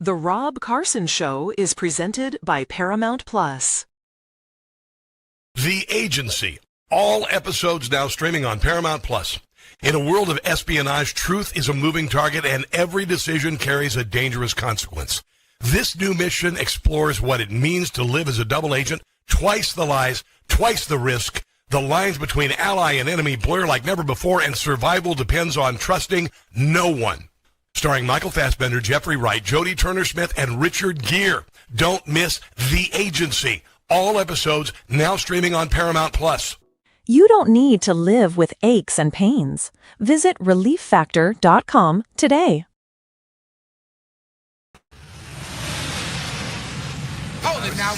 The Rob Carson Show is presented by Paramount Plus. The Agency. All episodes now streaming on Paramount Plus. In a world of espionage, truth is a moving target and every decision carries a dangerous consequence. This new mission explores what it means to live as a double agent, twice the lies, twice the risk. The lines between ally and enemy blur like never before, and survival depends on trusting no one. Starring Michael Fassbender, Jeffrey Wright, Jodie Turner-Smith, and Richard Gere. Don't miss The Agency. All episodes now streaming on Paramount Plus. You don't need to live with aches and pains. Visit ReliefFactor.com today. Hold it now.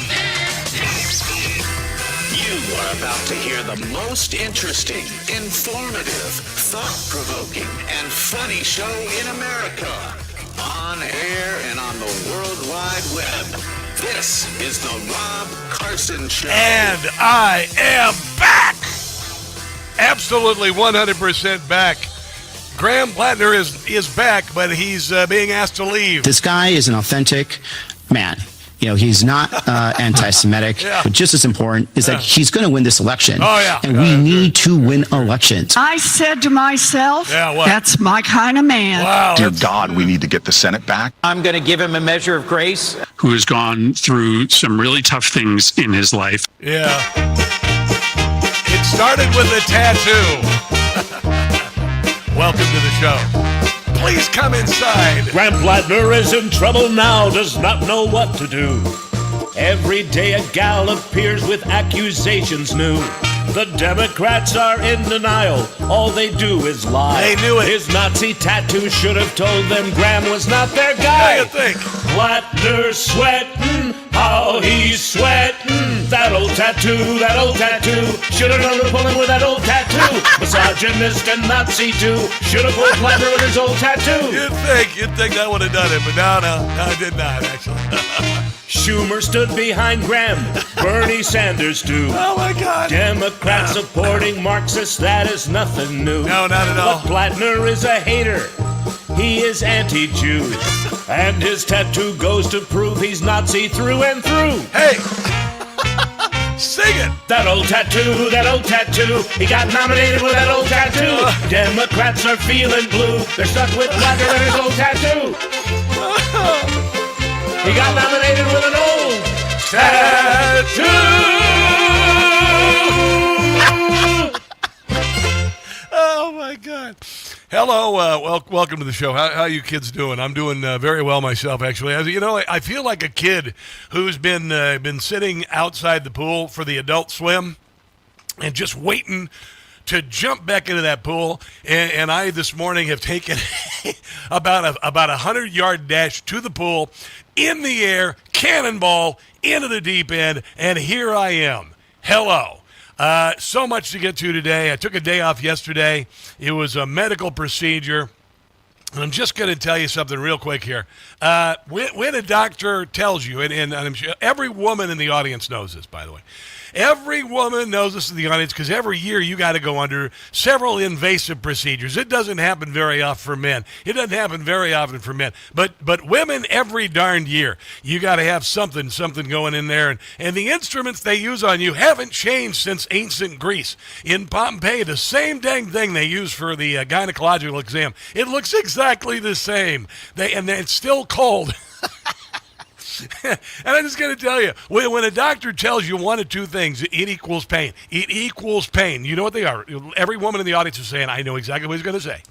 You are about to hear the most interesting, informative, thought-provoking, and funny show in America. On air and on the World Wide Web. This is the Rob Carson Show. And I am back! Absolutely 100% back. Graham Platner is back, but he's being asked to leave. This guy is an authentic man. You know, he's not anti-Semitic, Yeah. but just as important is that he's going to win this election. Oh, yeah. And we need to win elections. I said to myself, Yeah, what? that's my kind of man. Wow. Dear God, we need to get the Senate back. I'm going to give him a measure of grace. Who has gone through some really tough things in his life. Yeah. It started with a tattoo. Welcome to the show. Please come inside. Graham Platner is in trouble now, does not know what to do. Every day a gal appears with accusations new. The Democrats are in denial, all they do is lie. They knew it. His Nazi tattoo should have told them Graham was not their guy. What do you think? Platner sweating, how he's sweating. That old tattoo, that old tattoo. Should have known to pull him with that old tattoo. Misogynist and Nazi too. Should have pulled Platner with his old tattoo. You'd think that would have done it, but no, it did not, actually. Schumer stood behind Graham, Bernie Sanders too. Oh, my God. Democrats supporting Marxists, that is nothing new. No, not at all. But Platner is a hater. He is anti-Jew. And his tattoo goes to prove he's Nazi through and through. Hey, sing it. That old tattoo, that old tattoo. He got nominated with that old tattoo. Democrats are feeling blue. They're stuck with Platner and his old tattoo. He got nominated with an old tattoo. Oh, my God. Hello, welcome to the show. How you kids doing? I'm doing very well myself, actually. I feel like a kid who's been sitting outside the pool for the adult swim and just waiting to jump back into that pool. And I this morning have taken about a 100-yard dash to the pool, in the air, cannonball into the deep end, and here I am. Hello. So much to get to today. I took a day off yesterday. It was a medical procedure. And I'm just going to tell you something real quick here. When a doctor tells you, and I'm sure every woman in the audience knows this, by the way. Every woman knows this in the audience because every year you got to go under several invasive procedures. It doesn't happen very often for men. It doesn't happen very often for men. But women, every darned year, you got to have something going in there. And the instruments they use on you haven't changed since ancient Greece. In Pompeii, the same dang thing they use for the gynecological exam. It looks exactly the same. And it's still cold. And I'm just going to tell you, when a doctor tells you one of two things, it equals pain. It equals pain. You know what they are. Every woman in the audience is saying, I know exactly what he's going to say.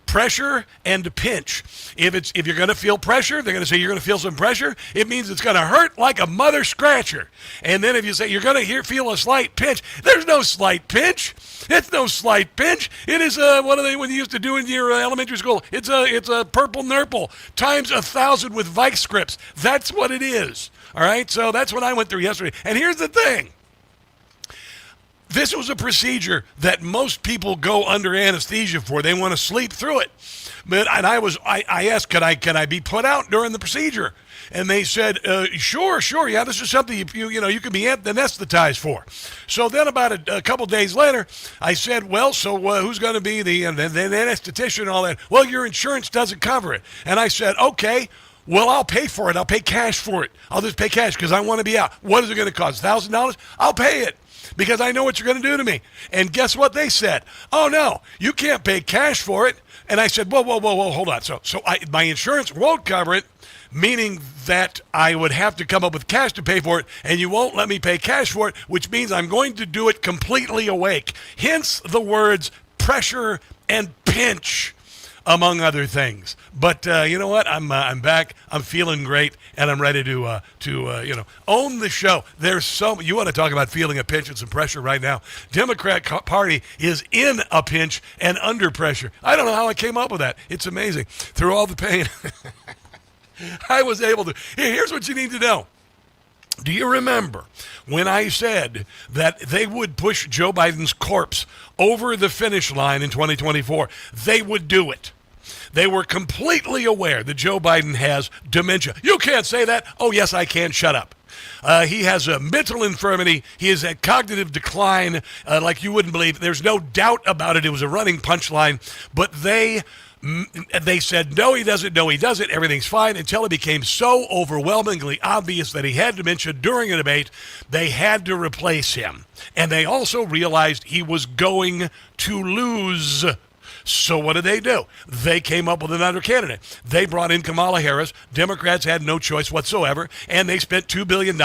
Pressure and a pinch. If you're going to feel pressure, they're going to say you're going to feel some pressure. It means it's going to hurt like a mother scratcher. And then if you say you're going to feel a slight pinch, there's no slight pinch. It's no slight pinch. It is what you used to do in your elementary school. It's a purple nurple times 1,000 with Vice scripts. That's what it is. All right. So that's what I went through yesterday. And here's the thing. This was a procedure that most people go under anesthesia for. They want to sleep through it. I asked, could I be put out during the procedure? And they said, sure, yeah, this is something you can be anesthetized for. So then about a couple days later, I said, well, so who's going to be the anesthetician and all that? Well, your insurance doesn't cover it. And I said, okay, Well, I'll pay for it. I'll pay cash for it. I'll just pay cash because I want to be out. What is it going to cost? $1,000? I'll pay it because I know what you're going to do to me. And guess what they said? Oh, no, you can't pay cash for it. And I said, whoa, hold on. So my insurance won't cover it, meaning that I would have to come up with cash to pay for it, and you won't let me pay cash for it, which means I'm going to do it completely awake. Hence the words pressure and pinch, among other things. But you know what? I'm back. I'm feeling great, and I'm ready to own the show. There's so you want to talk about feeling a pinch and some pressure right now. Democrat Party is in a pinch and under pressure. I don't know how I came up with that. It's amazing. Through all the pain, I was able to. Here's what you need to know. Do you remember when I said that they would push Joe Biden's corpse over the finish line in 2024? They would do it. They were completely aware that Joe Biden has dementia. You can't say that. Oh, yes, I can. Shut up. He has a mental infirmity. He is at cognitive decline like you wouldn't believe. There's no doubt about it. It was a running punchline. But they said, no, he doesn't, no, he doesn't, everything's fine, until it became so overwhelmingly obvious that he had dementia during a debate, they had to replace him. And they also realized he was going to lose. So what did they do? They came up with another candidate. They brought in Kamala Harris. Democrats had no choice whatsoever, and they spent $2 billion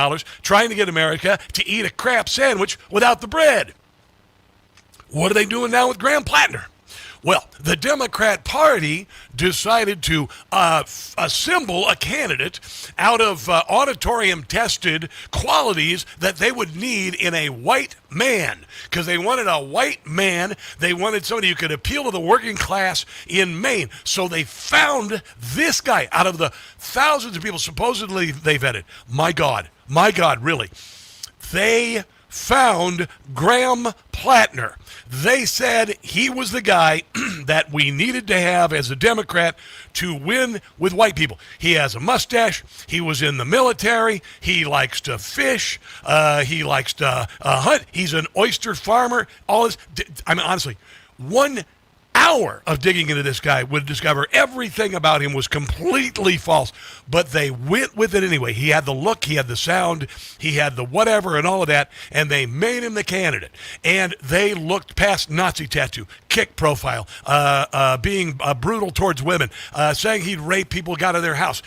trying to get America to eat a crap sandwich without the bread. What are they doing now with Graham Platner? Well, the Democrat Party decided to assemble a candidate out of auditorium-tested qualities that they would need in a white man, because they wanted a white man. They wanted somebody who could appeal to the working class in Maine. So they found this guy out of the thousands of people supposedly they vetted. My God, really. They found Graham Platner. They said he was the guy that we needed to have as a Democrat to win with white people. He has a mustache. He was in the military. He likes to fish. He likes to hunt. He's an oyster farmer. All this. I mean, honestly, 1 hour of digging into this guy would discover everything about him was completely false, but they went with it anyway. He had the look, he had the sound, he had the whatever and all of that, and they made him the candidate. And they looked past Nazi tattoo, kick profile, being brutal towards women, saying he'd rape people who got out of their house,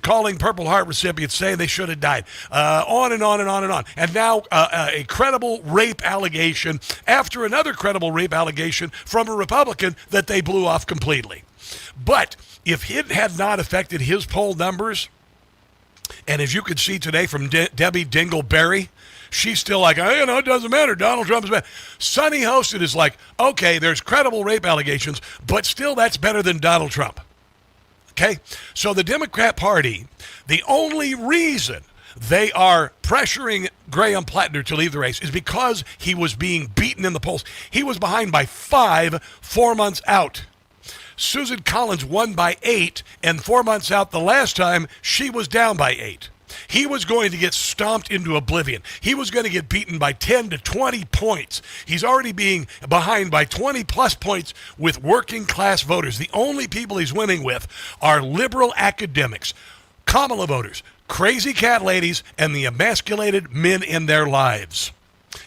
calling Purple Heart recipients saying they should have died, on and on and on and on. And now a credible rape allegation after another credible rape allegation from a Republican that they blew off completely. But if it had not affected his poll numbers, and as you could see today from Debbie Dingleberry, she's still like, it doesn't matter. Donald Trump is bad. Sonny Hosted is like, okay, there's credible rape allegations, but still that's better than Donald Trump. Okay? So the Democrat Party, the only reason they are pressuring Graham Platner to leave the race is because he was being beaten in the polls. He was behind by 5, 4 months out. Susan Collins won by 8, and 4 months out the last time, she was down by 8. He was going to get stomped into oblivion. He was going to get beaten by 10 to 20 points. He's already being behind by 20-plus points with working-class voters. The only people he's winning with are liberal academics, Kamala voters, crazy cat ladies, and the emasculated men in their lives.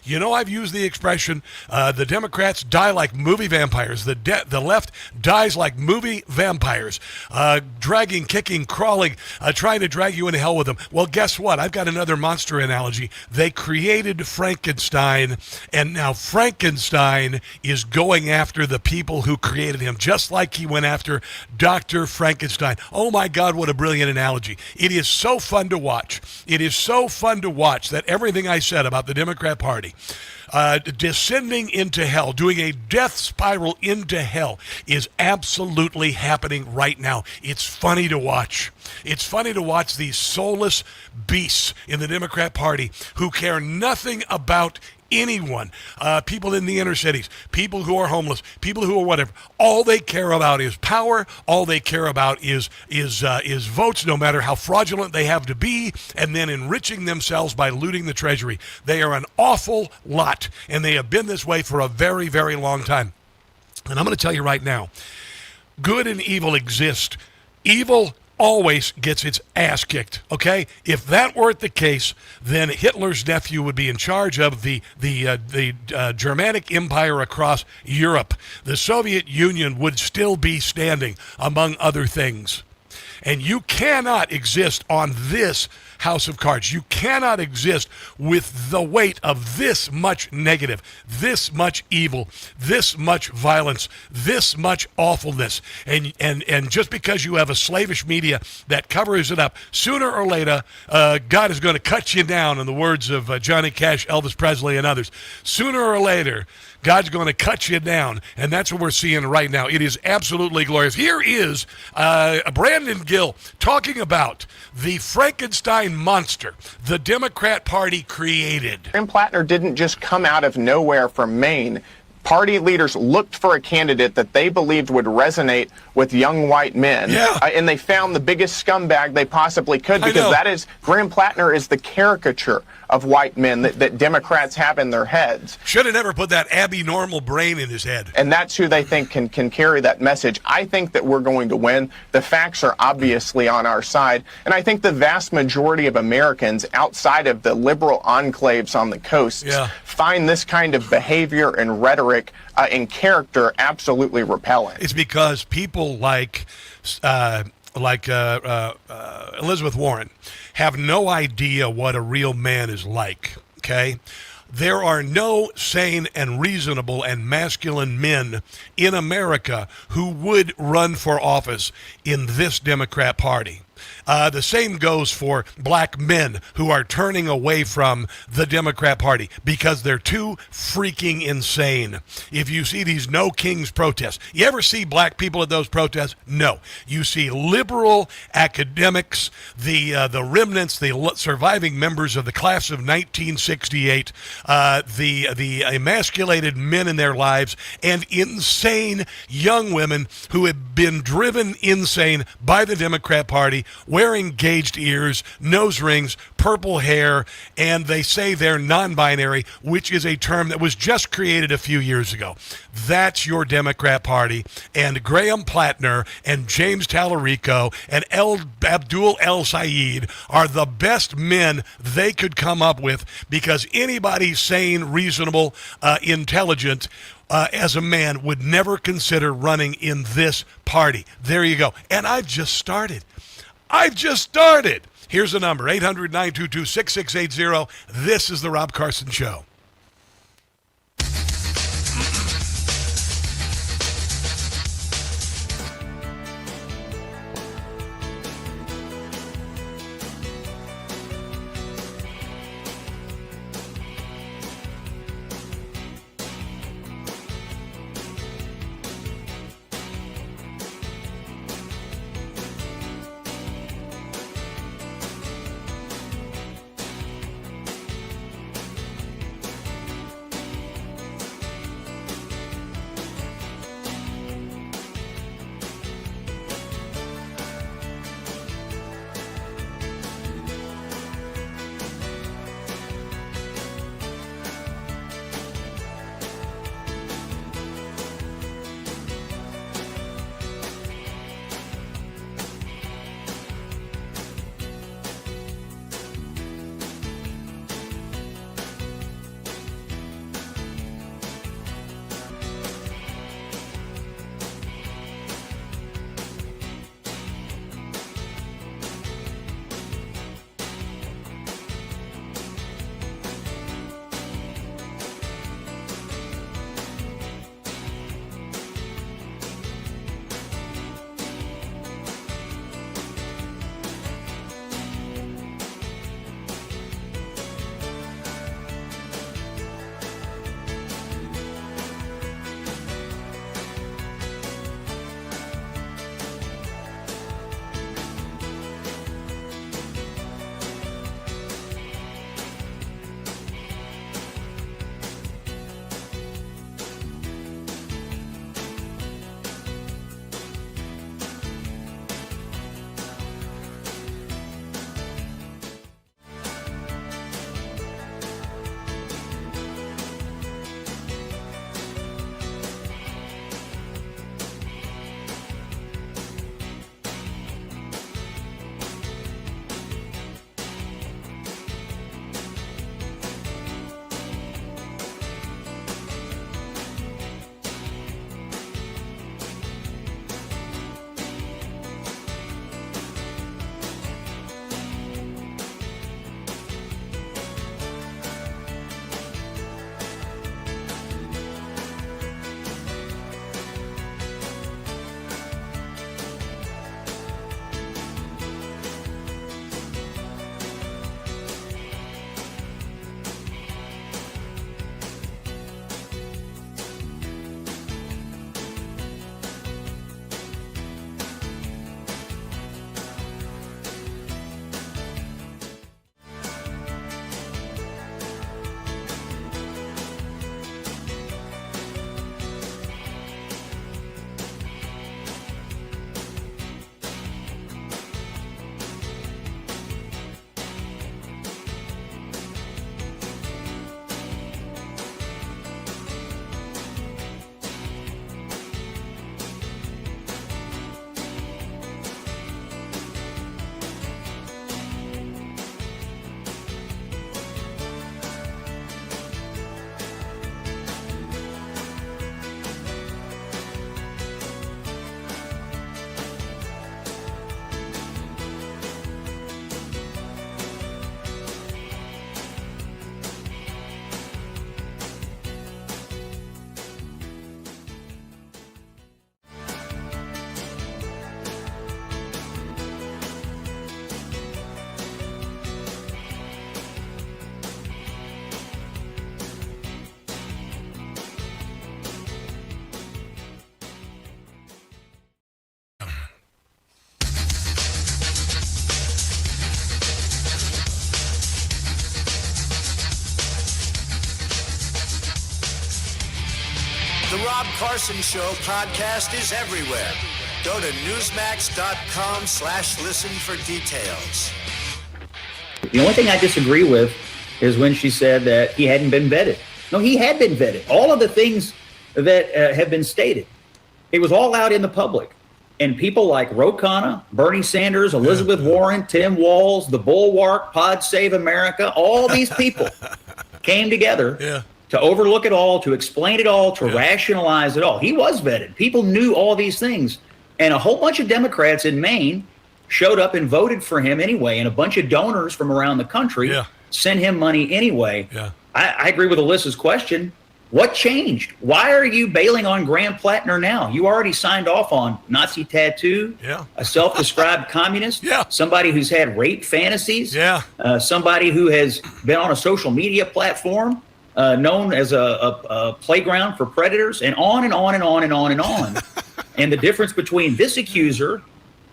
You know, I've used the expression, the Democrats die like movie vampires. The left dies like movie vampires, dragging, kicking, crawling, trying to drag you into hell with them. Well, guess what? I've got another monster analogy. They created Frankenstein, and now Frankenstein is going after the people who created him, just like he went after Dr. Frankenstein. Oh, my God, what a brilliant analogy. It is so fun to watch. It is so fun to watch that everything I said about the Democrat Party descending into hell, doing a death spiral into hell, is absolutely happening right now. It's funny to watch. It's funny to watch these soulless beasts in the Democrat Party who care nothing about anyone, people in the inner cities, people who are homeless, people who are whatever. All they care about is power. All they care about is votes, no matter how fraudulent they have to be, and then enriching themselves by looting the treasury. They are an awful lot, and they have been this way for a very, very long time. And I'm going to tell you right now, good and evil exist. Evil always gets its ass kicked, okay? If that weren't the case, then Hitler's nephew would be in charge of the Germanic Empire across Europe. The Soviet Union would still be standing, among other things. And you cannot exist on this house of cards. You cannot exist with the weight of this much negative, this much evil, this much violence, this much awfulness. And just because you have a slavish media that covers it up, sooner or later, God is going to cut you down, in the words of Johnny Cash, Elvis Presley, and others. Sooner or later, God's going to cut you down, and that's what we're seeing right now. It is absolutely glorious. Here is Brandon Gill talking about the Frankenstein monster the Democrat Party created. Graham Platner didn't just come out of nowhere from Maine. Party leaders looked for a candidate that they believed would resonate with young white men. Yeah. And they found the biggest scumbag they possibly could, because that is, Graham Platner is the caricature of white men that Democrats have in their heads. Should have never put that abnormal brain in his head. And that's who they think can carry that message. I think that we're going to win. The facts are obviously on our side. And I think the vast majority of Americans outside of the liberal enclaves on the coasts find this kind of behavior and rhetoric and character absolutely repelling. It's because people like Elizabeth Warren have no idea what a real man is like, okay? There are no sane and reasonable and masculine men in America who would run for office in this Democrat Party. The same goes for black men who are turning away from the Democrat Party because they're too freaking insane. If you see these No Kings protests, you ever see black people at those protests? No. You see liberal academics, the remnants, the surviving members of the class of 1968, the emasculated men in their lives, and insane young women who have been driven insane by the Democrat Party, wearing gauged ears, nose rings, purple hair, and they say they're non-binary, which is a term that was just created a few years ago. That's your Democrat Party, and Graham Platner and James Tallarico and Abdul El Sayed are the best men they could come up with, because anybody sane, reasonable, intelligent as a man would never consider running in this party. There you go. And I've just started. Here's the number, 800-922-6680. This is The Rob Carson Show. Rob Carson Show podcast is everywhere. Go to Newsmax.com/listen for details. The only thing I disagree with is when she said that he hadn't been vetted. No, he had been vetted. All of the things that have been stated, it was all out in the public. And people like Ro Khanna, Bernie Sanders, Elizabeth Warren, Tim Walz, the Bulwark, Pod Save America, all these people came together to overlook it all, to explain it all, to rationalize it all. He was vetted. People knew all these things. And a whole bunch of Democrats in Maine showed up and voted for him anyway. And a bunch of donors from around the country sent him money anyway. I agree with Alyssa's question. What changed? Why are you bailing on Graham Platner now? You already signed off on Nazi tattoo, a self-described communist, somebody who's had rape fantasies, somebody who has been on a social media platform known as a playground for predators, and on and on and on and on and on. And the difference between this accuser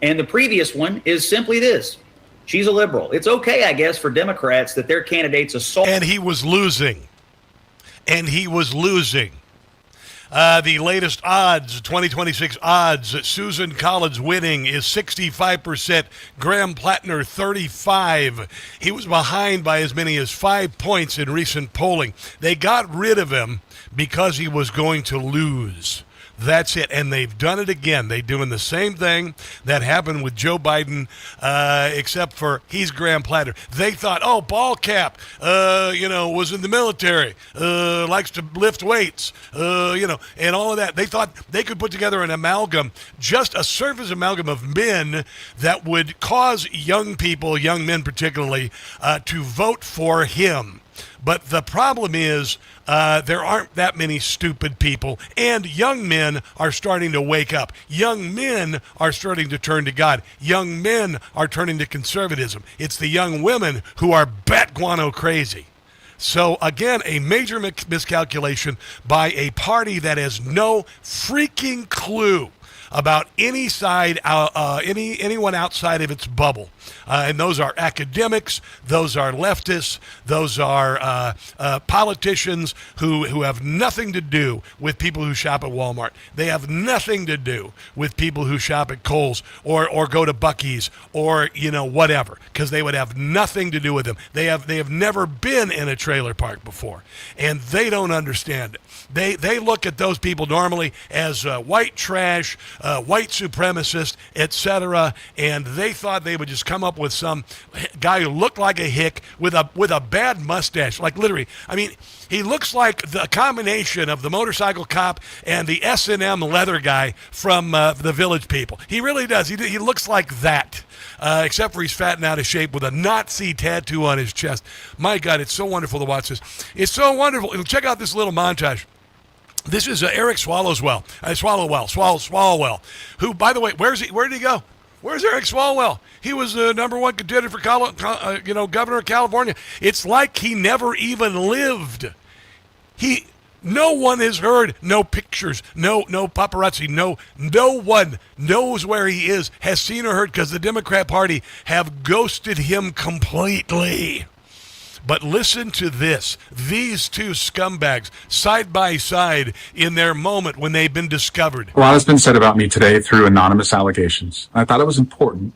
and the previous one is simply this. She's a liberal. It's okay, I guess, for Democrats that their candidates assault. And he was losing. The latest odds, 2026 odds, Susan Collins winning is 65%, Graham Platner 35%. He was behind by as many as 5 points in recent polling. They got rid of him because he was going to lose. That's it. And they've done it again. They're doing the same thing that happened with Joe Biden, except for he's Graham Platner. They thought, ball cap, was in the military, likes to lift weights, and all of that. They thought they could put together an amalgam, just a surface amalgam of men that would cause young people, young men particularly, to vote for him. But the problem is there aren't that many stupid people, and young men are starting to wake up. Young men are starting to turn to God. Young men are turning to conservatism. It's the young women who are bat guano crazy. So, again, a major miscalculation by a party that has no freaking clue about any side, anyone outside of its bubble. And those are academics, those are leftists, those are politicians who have nothing to do with people who shop at Walmart. They have nothing to do with people who shop at Kohl's or go to Buc-ee's or, whatever, because they would have nothing to do with them. They have never been in a trailer park before, and they don't understand it. They look at those people normally as white trash, white supremacist, etc., and they thought they would just come up with some guy who looked like a hick with a bad mustache, like literally. I mean, he looks like the combination of the motorcycle cop and the S&M leather guy from the Village People. He really does. He looks like that. Except for he's fat and out of shape with a Nazi tattoo on his chest. My God, it's so wonderful to watch this. It's so wonderful. Check out this little montage. This is Eric Swallowwell, who, by the way, where did he go? Where's Eric Swalwell? He was the number one contender for governor of California. It's like he never even lived. No one has heard, no pictures, no paparazzi, no one knows where he is, has seen or heard, because the Democrat Party have ghosted him completely. But listen to this. These two scumbags, side by side in their moment when they've been discovered. A lot has been said about me today through anonymous allegations. I thought it was important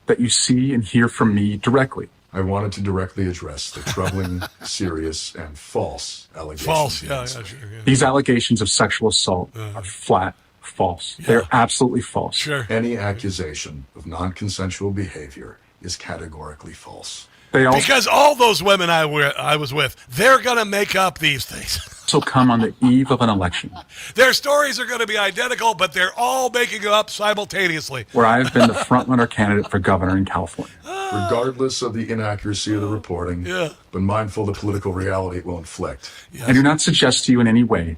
that you see and hear from me directly. I wanted to directly address the troubling, serious, and false allegations. False, yeah, sure. Yeah. These allegations of sexual assault are flat false. Yeah. They're absolutely false. Sure. Any accusation of non-consensual behavior is categorically false. Because all those women I was with, they're going to make up these things. So come on the eve of an election. Their stories are going to be identical, but they're all making up simultaneously. Where I've been the frontrunner candidate for governor in California. Regardless of the inaccuracy of the reporting, but mindful of the political reality it will inflict. Yes. I do not suggest to you in any way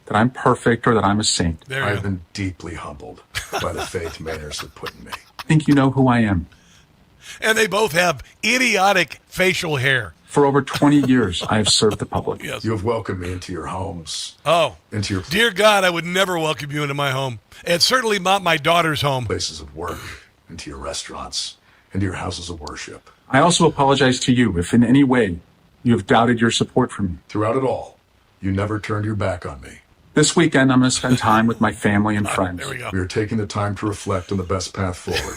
that I'm perfect or that I'm a saint. I've been deeply humbled by the faith Mainers have put in me. I think you know who I am. And they both have idiotic facial hair. For over 20 years, I have served the public. Yes. You have welcomed me into your homes. Oh, into your dear God, I would never welcome you into my home. And certainly not my daughter's home. Places of work, into your restaurants, into your houses of worship. I also apologize to you if in any way you have doubted your support for me. Throughout it all, you never turned your back on me. This weekend, I'm going to spend time with my family and friends. There we go. We are taking the time to reflect on the best path forward.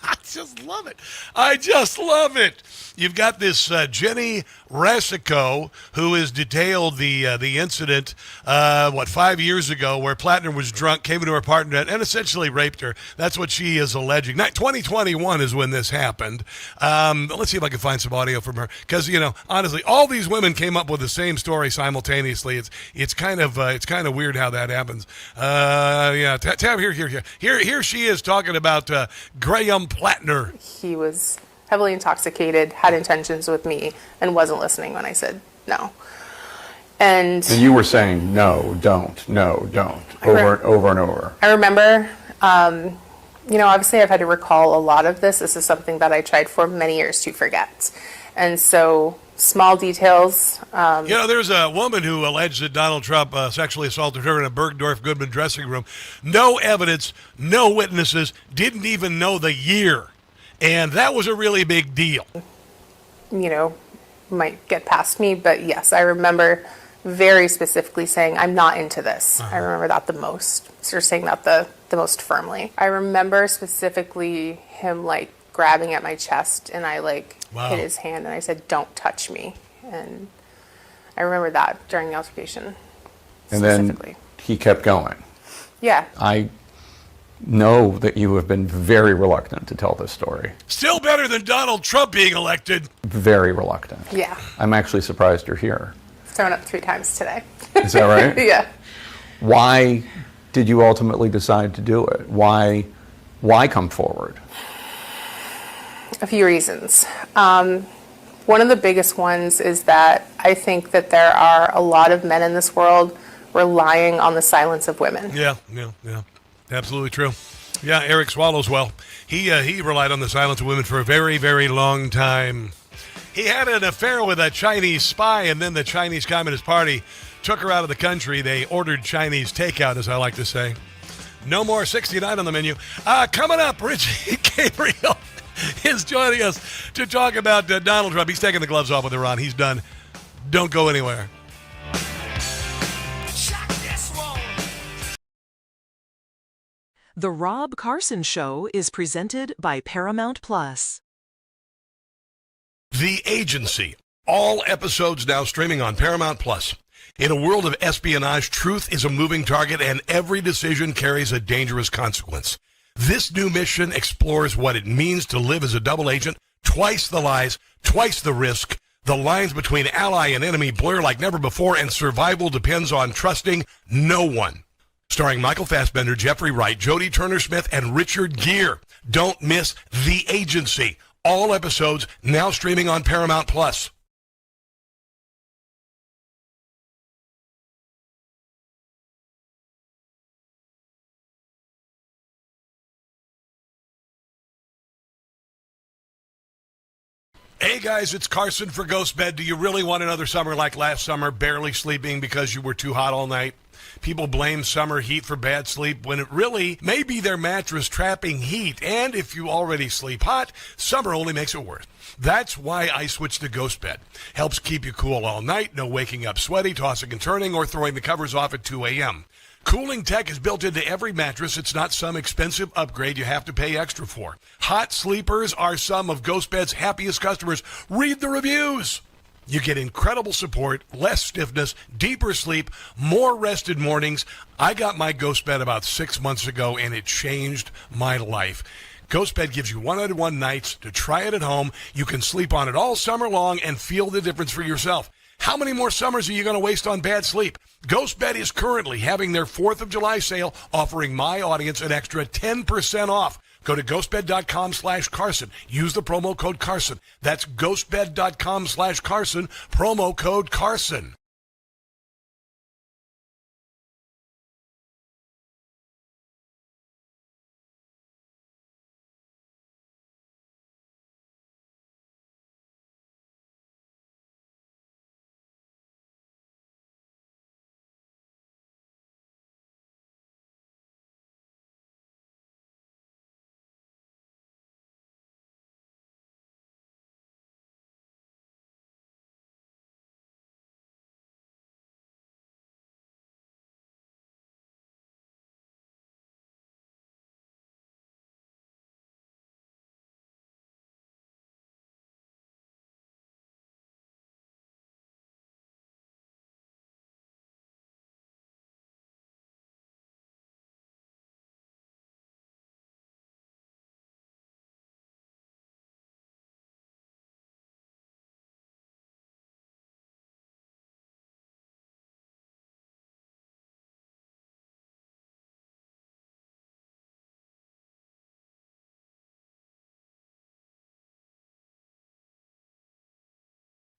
I just love it. I just love it. You've got this Jenny Rasico, who has detailed the incident, 5 years ago, where Platner was drunk, came into her apartment, and essentially raped her. That's what she is alleging. 2021 is when this happened. Let's see if I can find some audio from her, because honestly, all these women came up with the same story simultaneously. It's kind of weird how that happens. Tab here she is talking about Graham Platner. He was heavily intoxicated, had intentions with me, and wasn't listening when I said no. And you were saying, no, don't, over and over. I remember, obviously I've had to recall a lot of this. This is something that I tried for many years to forget. And so small details. There's a woman who alleged that Donald Trump sexually assaulted her in a Bergdorf Goodman dressing room. No evidence, no witnesses, didn't even know the year. And that was a really big deal. Might get past me, but yes, I remember very specifically saying, I'm not into this. I remember that the most, saying that the most firmly. I remember specifically him grabbing at my chest, and I hit his hand, and I said, don't touch me. And I remember that during the altercation. And then he kept going. Yeah. I know that you have been very reluctant to tell this story. Still better than Donald Trump being elected. Very reluctant. Yeah. I'm actually surprised you're here. Thrown up 3 times today. Is that right? Yeah. Why did you ultimately decide to do it? Why come forward? A few reasons. One of the biggest ones is that I think that there are a lot of men in this world relying on the silence of women. Yeah. Absolutely true. Yeah, Eric Swallowswell. He relied on the silence of women for a very, very long time. He had an affair with a Chinese spy, and then the Chinese Communist Party took her out of the country. They ordered Chinese takeout, as I like to say. No more 69 on the menu. Coming up, Brigitte Gabriel is joining us to talk about Donald Trump. He's taking the gloves off with Iran. He's done. Don't go anywhere. The Rob Carson Show is presented by Paramount Plus. The Agency. All episodes now streaming on Paramount Plus. In a world of espionage, truth is a moving target, and every decision carries a dangerous consequence. This new mission explores what it means to live as a double agent, twice the lies, twice the risk. The lines between ally and enemy blur like never before, and survival depends on trusting no one. Starring Michael Fassbender, Jeffrey Wright, Jodie Turner-Smith, and Richard Gere. Don't miss The Agency. All episodes now streaming on Paramount Plus. Hey guys, it's Carson for Ghost Bed. Do you really want another summer like last summer, barely sleeping because you were too hot all night? People blame summer heat for bad sleep when it really may be their mattress trapping heat. And if you already sleep hot, summer only makes it worse. That's why I switched to Ghost Bed. Helps keep you cool all night, no waking up sweaty, tossing and turning, or throwing the covers off at 2 a.m. Cooling tech is built into every mattress. It's not some expensive upgrade you have to pay extra for. Hot sleepers are some of Ghost Bed's happiest customers. Read the reviews. You get incredible support, less stiffness, deeper sleep, more rested mornings. I got my Ghost Bed about 6 months ago, and it changed my life. Ghost Bed gives you 101 nights to try it at home. You can sleep on it all summer long and feel the difference for yourself. How many more summers are you going to waste on bad sleep? Ghost Bed is currently having their 4th of July sale, offering my audience an extra 10% off. Go to ghostbed.com/Carson. Use the promo code Carson. That's ghostbed.com/Carson, promo code Carson.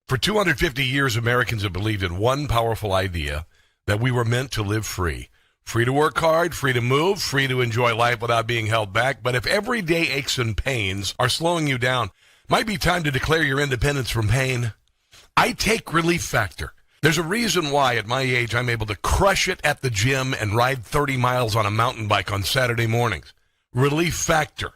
For 250 years, Americans have believed in one powerful idea, that we were meant to live free. Free to work hard, free to move, free to enjoy life without being held back. But if everyday aches and pains are slowing you down, might be time to declare your independence from pain. I take Relief Factor. There's a reason why at my age I'm able to crush it at the gym and ride 30 miles on a mountain bike on Saturday mornings. Relief Factor.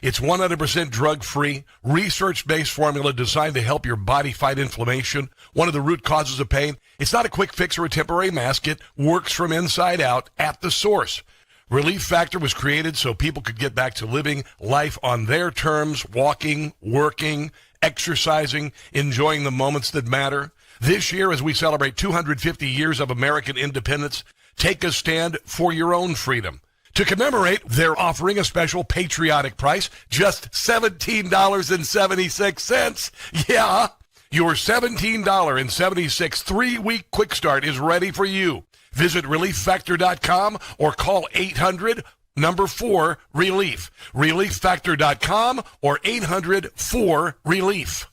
It's 100% drug-free, research-based formula designed to help your body fight inflammation, one of the root causes of pain. It's not a quick fix or a temporary mask. It works from inside out at the source. Relief Factor was created so people could get back to living life on their terms, walking, working, exercising, enjoying the moments that matter. This year, as we celebrate 250 years of American independence, take a stand for your own freedom. To commemorate, they're offering a special patriotic price, just $17.76. Yeah, your $17.76 3-week quick start is ready for you. Visit ReliefFactor.com or call 800-4-RELIEF. ReliefFactor.com or 800-4-RELIEF.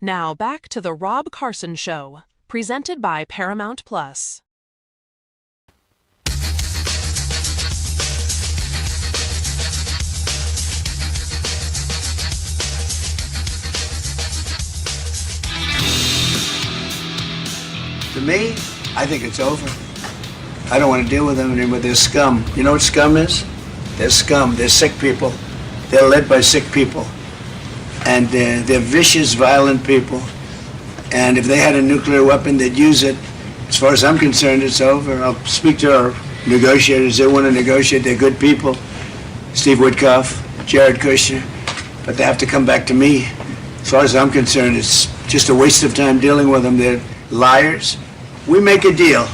Now back to the Rob Carson Show, presented by Paramount Plus. To me, I think it's over. I don't want to deal with them anymore. They're scum. You know what scum is? They're scum. They're sick people. They're led by sick people. And they're vicious, violent people. And if they had a nuclear weapon, they'd use it. As far as I'm concerned, it's over. I'll speak to our negotiators. They want to negotiate. They're good people. Steve Witkoff, Jared Kushner. But they have to come back to me. As far as I'm concerned, it's just a waste of time dealing with them. They're liars. We make a deal.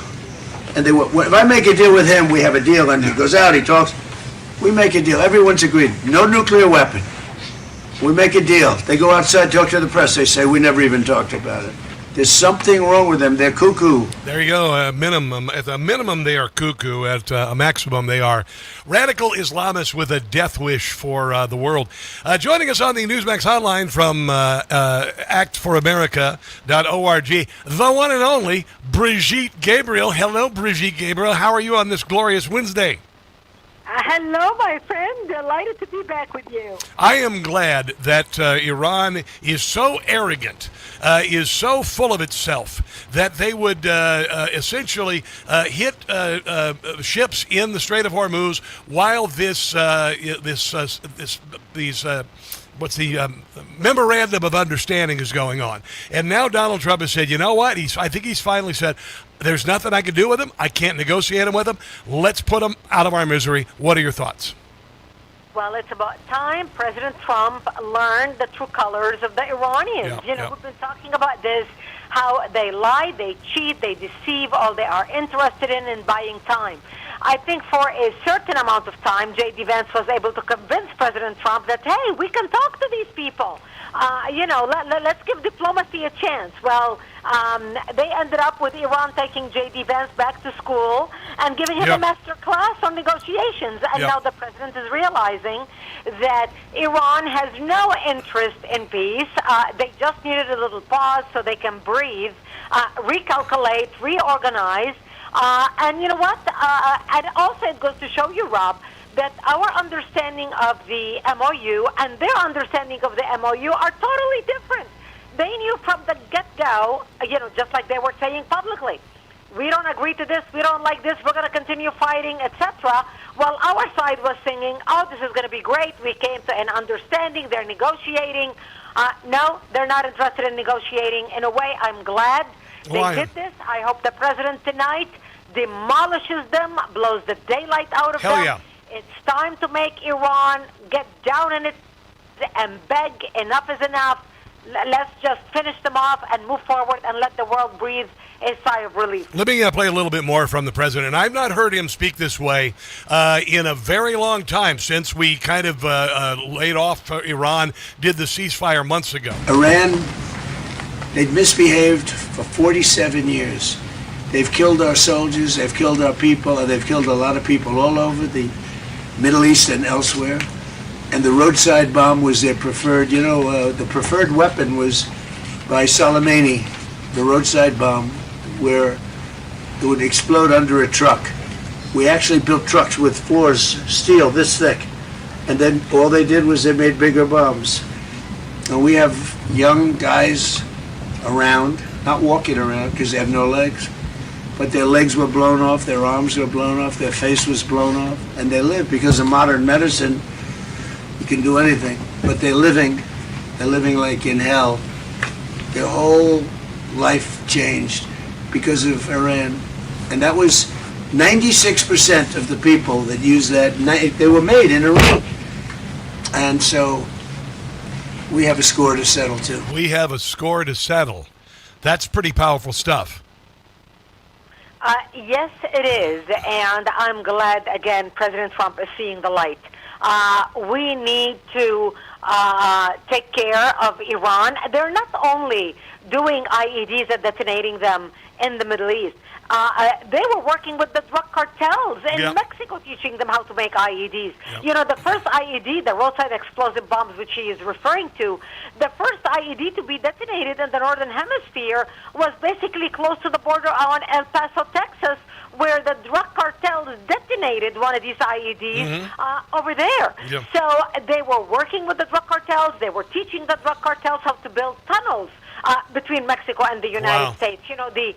And if I make a deal with him, we have a deal. And he goes out, he talks. We make a deal. Everyone's agreed. No nuclear weapon. We make a deal. They go outside, talk to the press. They say, we never even talked about it. There's something wrong with them. They're cuckoo. There you go. At a minimum, they are cuckoo. At a maximum, they are radical Islamists with a death wish for the world. Joining us on the Newsmax hotline from actforamerica.org, the one and only Brigitte Gabriel. Hello, Brigitte Gabriel. How are you on this glorious Wednesday? Hello, my friend. Delighted to be back with you. I am glad that Iran is so arrogant, is so full of itself, that they would essentially hit ships in the Strait of Hormuz while memorandum of understanding is going on. And now Donald Trump has said, you know what? I think he's finally said, there's nothing I can do with him. I can't negotiate him with him. Let's put him out of our misery. What are your thoughts? Well, it's about time President Trump learned the true colors of the Iranians. We've been talking about this, how they lie, they cheat, they deceive. All they are interested in buying time. I think for a certain amount of time, J.D. Vance was able to convince President Trump that, hey, we can talk to these people. Let's give diplomacy a chance. Well, they ended up with Iran taking J.D. Vance back to school and giving him a master class on negotiations. And now the president is realizing that Iran has no interest in peace. They just needed a little pause so they can breathe, recalculate, reorganize. And you know what? And also it goes to show you, Rob, that our understanding of the MOU and their understanding of the MOU are totally different. They knew from the get-go, just like they were saying publicly, we don't agree to this, we don't like this, we're going to continue fighting, etc. While our side was singing, oh, this is going to be great, we came to an understanding, they're negotiating. No, they're not interested in negotiating. In a way, I'm glad they did this. I hope the president tonight demolishes them, blows the daylight out of them. It's time to make Iran get down on it and beg enough is enough. Let's just finish them off and move forward and let the world breathe a sigh of relief. Let me play a little bit more from the president. I've not heard him speak this way in a very long time, since we kind of laid off Iran, did the ceasefire months ago. Iran, they've misbehaved for 47 years. They've killed our soldiers, they've killed our people, and they've killed a lot of people all over the Middle East and elsewhere. And the roadside bomb was their preferred, the preferred weapon was by Soleimani, the roadside bomb, where it would explode under a truck. We actually built trucks with floors, steel this thick, and then all they did was they made bigger bombs. And we have young guys around, not walking around because they have no legs, but their legs were blown off, their arms were blown off, their face was blown off, and they live because of modern medicine. You can do anything, but they're living like in hell. Their whole life changed because of Iran. And that was 96% of the people that used that, they were made in Iran. And so we have a score to settle too. We have a score to settle. That's pretty powerful stuff. Yes, it is. And I'm glad, again, President Trump is seeing the light. We need to take care of Iran. They're not only doing IEDs and detonating them in the Middle East. They were working with the drug cartels in Mexico, teaching them how to make IEDs. Yep. The first IED, the roadside explosive bombs, which he is referring to, the first IED to be detonated in the Northern Hemisphere was basically close to the border on El Paso, Texas, where the drug cartels detonated one of these IEDs over there. Yep. So they were working with the drug cartels. They were teaching the drug cartels how to build tunnels between Mexico and the United States. The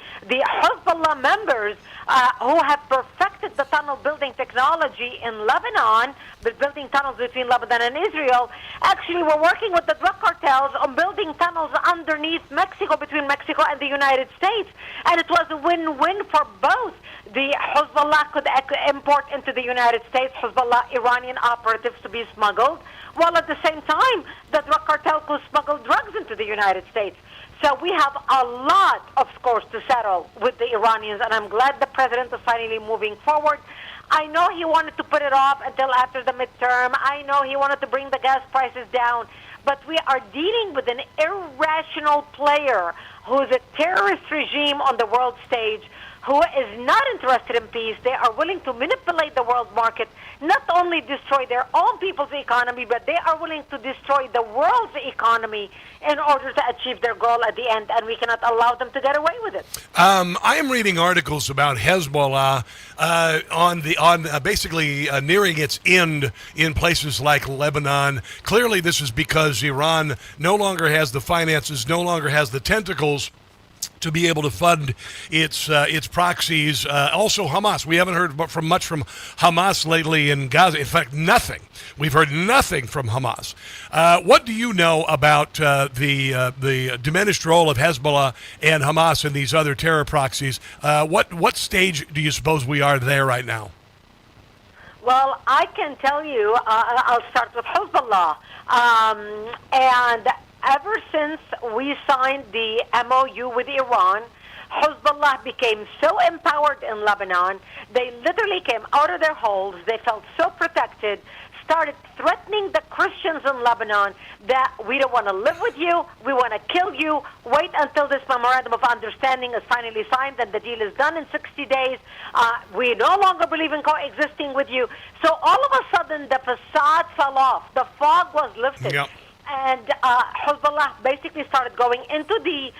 Hezbollah members who have perfected the tunnel building technology in Lebanon, building tunnels between Lebanon and Israel, actually were working with the drug cartels on building tunnels underneath Mexico, between Mexico and the United States. And it was a win-win for both. The Hezbollah could import into the United States Hezbollah Iranian operatives to be smuggled, while at the same time the drug cartel could smuggle drugs into the United States. So we have a lot of scores to settle with the Iranians, and I'm glad the president is finally moving forward. I know he wanted to put it off until after the midterm. I know he wanted to bring the gas prices down, but we are dealing with an irrational player who is a terrorist regime on the world stage, who is not interested in peace. They are willing to manipulate the world market, not only destroy their own people's economy, but they are willing to destroy the world's economy in order to achieve their goal at the end, and we cannot allow them to get away with it. I am reading articles about Hezbollah on basically nearing its end in places like Lebanon. Clearly, this is because Iran no longer has the finances, no longer has the tentacles to be able to fund its proxies. Also Hamas. We haven't heard much from Hamas lately in Gaza. In fact, nothing. We've heard nothing from Hamas. What do you know about the diminished role of Hezbollah and Hamas and these other terror proxies? What stage do you suppose we are there right now? Well, I can tell you, I'll start with Hezbollah. And ever since we signed the MOU with Iran, Hezbollah became so empowered in Lebanon, they literally came out of their holes, they felt so protected, started threatening the Christians in Lebanon that we don't want to live with you, we want to kill you, wait until this memorandum of understanding is finally signed and the deal is done in 60 days. We no longer believe in coexisting with you. So all of a sudden the facade fell off, the fog was lifted. Yep. And Hezbollah basically started going into the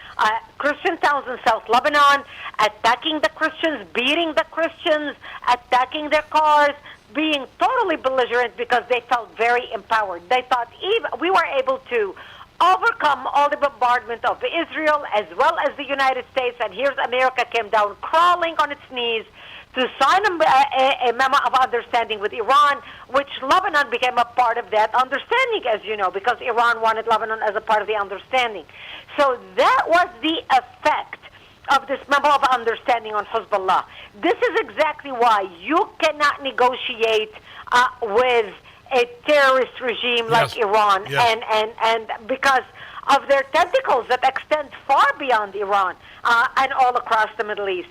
Christian towns in South Lebanon, attacking the Christians, beating the Christians, attacking their cars, being totally belligerent because they felt very empowered. They thought we were able to overcome all the bombardment of Israel as well as the United States, and here's America came down crawling on its knees to sign a memo of understanding with Iran, which Lebanon became a part of that understanding, as you know, because Iran wanted Lebanon as a part of the understanding. So that was the effect of this memo of understanding on Hezbollah. This is exactly why you cannot negotiate with a terrorist regime like Iran, and because of their tentacles that extend far beyond Iran and all across the Middle East.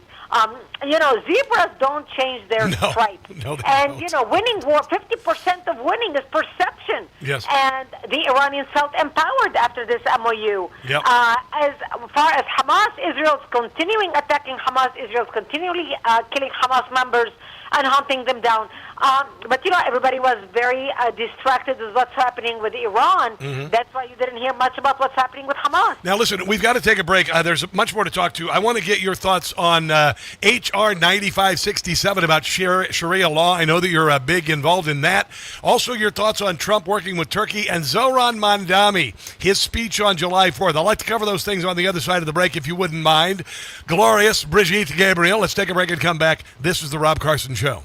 Zebras don't change their stripes. No, and, winning war, 50% of winning is perception. Yes. And the Iranians felt empowered after this MOU. Yep. As far as Hamas, Israel's continuing attacking Hamas, Israel's continually killing Hamas members and hunting them down. But, everybody was very distracted with what's happening with Iran. Mm-hmm. That's why you didn't hear much about what's happening with Hamas. Now, listen, we've got to take a break. There's much more to talk to. I want to get your thoughts on H.R. 9567 about Sharia law. I know that you're big involved in that. Also, your thoughts on Trump working with Turkey and Zohran Mamdani, his speech on July 4th. I'd like to cover those things on the other side of the break, if you wouldn't mind. Glorious Brigitte Gabriel. Let's take a break and come back. This is The Rob Carson Show.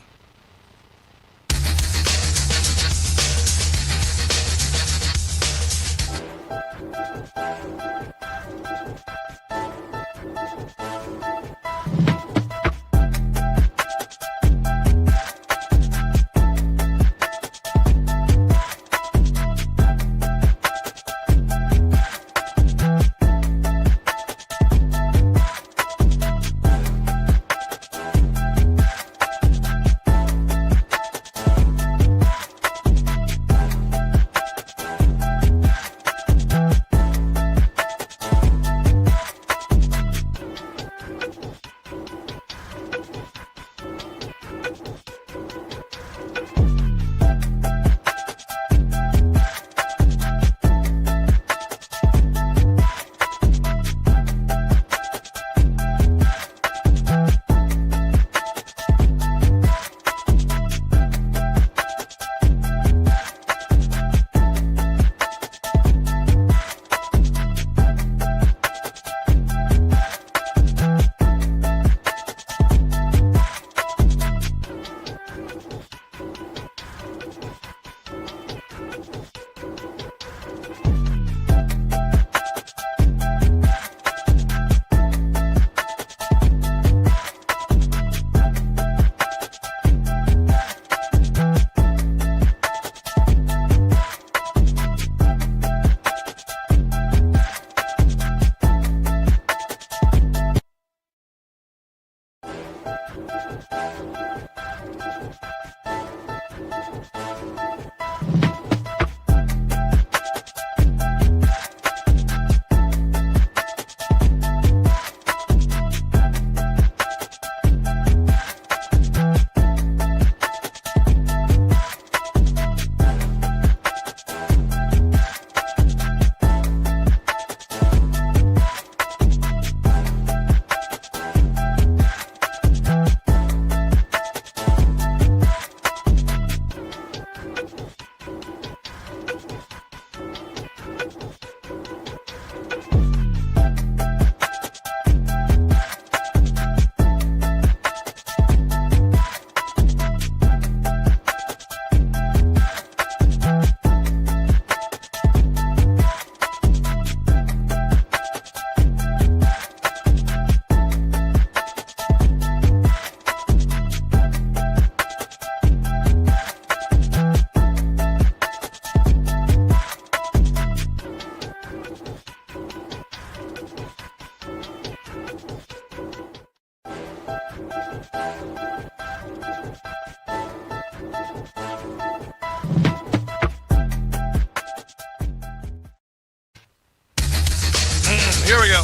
Here we go.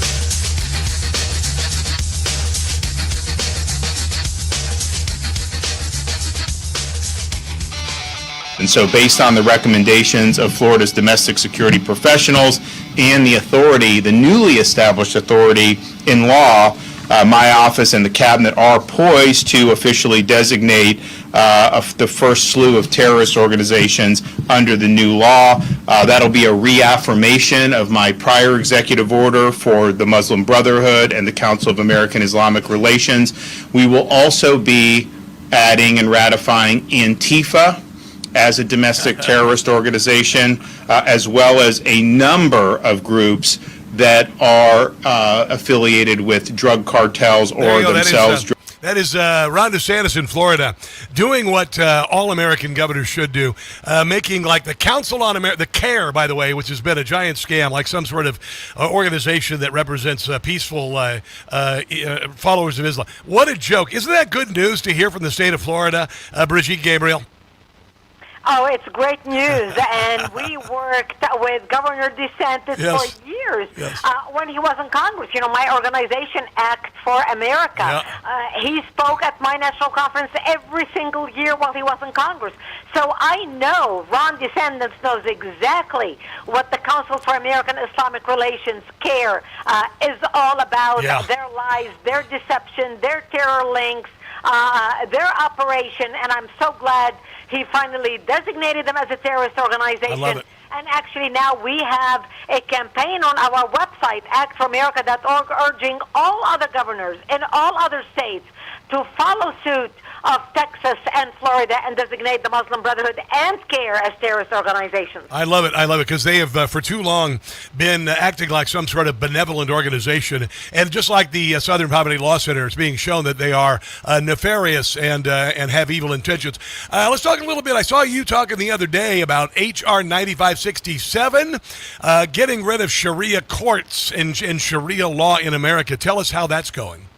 And so based on the recommendations of Florida's domestic security professionals and the authority, the newly established authority in law, my office and the cabinet are poised to officially designate the first slew of terrorist organizations under the new law. That'll be a reaffirmation of my prior executive order for the Muslim Brotherhood and the Council of American Islamic Relations. We will also be adding and ratifying Antifa as a domestic terrorist organization, as well as a number of groups that are affiliated with drug cartels or themselves. That is Ron DeSantis in Florida doing what all American governors should do, making like the Council on America, the CARE, by the way, which has been a giant scam, like some sort of organization that represents peaceful followers of Islam. What a joke. Isn't that good news to hear from the state of Florida, Brigitte Gabriel? Oh, it's great news, and we worked with Governor DeSantis for years when he was in Congress. You know, my organization, Act for America, he spoke at my national conference every single year while he was in Congress. So I know Ron DeSantis knows exactly what the Council for American Islamic Relations, CARE, is all about, their lies, their deception, their terror links, their operation, and I'm so glad he finally designated them as a terrorist organization. I love it. And actually now we have a campaign on our website, actforamerica.org, urging all other governors in all other states to follow suit of Texas and Florida and designate the Muslim Brotherhood and CARE as terrorist organizations. I love it. I love it because they have for too long been acting like some sort of benevolent organization. And just like the Southern Poverty Law Center, it's being shown that they are nefarious and have evil intentions. Let's talk a little bit. I saw you talking the other day about H.R. 9567, getting rid of Sharia courts and Sharia law in America. Tell us how that's going.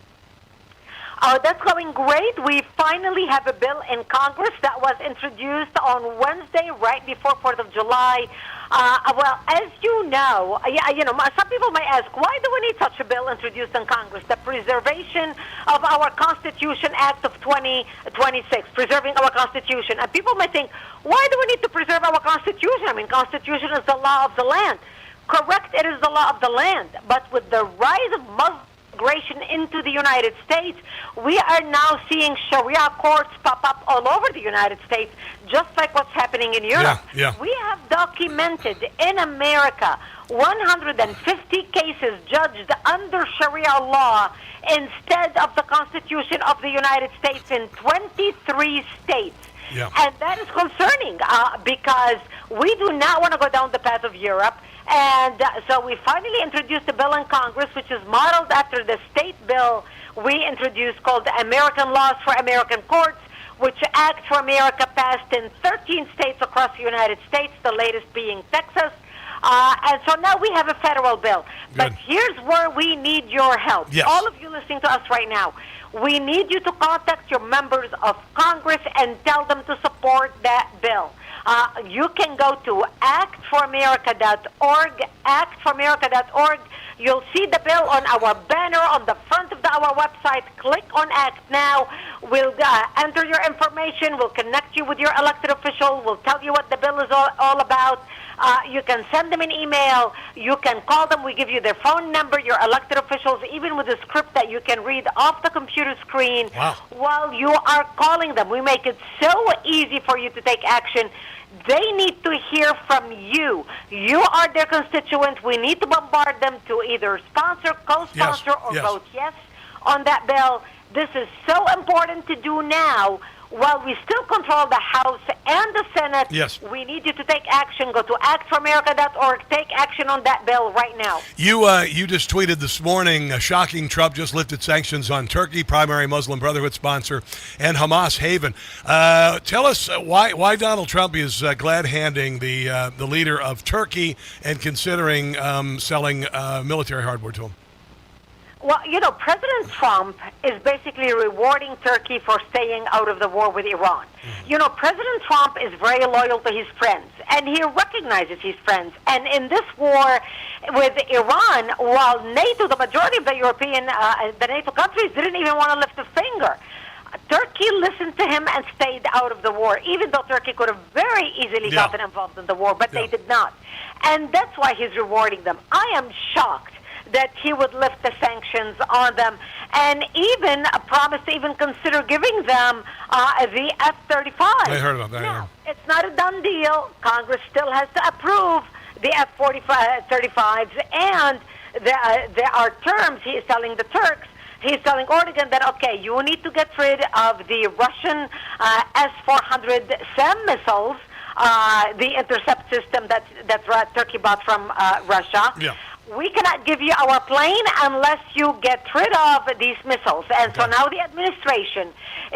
That's going great. We finally have a bill in Congress that was introduced on Wednesday, right before 4th of July. Well, as you know, some people may ask, why do we need such a bill introduced in Congress? The Preservation of our Constitution Act of 2026, preserving our Constitution. And people may think, why do we need to preserve our Constitution? I mean, Constitution is the law of the land. Correct, it is the law of the land. But with the rise of Muslim migration into the United States, we are now seeing Sharia courts pop up all over the United States, just like what's happening in Europe. We have documented in America 150 cases judged under Sharia law instead of the Constitution of the United States in 23 states. And that is concerning because we do not want to go down the path of Europe. And so we finally introduced a bill in Congress which is modeled after the state bill we introduced called the American Laws for American Courts, which Act for America passed in 13 states across the United States, the latest being Texas. And so now we have a federal bill. But here's where we need your help. All of you listening to us right now, we need you to contact your members of Congress and tell them to support that bill. You can go to actforamerica.org, actforamerica.org. You'll see the bill on our banner on the front of our website. Click on Act Now. We'll enter your information. We'll connect you with your elected official. We'll tell you what the bill is all about. You can send them an email. You can call them. We give you their phone number, your elected officials, even with a script that you can read off the computer screen while you are calling them. We make it so easy for you to take action. They need to hear from you. You are their constituent. We need to bombard them to either sponsor, co-sponsor, or vote yes on that bill. This is so important to do now. While we still control the House and the Senate, we need you to take action. Go to actforamerica.org. Take action on that bill right now. You just tweeted this morning, shocking, Trump just lifted sanctions on Turkey, primary Muslim Brotherhood sponsor, and Hamas haven. Tell us why Donald Trump is glad-handing the leader of Turkey and considering selling military hardware to him. Well, President Trump is basically rewarding Turkey for staying out of the war with Iran. President Trump is very loyal to his friends, and he recognizes his friends. And in this war with Iran, while NATO, the majority of the the NATO countries, didn't even want to lift a finger, Turkey listened to him and stayed out of the war, even though Turkey could have very easily gotten involved in the war, but they did not. And that's why he's rewarding them. I am shocked that he would lift the sanctions on them and even promised to even consider giving them the F-35. I heard about that. Now, it's not a done deal. Congress still has to approve the F-35s, and there are terms he is telling the Turks. He's telling Oregon that, okay, you need to get rid of the Russian S-400 SAM missiles, the intercept system that Turkey bought from Russia. we cannot give you our plane unless you get rid of these missiles. And so now the administration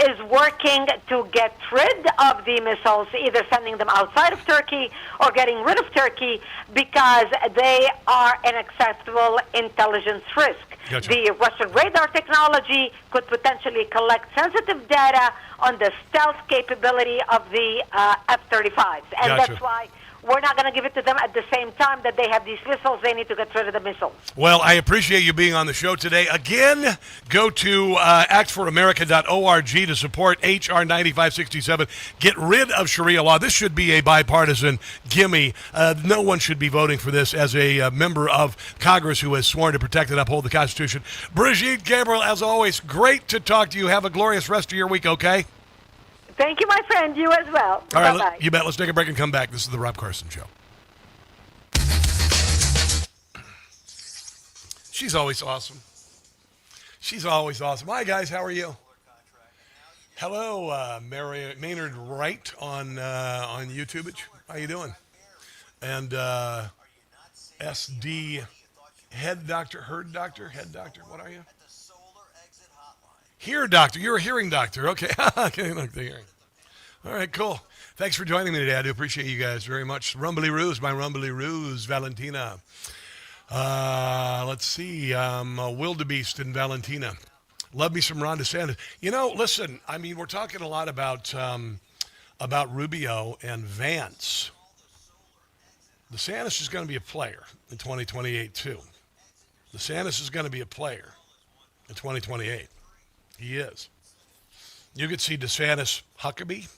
is working to get rid of the missiles, either sending them outside of Turkey or getting rid of Turkey, because they are an acceptable intelligence risk. Gotcha. The Russian radar technology could potentially collect sensitive data on the stealth capability of the F-35s. And Gotcha. that's why we're not going to give it to them at the same time that they have these missiles. They need to get rid of the missiles. Well, I appreciate you being on the show today. Again, go to actforamerica.org to support H.R. 9567. Get rid of Sharia law. This should be a bipartisan gimme. No one should be voting for this as a member of Congress who has sworn to protect and uphold the Constitution. Brigitte Gabriel, as always, great to talk to you. Have a glorious rest of your week, okay? Thank you, my friend. You as well. All right, Bye-bye. you bet. Let's take a break and come back. This is the Rob Carson Show. She's always awesome. She's always awesome. Hi, guys. How are you? Hello, Maynard Wright on YouTube. How you doing? And SD Head Doctor, Heard Doctor, Head Doctor. What are you? Hear Doctor. You're a hearing doctor. Okay. Okay, look, the hearing. All right, cool. Thanks for joining me today. I do appreciate you guys very much. Rumbly Ruse, my Rumbly Ruse, Valentina. Let's see. Wildebeest and Valentina. Love me some Ron DeSantis. You know, listen, I mean, we're talking a lot about Rubio and Vance. DeSantis is going to be a player in 2028, too. DeSantis is going to be a player in 2028. He is. You could see DeSantis Huckabee.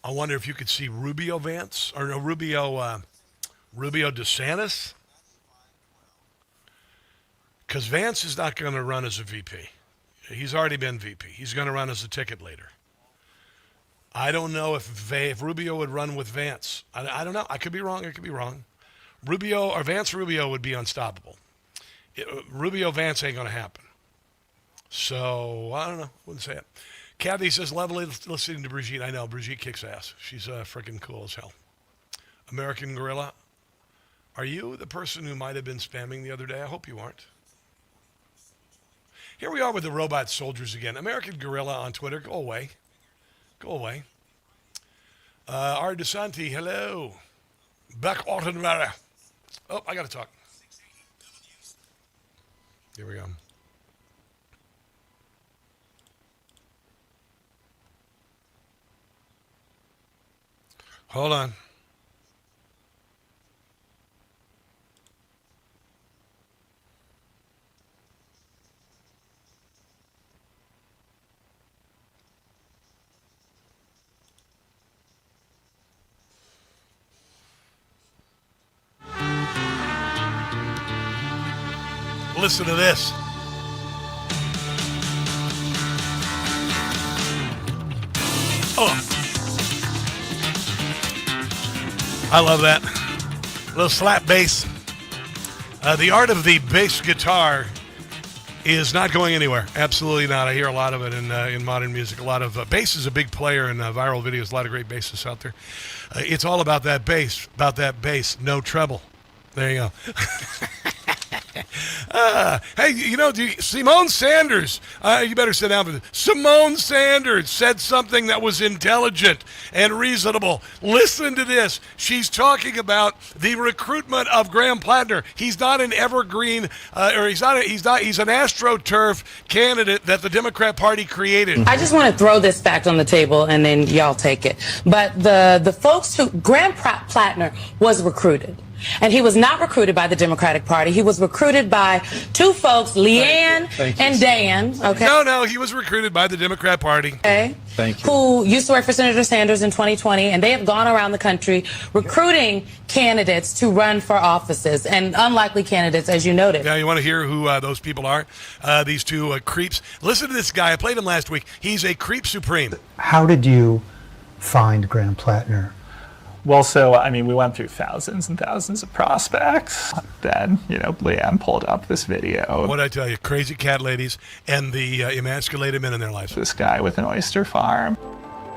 I wonder if you could see Rubio Vance or no, Rubio DeSantis. Because Vance is not going to run as a VP. He's already been VP. He's going to run as a ticket leader. I don't know if Rubio would run with Vance. I don't know. I could be wrong. Vance Rubio would be unstoppable. Rubio Vance ain't going to happen. So, I don't know. Wouldn't say it. Kathy says, lovely listening to Brigitte. I know. Brigitte kicks ass. She's freaking cool as hell. American Gorilla. Are you the person who might have been spamming the other day? I hope you aren't. Here we are with the robot soldiers again. American Gorilla on Twitter. Go away. Go away. R. DeSanti, hello. Back Autenwara. Oh, I got to talk. Here we go. Hold on. Listen to this. Oh. I love that. A little slap bass. The art of the bass guitar is not going anywhere. Absolutely not. I hear a lot of it in modern music. A lot of bass is a big player in viral videos. A lot of great bassists out there. It's all about that bass. No treble. There you go. Hey, you know, Simone Sanders, you better sit down for this. Simone Sanders said something that was intelligent and reasonable. Listen to this. She's talking about the recruitment of Graham Platner. He's not an evergreen, he's an AstroTurf candidate that the Democrat Party created. I just want to throw this fact on the table and then y'all take it. But the folks who, Graham Platner was recruited. And he was not recruited by the Democratic Party. He was recruited by two folks, Leanne and Dan. Okay. No, he was recruited by the Democrat Party. Okay. Thank you. Who used to work for Senator Sanders in 2020, and they have gone around the country recruiting candidates to run for offices, and unlikely candidates, as you noted. Yeah, you want to hear who those people are? These two creeps. Listen to this guy. I played him last week. He's a creep supreme. How did you find Graham Platner? Well, so, I mean, we went through thousands and thousands of prospects. Then, Leanne pulled up this video. What'd I tell you? Crazy cat ladies and the emasculated men in their lives. This guy with an oyster farm.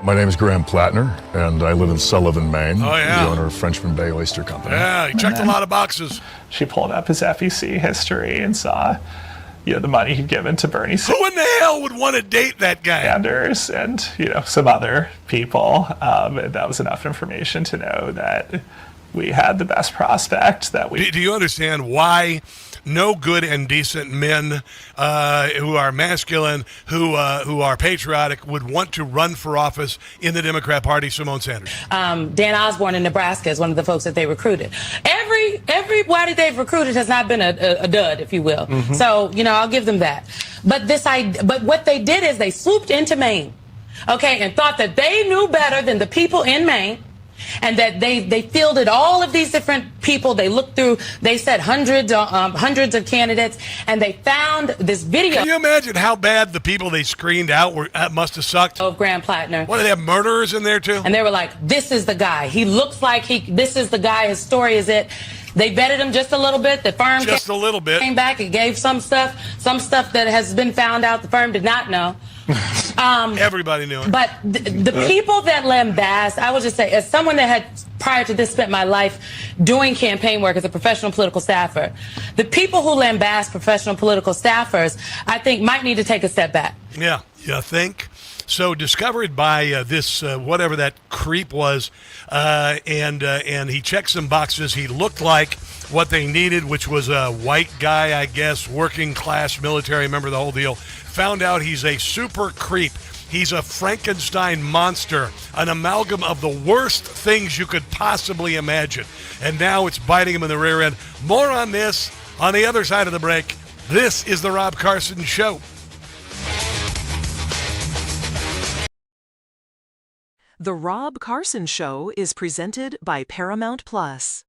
My name is Graham Platner, and I live in Sullivan, Maine. Oh, yeah. The owner of Frenchman Bay Oyster Company. Yeah, he checked a lot of boxes. She pulled up his FEC history and saw, the money he'd given to Bernie Who in the hell would want to date that guy? Sanders and, some other people. And that was enough information to know that we had the best prospect that we... Do you understand why no good and decent men who are masculine, who are patriotic, would want to run for office in the Democrat Party? Simone Sanders. Dan Osborne in Nebraska is one of the folks that they recruited. Everybody they've recruited has not been a dud, if you will. Mm-hmm. So, I'll give them that. But what they did is they swooped into Maine, okay, and thought that they knew better than the people in Maine. And that they fielded all of these different people. They looked through, they said hundreds of candidates, and they found this video. Can you imagine how bad the people they screened out must have sucked? Of Graham Platner. What, did they have murderers in there too? And they were like, this is the guy. He looks like this is the guy. His story is it. They vetted him just a little bit. The firm came back and gave some stuff that has been found out the firm did not know. Everybody knew it. But the people that lambast, I will just say, as someone that had prior to this spent my life doing campaign work as a professional political staffer, the people who lambast professional political staffers, I think, might need to take a step back. Yeah, you think? So discovered by this whatever that creep was, and he checked some boxes. He looked like what they needed, which was a white guy, I guess, working class military. Remember the whole deal. Found out he's a super creep. He's a Frankenstein monster, an amalgam of the worst things you could possibly imagine. And now it's biting him in the rear end. More on this on the other side of the break. This is the Rob Carson Show. The Rob Carson Show is presented by Paramount Plus.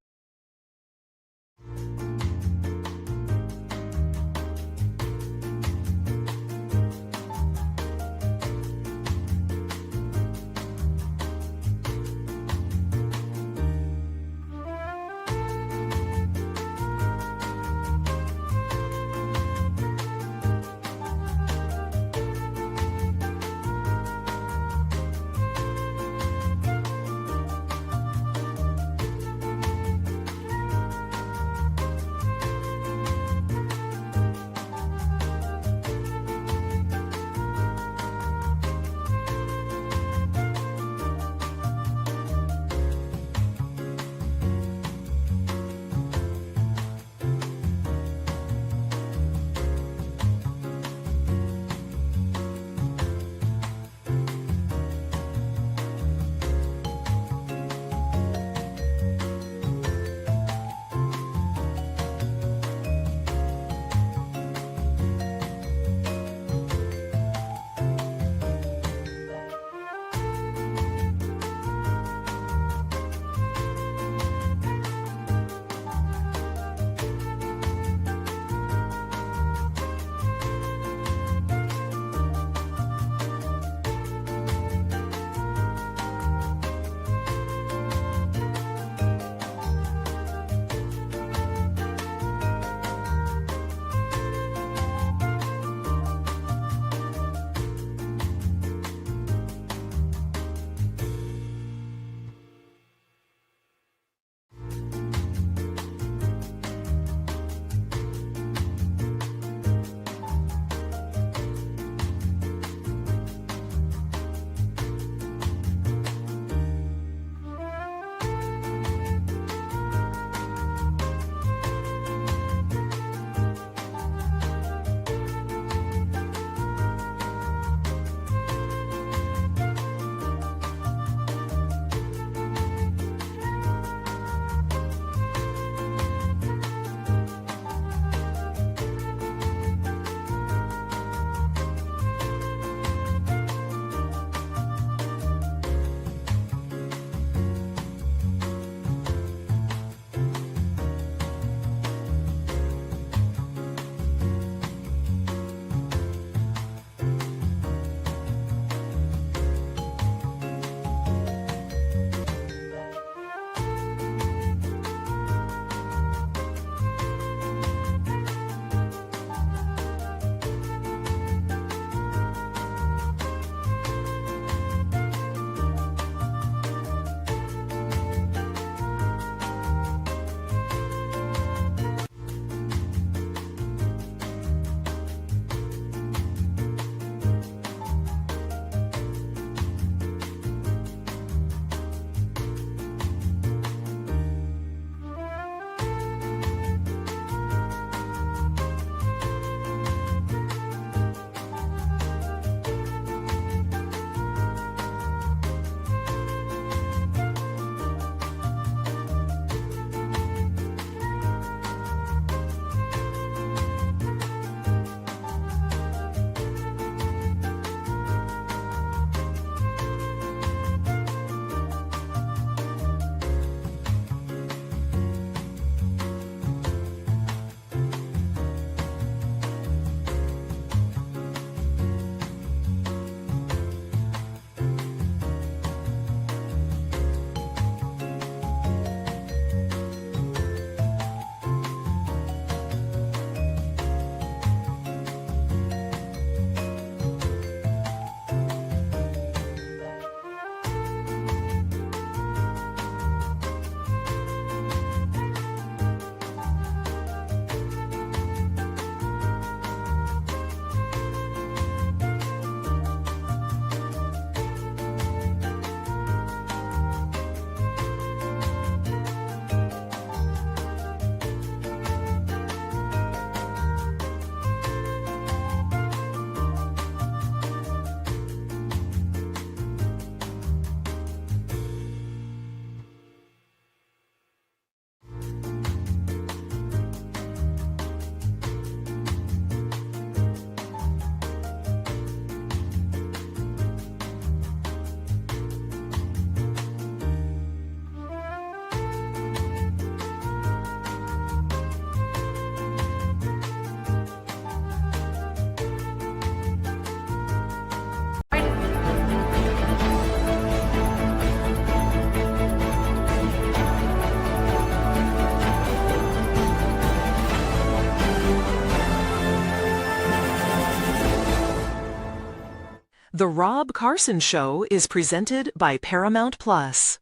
The Rob Carson Show is presented by Paramount Plus.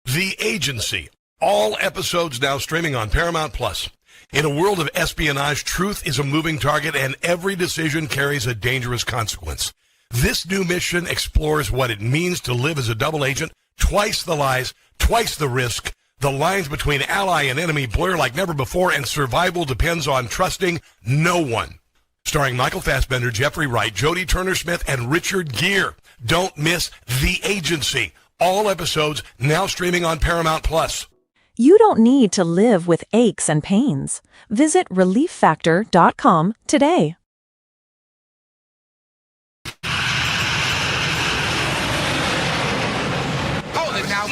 The Agency. All episodes now streaming on Paramount Plus. In a world of espionage, truth is a moving target and every decision carries a dangerous consequence. This new mission explores what it means to live as a double agent, twice the lies, twice the risk. The lines between ally and enemy blur like never before, and survival depends on trusting no one. Starring Michael Fassbender, Jeffrey Wright, Jodie Turner-Smith, and Richard Gere. Don't miss The Agency. All episodes now streaming on Paramount Plus. You don't need to live with aches and pains. Visit ReliefFactor.com today. Hold it now.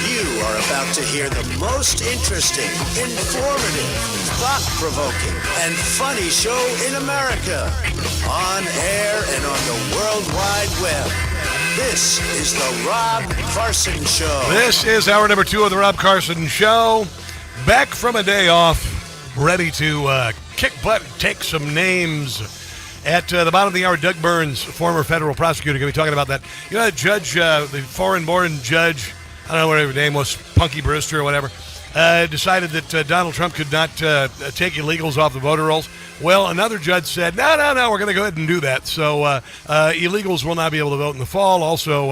You are about to hear the most interesting, informative, thought-provoking, and funny show in America. On air and on the World Wide Web. This is the Rob Carson Show. This is hour number 2 of the Rob Carson Show. Back from a day off, ready to kick butt, take some names. At the bottom of the hour, Doug Burns, former federal prosecutor, going to be talking about that. You know, that judge, the foreign-born judge, I don't know whatever his name was, Punky Brewster or whatever, decided that Donald Trump could not take illegals off the voter rolls. Well, another judge said, no, we're going to go ahead and do that. So illegals will not be able to vote in the fall. Also,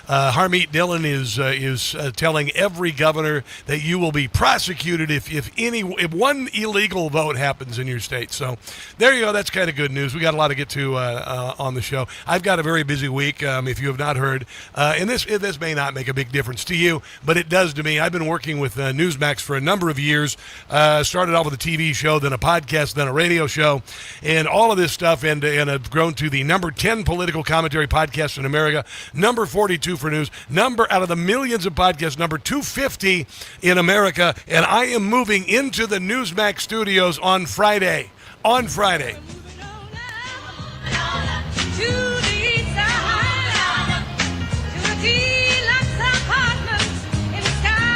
Harmeet Dhillon is telling every governor that you will be prosecuted if one illegal vote happens in your state. So there you go. That's kind of good news. We got a lot to get to on the show. I've got a very busy week. If you have not heard, and this may not make a big difference to you, but it does to me. I've been working with Newsmax for a number of years. Started off with a TV show, then a podcast, then a radio show, and all of this stuff, and have grown to the number 10 political commentary podcast in America, number 42 for news, number out of the millions of podcasts, number 250 in America, and I am moving into the Newsmax studios on Friday.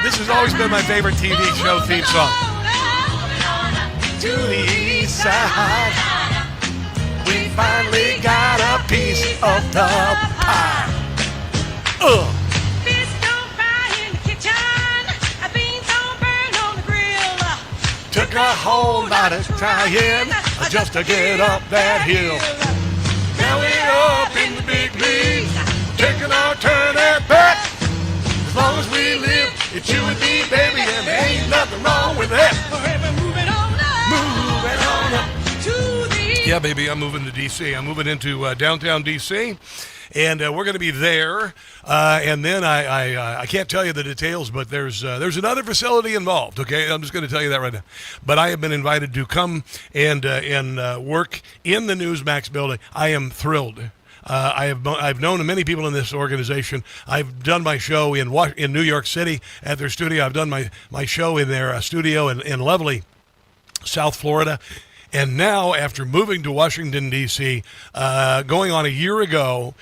This has always been my favorite TV show theme song. To the east side, we finally got a piece of the pie. Fish don't fry in the kitchen, beans don't burn on the grill. Took a whole lot of trying just to get up that hill. Now we're up in the big leagues, taking our turn at bat. As long as we live, it's you and me, baby, and there ain't nothing wrong with that. Yeah, baby, I'm moving to D.C. I'm moving into downtown D.C., and we're going to be there. And then I can't tell you the details, but there's another facility involved. Okay, I'm just going to tell you that right now. But I have been invited to come and work in the Newsmax building. I am thrilled. I've known many people in this organization. I've done my show in New York City at their studio. I've done my show in their studio in lovely South Florida. And now, after moving to Washington, D.C., going on a year ago,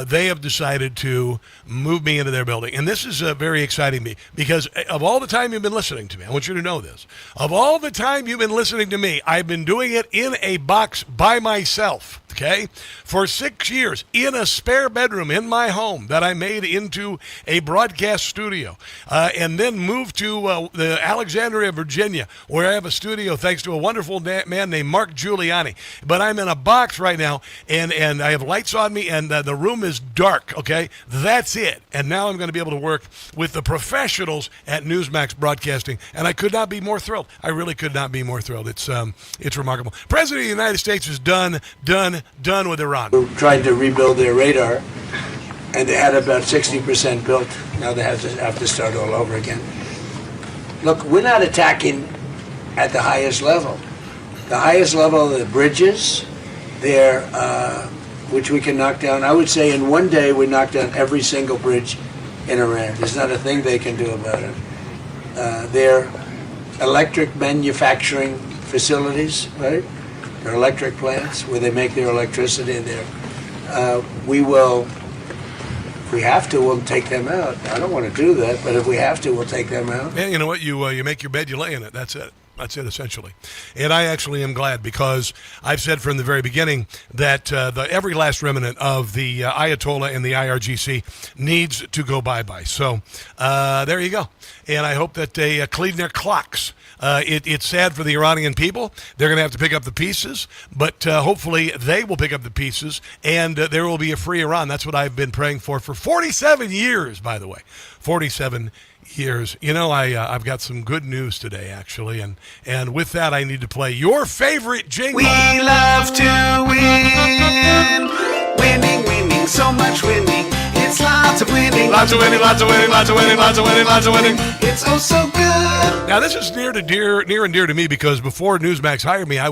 they have decided to move me into their building. And this is very exciting to me because of all the time you've been listening to me, I want you to know this. Of all the time you've been listening to me, I've been doing it in a box by myself, okay, for 6 years in a spare bedroom in my home that I made into a broadcast studio, and then moved to the Alexandria, Virginia, where I have a studio thanks to a wonderful man named Mark Giuliani. But I'm in a box right now, and I have lights on me, and the room is dark, okay? That's it. And now I'm going to be able to work with the professionals at Newsmax Broadcasting, and I could not be more thrilled. I really could not be more thrilled. It's remarkable. President of the United States is done with Iran. We're trying to rebuild their radar, and they had about 60% built. Now they have to start all over again. Look, we're not attacking at the highest level. The highest level are the bridges, which we can knock down. I would say in one day we knock down every single bridge in Iran. There's not a thing they can do about it. Their electric manufacturing facilities, right? Their electric plants where they make their electricity there. We will, if we have to, we'll take them out. I don't want to do that, but if we have to, we'll take them out. Man, you know what? You make your bed, you lay in it. That's it. That's it, essentially. And I actually am glad, because I've said from the very beginning that every last remnant of the Ayatollah and the IRGC needs to go bye-bye. So there you go. And I hope that they clean their clocks. It's sad for the Iranian people. They're going to have to pick up the pieces, but hopefully they will pick up the pieces, and there will be a free Iran. That's what I've been praying for 47 years, by the way. 47 years. You know, I've got some good news today, actually, and with that, I need to play your favorite jingle. We love to win. Winning, winning, so much winning. It's lots of winning. Lots of winning, lots of winning, lots of winning, lots of winning, lots of winning. It's oh so good. Now, this is near and dear to me, because before Newsmax hired me, I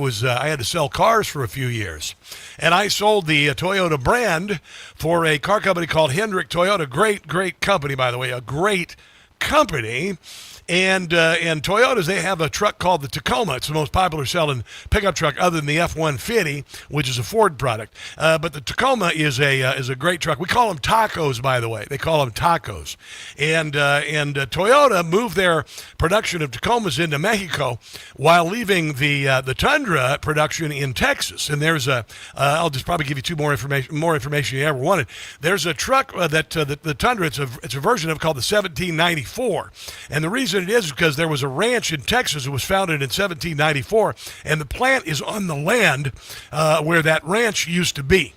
had to sell cars for a few years. And I sold the Toyota brand for a car company called Hendrick Toyota. Great company, by the way, a great company. And Toyotas, they have a truck called the Tacoma. It's the most popular selling pickup truck other than the F-150, which is a Ford product. But the Tacoma is a great truck. We call them tacos, by the way. They call them tacos. And Toyota moved their production of Tacomas into Mexico while leaving the Tundra production in Texas. And there's I'll just probably give you more information you ever wanted. There's a truck the Tundra, it's a version of called the 1794. And the reason it is because there was a ranch in Texas that was founded in 1794, and the plant is on the land where that ranch used to be.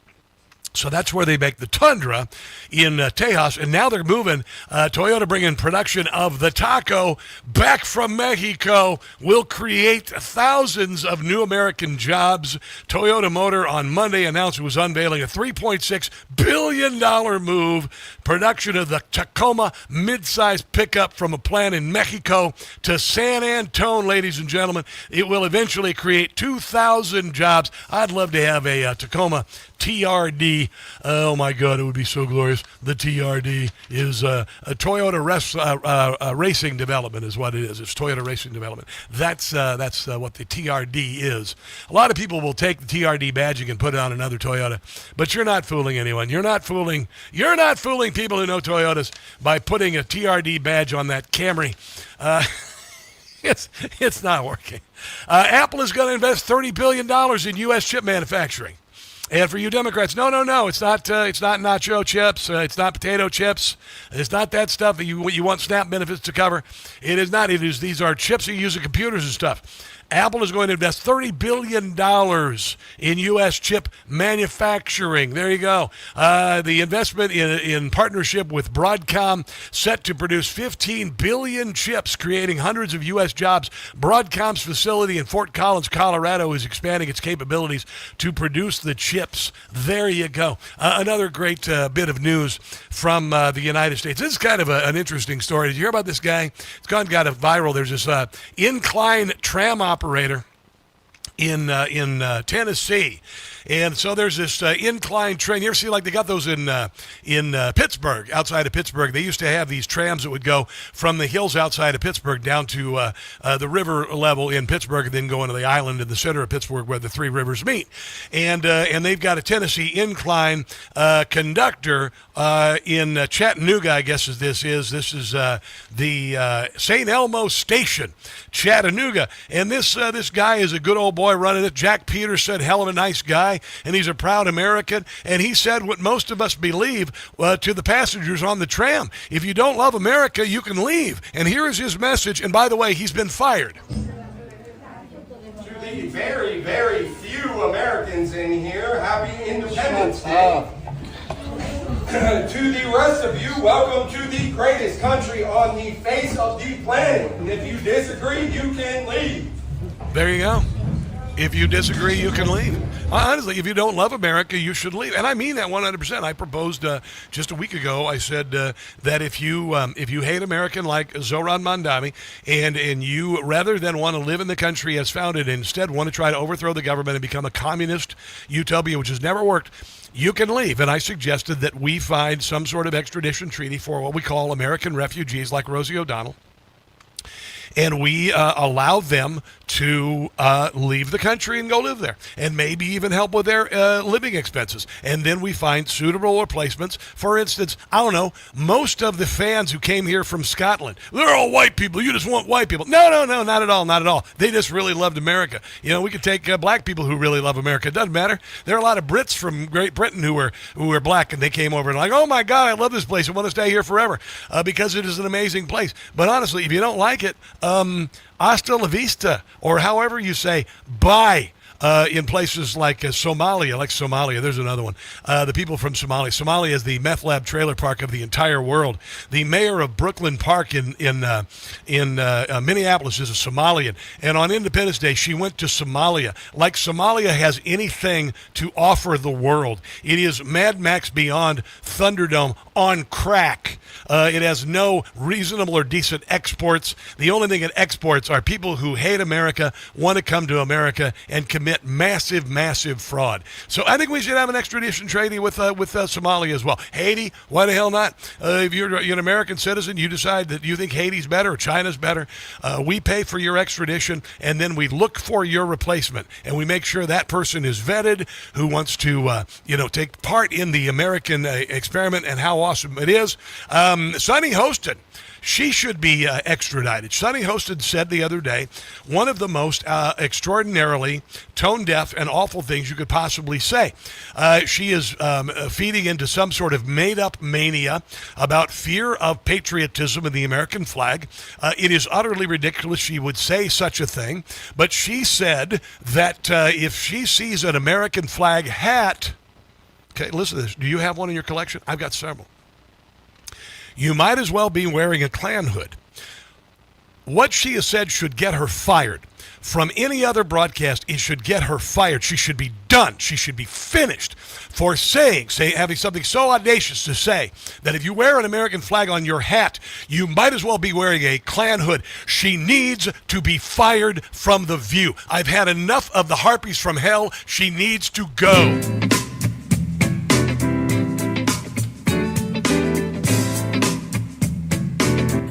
So that's where they make the Tundra in Tejas, and now they're moving. Toyota bringing production of the Taco back from Mexico will create thousands of new American jobs. Toyota Motor on Monday announced it was unveiling a $3.6 billion move. Production of the Tacoma midsize pickup from a plant in Mexico to San Antone, ladies and gentlemen. It will eventually create 2,000 jobs. I'd love to have a Tacoma TRD. Oh my God, it would be so glorious. The TRD is a Toyota Racing Development is what it is. It's Toyota Racing Development. That's what the TRD is. A lot of people will take the TRD badging and put it on another Toyota, but you're not fooling anyone. You're not fooling people who know Toyotas by putting a TRD badge on that Camry. It's not working. Apple is going to invest $30 billion in U.S. chip manufacturing. And for you Democrats, no, it's not nacho chips, it's not potato chips, it's not that stuff that you want SNAP benefits to cover. It is not. These are chips that you use in computers and stuff. Apple is going to invest $30 billion in U.S. chip manufacturing. There you go. The investment in partnership with Broadcom set to produce 15 billion chips, creating hundreds of U.S. jobs. Broadcom's facility in Fort Collins, Colorado, is expanding its capabilities to produce the chips. There you go. Another great bit of news from the United States. This is kind of an interesting story. Did you hear about this guy? It's got viral. There's this incline tram operator in Tennessee. And so there's this incline train. You ever see, like, they got those in Pittsburgh, outside of Pittsburgh. They used to have these trams that would go from the hills outside of Pittsburgh down to the river level in Pittsburgh, and then go into the island in the center of Pittsburgh where the three rivers meet. And they've got a Tennessee incline conductor in Chattanooga, I guess this is the St. Elmo Station, Chattanooga. And this guy is a good old boy running it. Jack Peterson, hell of a nice guy. And he's a proud American, and he said what most of us believe to the passengers on the tram: if you don't love America, you can leave. And here is his message, and by the way, he's been fired. To the very, very few Americans in here, happy Independence Day. To the rest of you, welcome to the greatest country on the face of the planet. And if you disagree, you can leave. There you go. If you disagree, you can leave. Honestly, if you don't love America, you should leave. And I mean that 100%. I proposed just a week ago. I said that if you hate American like Zoran Mandami, and you, rather than want to live in the country as founded, instead want to try to overthrow the government and become a communist utopia, which has never worked, you can leave. And I suggested that we find some sort of extradition treaty for what we call American refugees like Rosie O'Donnell. and we allow them to leave the country and go live there, and maybe even help with their living expenses. And then we find suitable replacements. For instance, I don't know, most of the fans who came here from Scotland, they're all white people. You just want white people. No, not at all, not at all. They just really loved America. You know, we could take black people who really love America. It doesn't matter. There are a lot of Brits from Great Britain who were black, and they came over and like, oh my God, I love this place. I want to stay here forever because it is an amazing place. But honestly, if you don't like it, hasta la vista, or however you say bye. In places like Somalia, there's another one. The people from Somalia. Somalia is the meth lab trailer park of the entire world. The mayor of Brooklyn Park in Minneapolis is a Somalian. And on Independence Day, she went to Somalia. Like Somalia has anything to offer the world. It is Mad Max Beyond Thunderdome on crack. It has no reasonable or decent exports. The only thing it exports are people who hate America, want to come to America, and commit massive fraud. So I think we should have an extradition treaty with Somalia as well. Haiti, why the hell not? If you're an American citizen, you decide that you think Haiti's better or China's better, we pay for your extradition, and then we look for your replacement, and we make sure that person is vetted, who wants to take part in the American experiment and how awesome it is. Sonny Hostin, she should be extradited. Sonny Hostin said the other day one of the most extraordinarily tone-deaf and awful things you could possibly say. She is feeding into some sort of made-up mania about fear of patriotism and the American flag. It is utterly ridiculous she would say such a thing, but she said that if she sees an American flag hat... Okay, listen to this. Do you have one in your collection? I've got several. You might as well be wearing a Klan hood. What she has said should get her fired. From any other broadcast, it should get her fired. She should be done. She should be finished for having something so audacious to say that if you wear an American flag on your hat, you might as well be wearing a Klan hood. She needs to be fired from The View. I've had enough of the harpies from hell. She needs to go.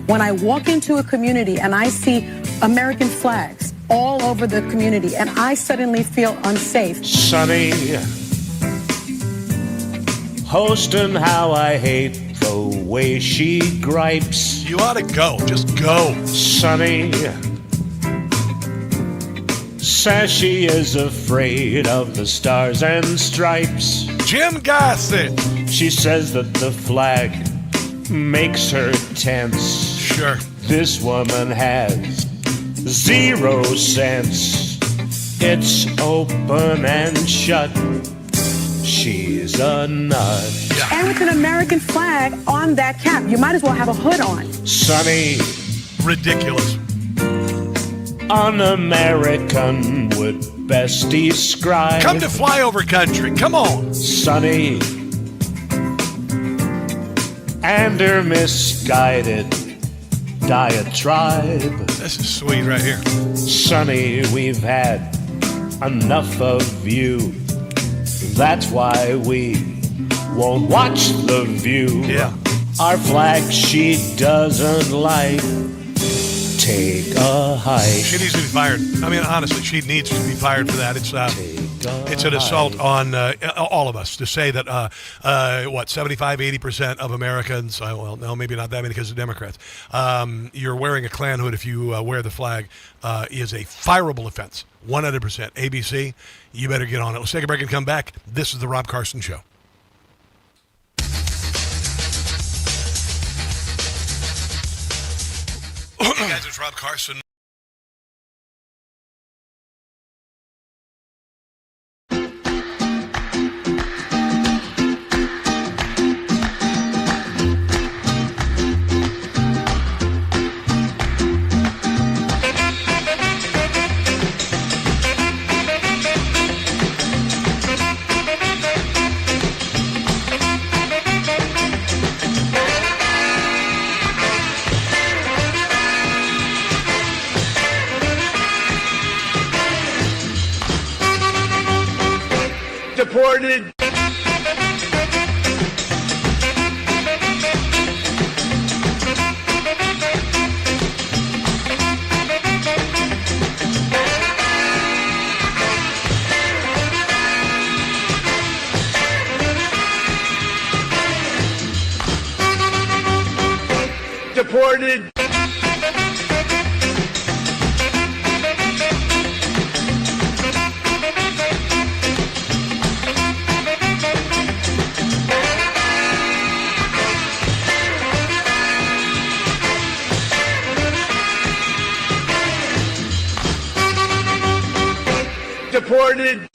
When I walk into a community and I see American flags all over the community and I suddenly feel unsafe. Sonny Hostin, how I hate the way she gripes. You ought to go. Just go. Sonny says she is afraid of the stars and stripes. Jim Gossett. She says that the flag makes her tense. Sure. This woman has 0 sense. It's open and shut. She's a nut. Yeah. And with an American flag on that cap, you might as well have a hood on. Sonny. Ridiculous. Un-American would best describe. Come to flyover country. Come on. Sonny. And her misguided diatribe. This is sweet right here. Sonny, we've had enough of you. That's why we won't watch The View. Yeah. Our flag she doesn't like. Take a hike. She needs to be fired. I mean, honestly, she needs to be fired for that. It's an assault on all of us to say that, 75, 80% of Americans, well, no, maybe not that many because of Democrats, you're wearing a Klan hood if you wear the flag is a fireable offense. 100%. ABC, you better get on it. Let's take a break and come back. This is The Rob Carson Show. Hey guys, it's Rob Carson. Deported. Deported. Deported.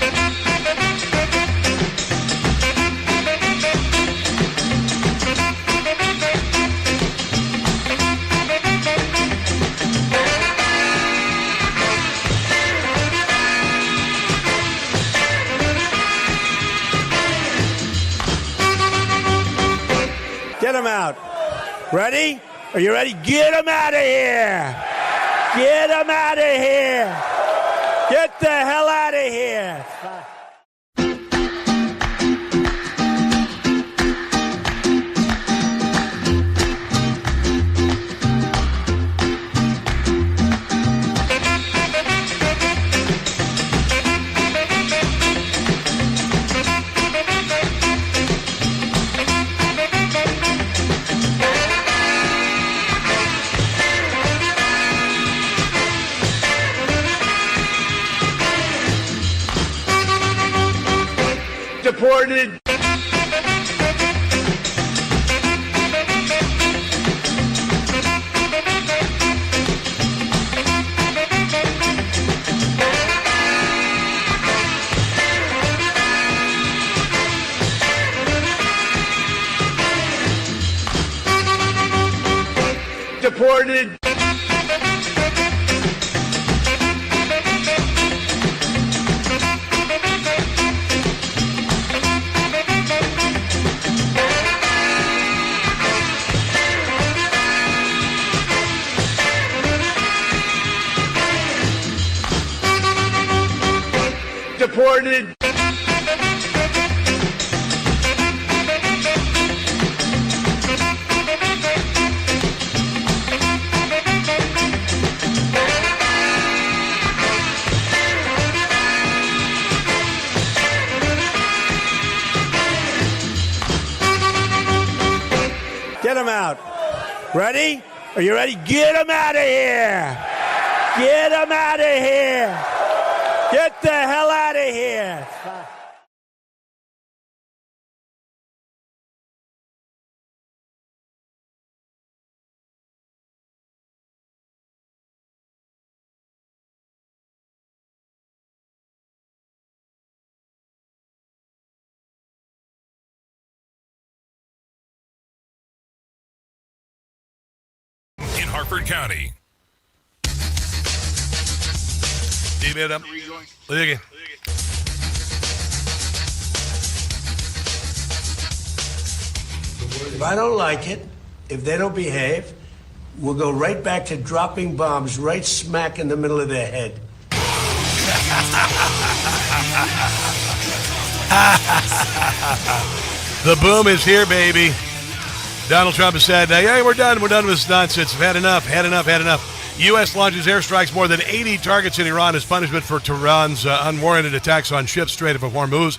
Get them out. Ready? Are you ready? Get them out of here. Get them out of here. Get the hell out of here. Deported. Deported. Deported. Get them out. Ready? Are you ready? Get them out of here. Get them out of here. Get the hell out of here. In Harford County. Keep up. Again. If I don't like it, if they don't behave, we'll go right back to dropping bombs right smack in the middle of their head. The boom is here, baby. Donald Trump has said, hey, we're done with this nonsense. We've had enough. U.S. launches airstrikes more than 80 targets in Iran as punishment for Tehran's unwarranted attacks on ships Strait of Hormuz.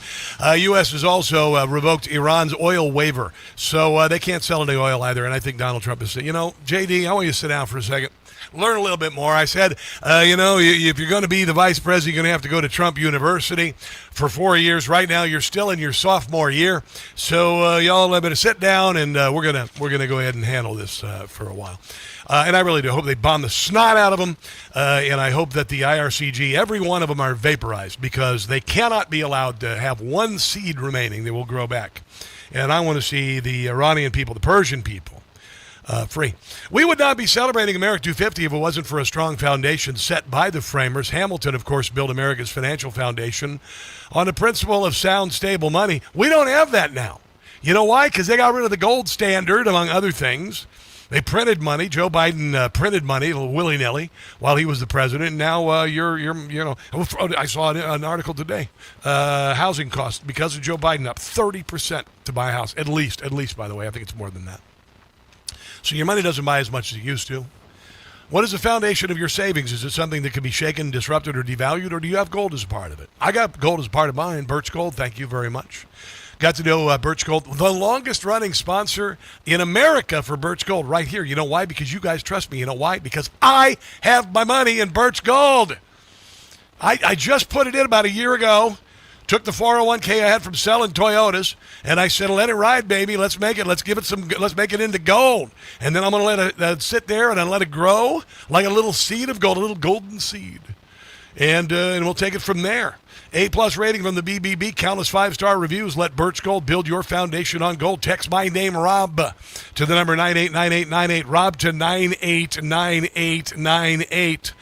U.S. has also revoked Iran's oil waiver, so they can't sell any oil either. And I think Donald Trump has said, JD, I want you to sit down for a second. Learn a little bit more. I said, if you're going to be the vice president, you're going to have to go to Trump University for 4 years. Right now, you're still in your sophomore year. So y'all better sit down, and we're gonna go ahead and handle this for a while. And I really do hope they bomb the snot out of them. And I hope that the IRCG, every one of them are vaporized because they cannot be allowed to have one seed remaining. They will grow back. And I want to see the Iranian people, the Persian people, free. We would not be celebrating America 250 if it wasn't for a strong foundation set by the framers. Hamilton, of course, built America's financial foundation on the principle of sound, stable money. We don't have that now. You know why? Because they got rid of the gold standard, among other things. They printed money. Joe Biden printed money willy-nilly while he was the president. Now I saw an article today. Housing costs, because of Joe Biden, up 30% to buy a house. At least, by the way. I think it's more than that. So your money doesn't buy as much as it used to. What is the foundation of your savings? Is it something that can be shaken, disrupted, or devalued, or do you have gold as a part of it? I got gold as a part of mine. Birch Gold, thank you very much. Got to know Birch Gold, the longest running sponsor in America for Birch Gold, right here. You know why? Because you guys trust me. You know why? Because I have my money in Birch Gold. I just put it in about a year ago. Took the 401k I had from selling Toyotas, and I said, let it ride, baby. Let's make it. Let's make it into gold. And then I'm going to let it sit there and I'll let it grow like a little seed of gold, a little golden seed. And we'll take it from there. A+ rating from the BBB, countless 5-star reviews. Let Birch Gold build your foundation on gold. Text my name, Rob, to the number 989898. Rob to 989898.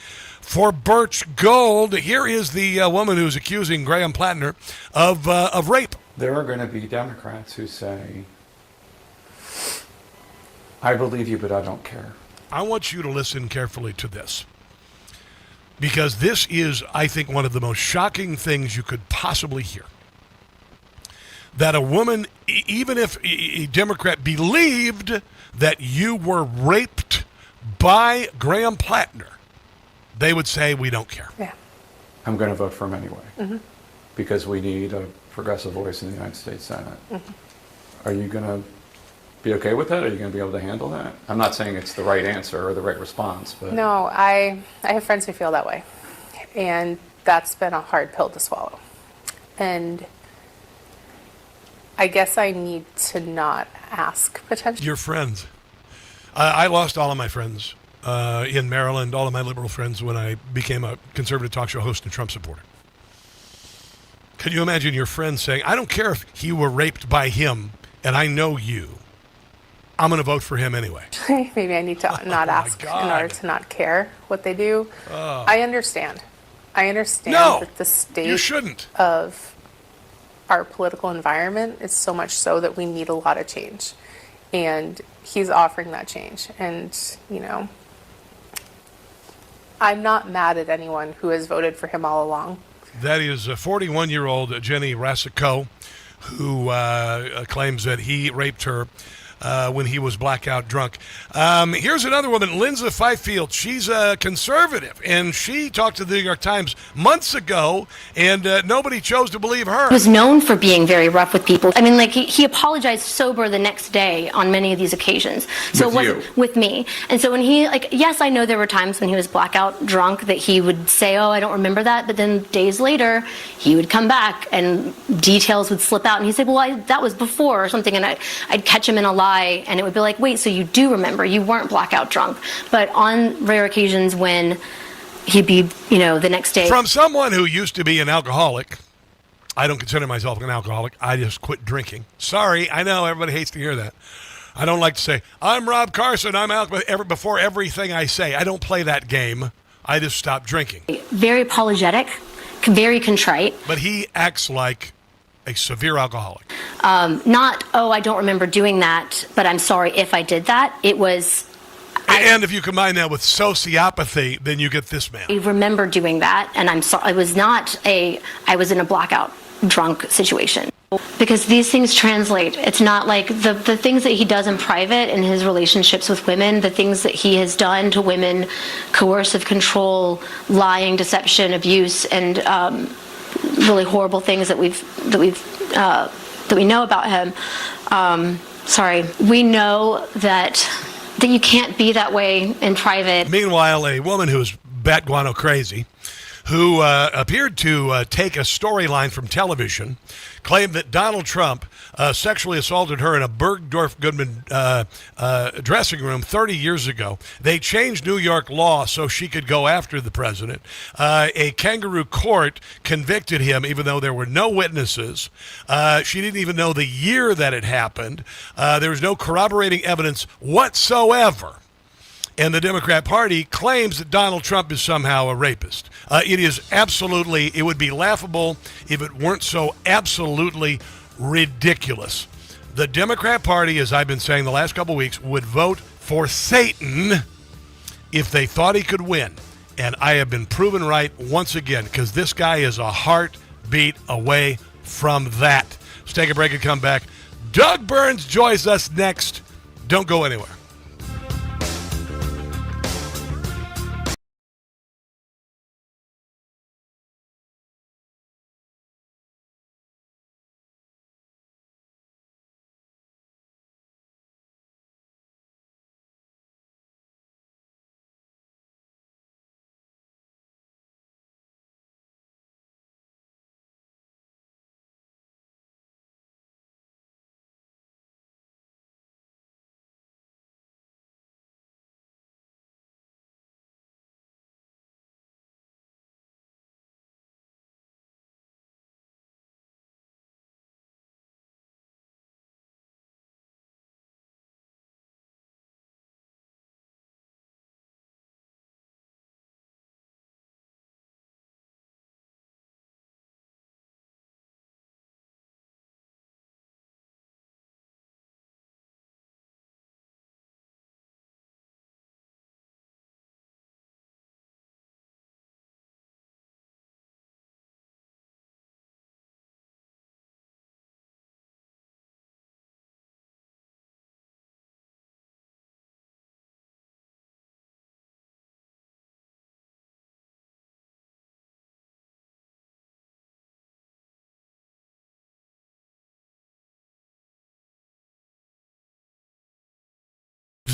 For Birch Gold, here is the woman who's accusing Graham Platner of rape. There are going to be Democrats who say, I believe you, but I don't care. I want you to listen carefully to this, because this is, I think, one of the most shocking things you could possibly hear. That a woman, even if a Democrat believed that you were raped by Graham Platner, they would say, we don't care. Yeah. I'm going to vote for him anyway, because we need a progressive voice in the United States Senate. Are you going to be okay with that? Are you going to be able to handle that? I'm not saying it's the right answer or the right response, but No, I have friends who feel that way, and that's been a hard pill to swallow. And I guess I need to not ask potentially. Your friends. I lost all of my friends in Maryland, all of my liberal friends, when I became a conservative talk show host and Trump supporter. Can you imagine your friend saying, I don't care if he were raped by him and I know you, I'm going to vote for him anyway? Maybe I need to not ask in order to not care what they do. I understand. No, that the state you shouldn't. of our political environment is so much so that we need a lot of change. And he's offering that change. And, you know, I'm not mad at anyone who has voted for him all along. That is a 41-year-old Jenny Rasico, who claims that he raped her when he was blackout drunk. Here's another woman, Lindsay Fifield. She's a conservative, and she talked to the New York Times months ago, and nobody chose to believe her. He was known for being very rough with people. I mean, like, he apologized sober the next day on many of these occasions. So With you? With me. And so when he, like, yes, I know there were times when he was blackout drunk that he would say, oh, I don't remember that. But then days later, he would come back and details would slip out. And he'd say, well, that was before or something. And I'd catch him in a lie. And it would be like, wait, so you do remember, you weren't blackout drunk. But on rare occasions when he'd be, you know, the next day. From someone who used to be an alcoholic, I don't consider myself an alcoholic. I just quit drinking. Sorry, I know everybody hates to hear that. I don't like to say, I'm Rob Carson, I'm alcoholic, before everything I say. I don't play that game. I just stopped drinking. Very apologetic, very contrite. But he acts like a severe alcoholic. Not, oh, I don't remember doing that, but I'm sorry if I did that. It was... And if you combine that with sociopathy, then you get this man. I remember doing that, and I'm sorry. I was in a blackout drunk situation. Because these things translate. It's not like the things that he does in private in his relationships with women, the things that he has done to women, coercive control, lying, deception, abuse, and really horrible things that we know about him. We know that you can't be that way in private. Meanwhile, a woman who's bat guano crazy, who appeared to take a storyline from television, claimed that Donald Trump sexually assaulted her in a Bergdorf Goodman dressing room 30 years ago. They changed New York law so she could go after the president. A kangaroo court convicted him even though there were no witnesses. She didn't even know the year that it happened. There was no corroborating evidence whatsoever. And the Democrat Party claims that Donald Trump is somehow a rapist. It would be laughable if it weren't so absolutely ridiculous. The Democrat Party, as I've been saying the last couple of weeks, would vote for Satan if they thought he could win. And I have been proven right once again, because this guy is a heartbeat away from that. Let's take a break and come back. Doug Burns joins us next. Don't go anywhere.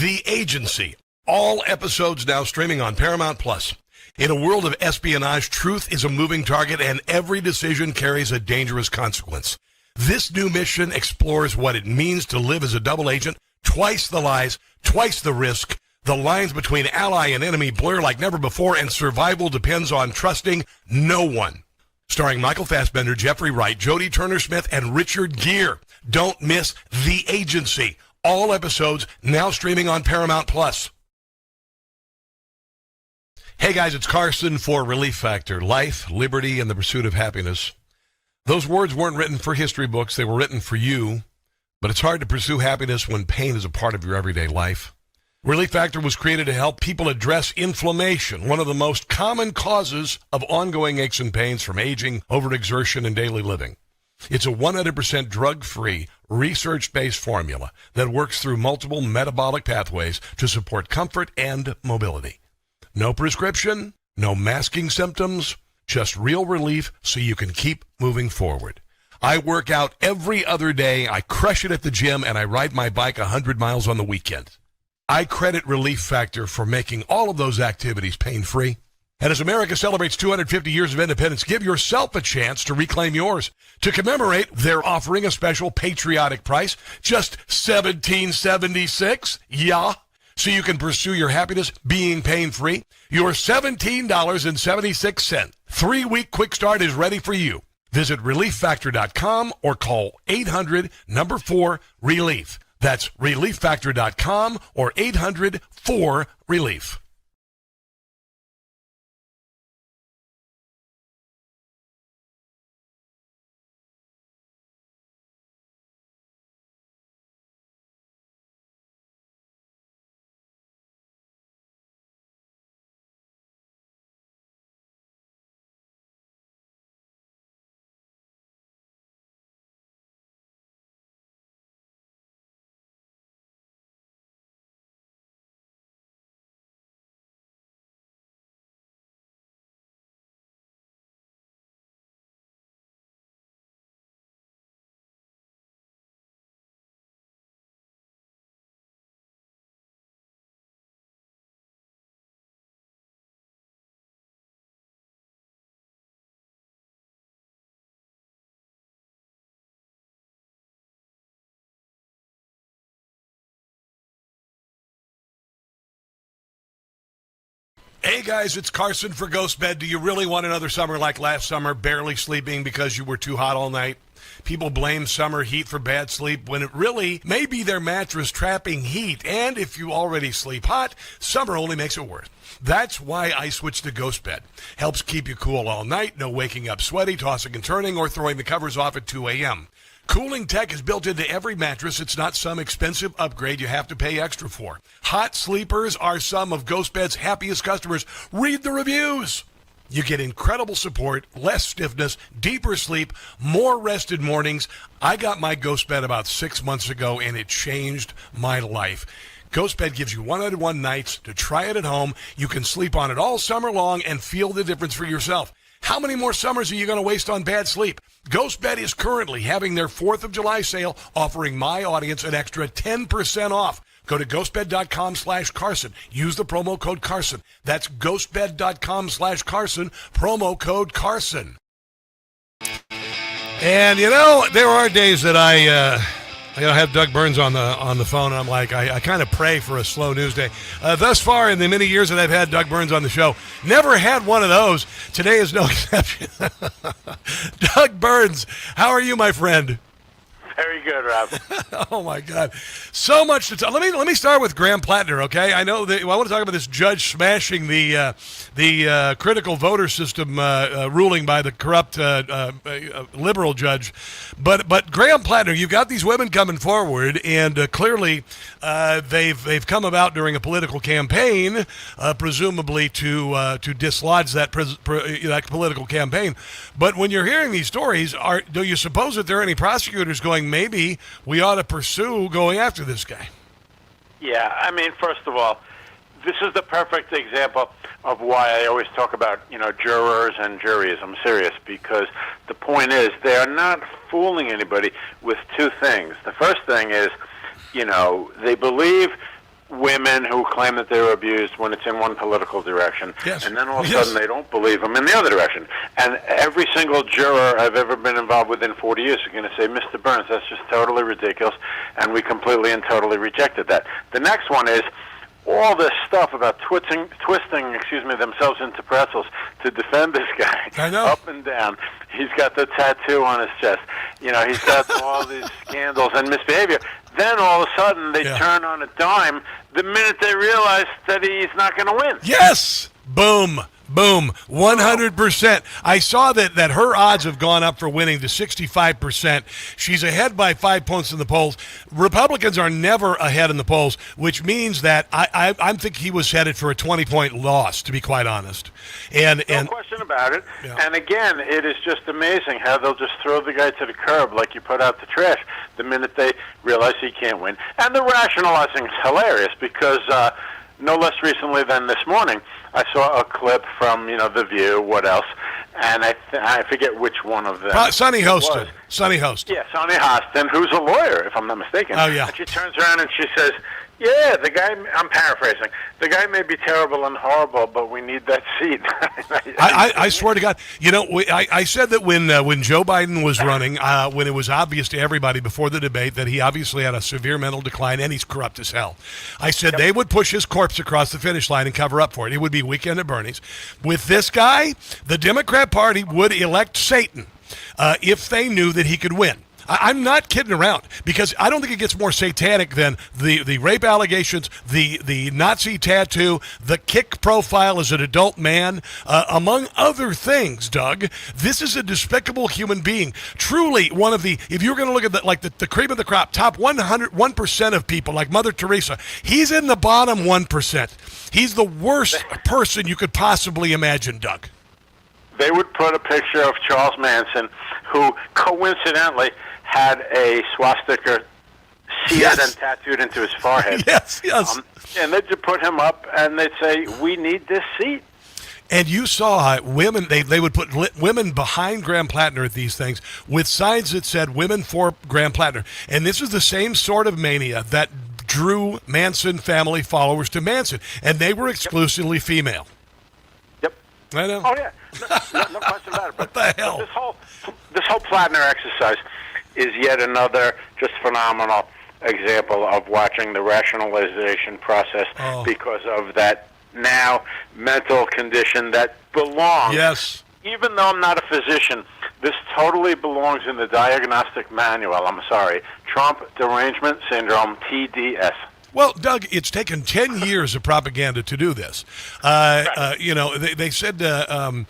The Agency. All episodes now streaming on Paramount Plus. In a world of espionage, truth is a moving target, and every decision carries a dangerous consequence. This new mission explores what it means to live as a double agent. Twice the lies, twice the risk. The lines between ally and enemy blur like never before, and survival depends on trusting no one. Starring Michael Fassbender, Jeffrey Wright, Jodie Turner-Smith, and Richard Gere. Don't miss The Agency. All episodes now streaming on Paramount Plus. Hey guys, it's Carson for Relief Factor. Life, liberty, and the pursuit of happiness. Those words weren't written for history books. They were written for you. But it's hard to pursue happiness when pain is a part of your everyday life. Relief Factor was created to help people address inflammation, one of the most common causes of ongoing aches and pains from aging, overexertion, and daily living. It's a 100% drug-free, research-based formula that works through multiple metabolic pathways to support comfort and mobility. No prescription, no masking symptoms, just real relief so you can keep moving forward. I work out every other day, I crush it at the gym, and I ride my bike 100 miles on the weekend. I credit Relief Factor for making all of those activities pain-free. And as America celebrates 250 years of independence, give yourself a chance to reclaim yours. To commemorate, they're offering a special patriotic price, just $17.76. Yeah. So you can pursue your happiness being pain-free. Your $17.76 3-week quick start is ready for you. Visit ReliefFactor.com or call 800-4-RELIEF. That's ReliefFactor.com or 800-4-RELIEF. Hey guys, it's Carson for Ghost Bed. Do you really want another summer like last summer, barely sleeping because you were too hot all night? People blame summer heat for bad sleep when it really may be their mattress trapping heat. And if you already sleep hot, summer only makes it worse. That's why I switched to Ghost Bed. Helps keep you cool all night, no waking up sweaty, tossing and turning, or throwing the covers off at 2 a.m. Cooling tech is built into every mattress. It's not some expensive upgrade you have to pay extra for. Hot sleepers are some of Ghost Bed's happiest customers. Read the reviews. You get incredible support, less stiffness, deeper sleep, more rested mornings. I got my Ghost Bed about 6 months ago, and it changed my life. Ghost Bed gives you 101 nights to try it at home. You can sleep on it all summer long and feel the difference for yourself. How many more summers are you going to waste on bad sleep? Ghost Bed is currently having their 4th of July sale, offering my audience an extra 10% off. Go to ghostbed.com/Carson. Use the promo code Carson. That's ghostbed.com/Carson, promo code Carson. And, you know, there are days that I have Doug Burns on the phone, and I'm like, I kind of pray for a slow news day. Thus far, in the many years that I've had Doug Burns on the show, never had one of those. Today is no exception. Doug Burns, how are you, my friend? Very good, Rob. Oh my God, so much to talk. Let me start with Graham Platner, okay? I know that I want to talk about this judge smashing the critical voter system ruling by the corrupt liberal judge, but Graham Platner, you've got these women coming forward, and clearly they've come about during a political campaign, presumably to dislodge that political campaign. But when you're hearing these stories, do you suppose that there are any prosecutors going, maybe we ought to pursue going after this guy? Yeah, I mean, first of all, this is the perfect example of why I always talk about, jurors and juries. I'm serious, because the point is they are not fooling anybody with two things. The first thing is, they believe women who claim that they were abused when it's in one political direction, Yes. and then all of a Yes. sudden they don't believe them in the other direction. And every single juror I've ever been involved with in 40 years is going to say, Mr. Burns, that's just totally ridiculous, and we completely and totally rejected that. The next one is all this stuff about twisting themselves into pretzels to defend this guy. I know. Up and down. He's got the tattoo on his chest. You know, he's got all these scandals and misbehavior. Then all of a sudden they turn on a dime the minute they realize that he's not going to win. Yes! Boom. Boom. 100%. I saw that her odds have gone up for winning to 65%. She's ahead by 5 points in the polls. Republicans are never ahead in the polls, which means that I think he was headed for a 20-point loss, to be quite honest. No question about it. Yeah. And again, it is just amazing how they'll just throw the guy to the curb like you put out the trash the minute they realize he can't win. And the rationalizing is hilarious because no less recently than this morning, I saw a clip from, The View, what else, and I forget which one of them. Sonny Hostin. Sonny Hostin. Yeah, Sonny Hostin, who's a lawyer, if I'm not mistaken. Oh, yeah. And she turns around and she says, yeah, the guy, I'm paraphrasing, the guy may be terrible and horrible, but we need that seat. I swear to God, I said that when Joe Biden was running, when it was obvious to everybody before the debate that he obviously had a severe mental decline and he's corrupt as hell, I said they would push his corpse across the finish line and cover up for it. It would be Weekend at Bernie's. With this guy, the Democrat Party would elect Satan if they knew that he could win. I'm not kidding around, because I don't think it gets more satanic than the rape allegations, the Nazi tattoo, the kick profile as an adult man, among other things, Doug. This is a despicable human being. Truly one of the, if you're going to look at the cream of the crop, top 1% of people, like Mother Teresa, he's in the bottom 1%. He's the worst person you could possibly imagine, Doug. They would put a picture of Charles Manson, who coincidentally had a swastika seared and tattooed into his forehead. Yes. And they'd just put him up, and they'd say, we need this seat. And you saw women, they would put women behind Graham Platner at these things with signs that said women for Graham Platner. And this is the same sort of mania that drew Manson family followers to Manson. And they were exclusively female. Yep. I know. Oh, yeah. No question about it. What the hell? This whole Platner exercise is yet another just phenomenal example of watching the rationalization process because of that now mental condition that belongs. Yes. Even though I'm not a physician, this totally belongs in the diagnostic manual. I'm sorry. Trump Derangement Syndrome, TDS. Well, Doug, it's taken 10 years of propaganda to do this. They said, those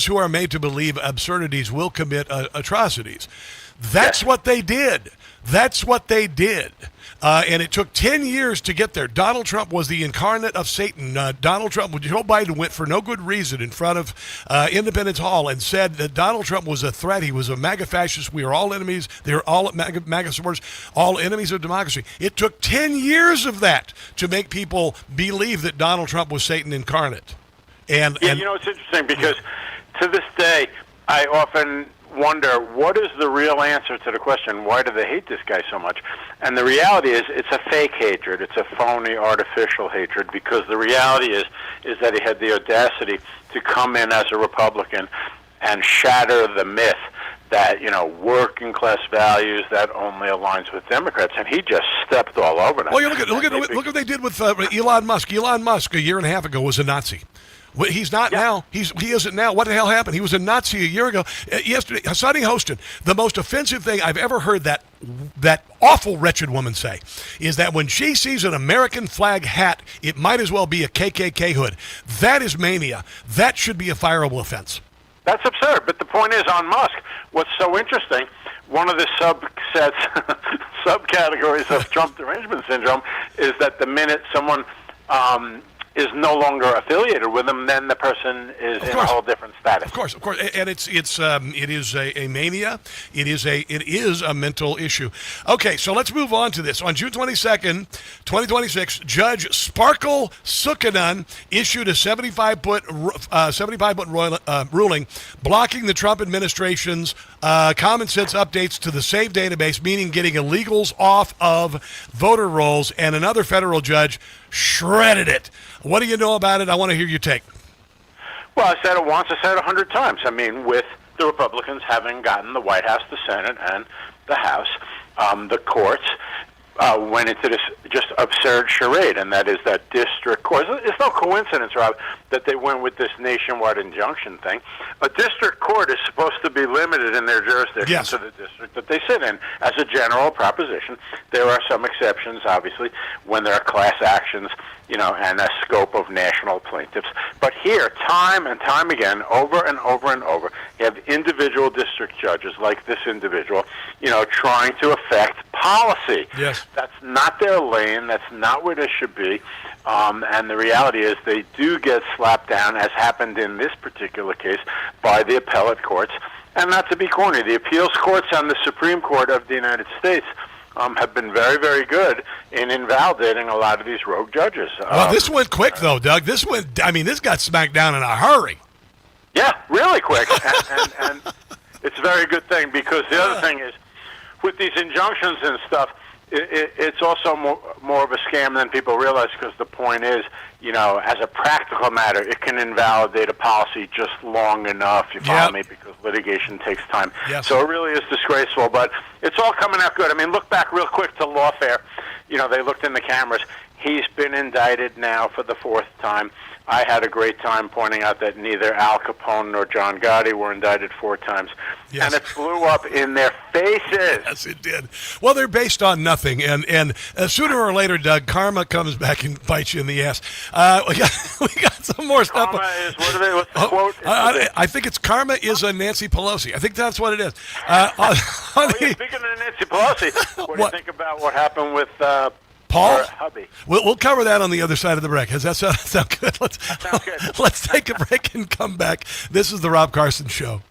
who are made to believe absurdities will commit atrocities. That's what they did. That's what they did. And it took 10 years to get there. Donald Trump was the incarnate of Satan. Joe Biden went for no good reason in front of Independence Hall and said that Donald Trump was a threat. He was a MAGA fascist. We are all enemies. They are all MAGA supporters, all enemies of democracy. It took 10 years of that to make people believe that Donald Trump was Satan incarnate. And it's interesting because to this day, I often wonder what is the real answer to the question, why do they hate this guy so much? And the reality is it's a fake hatred. It's a phony, artificial hatred, because the reality is that he had the audacity to come in as a Republican and shatter the myth that, working class values that only aligns with Democrats, and he just stepped all over that. Well, look what they did with Elon Musk. Elon Musk a year and a half ago was a Nazi. Well, he's not now. He isn't now. What the hell happened? He was a Nazi a year ago. Yesterday, Sonny Hostin, the most offensive thing I've ever heard that awful, wretched woman say is that when she sees an American flag hat, it might as well be a KKK hood. That is mania. That should be a fireable offense. That's absurd. But the point is, on Musk, what's so interesting, one of the subcategories of Trump derangement syndrome is that the minute someone is no longer affiliated with them, then the person is in a whole different status. Of course, and it is a mania. It is a mental issue. Okay, so let's move on to this. On June 22nd, 2026, Judge Sparkle Sukhanan issued a 75-foot ruling blocking the Trump administration's common sense updates to the SAVE database, meaning getting illegals off of voter rolls, and another federal judge shredded it. What do you know about it? I want to hear your take. Well, I said it once, I said it 100 times. I mean, with the Republicans having gotten the White House, the Senate, and the House, the courts went into this just absurd charade, and that is that district court. It's no coincidence, Rob, that they went with this nationwide injunction thing. A district court is supposed to be limited in their jurisdiction to the district that they sit in. As a general proposition, there are some exceptions, obviously, when there are class actions, and a scope of national plaintiffs. But here, time and time again, over and over and over, you have individual district judges like this individual, trying to affect policy. Yes. That's not their lane. That's not where they should be. And the reality is they do get slapped down, as happened in this particular case, by the appellate courts. And not to be corny, the appeals courts and the Supreme Court of the United States have been very, very good in invalidating a lot of these rogue judges. Well, this went quick, though, Doug. This got smacked down in a hurry. Yeah, really quick. and it's a very good thing, because the other thing is, with these injunctions and stuff, it's also more of a scam than people realize, because the point is, as a practical matter, it can invalidate a policy just long enough, you follow me, because litigation takes time. Yes. So it really is disgraceful, but it's all coming out good. I mean, look back real quick to lawfare. They looked in the cameras. He's been indicted now for the 4th time. I had a great time pointing out that neither Al Capone nor John Gotti were indicted 4 times. Yes. And it flew up in their faces. Yes, it did. Well, they're based on nothing. And sooner or later, Doug, karma comes back and bites you in the ass. We got some more stuff. Karma is, what's the quote? I think it's karma is a Nancy Pelosi. I think that's what it is. Speaking of Nancy Pelosi, what do you think about what happened with Paul? her hubby? We'll cover that on the other side of the break. Does that sound good? Sounds good. Let's take a break and come back. This is the Rob Carson Show.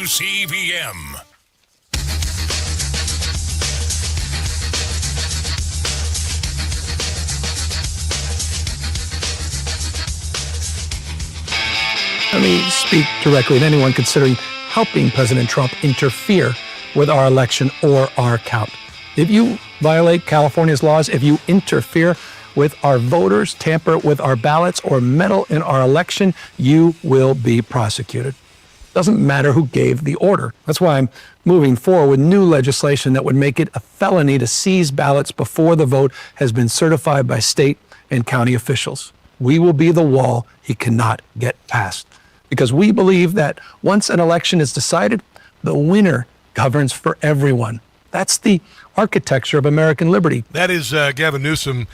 WCVM. Let me speak directly to anyone considering helping President Trump interfere with our election or our count. If you violate California's laws, if you interfere with our voters, tamper with our ballots, or meddle in our election, you will be prosecuted. Doesn't matter who gave the order. That's why I'm moving forward with new legislation that would make it a felony to seize ballots before the vote has been certified by state and county officials. We will be the wall he cannot get past. Because we believe that once an election is decided, the winner governs for everyone. That's the architecture of American liberty. That is Gavin Newsom,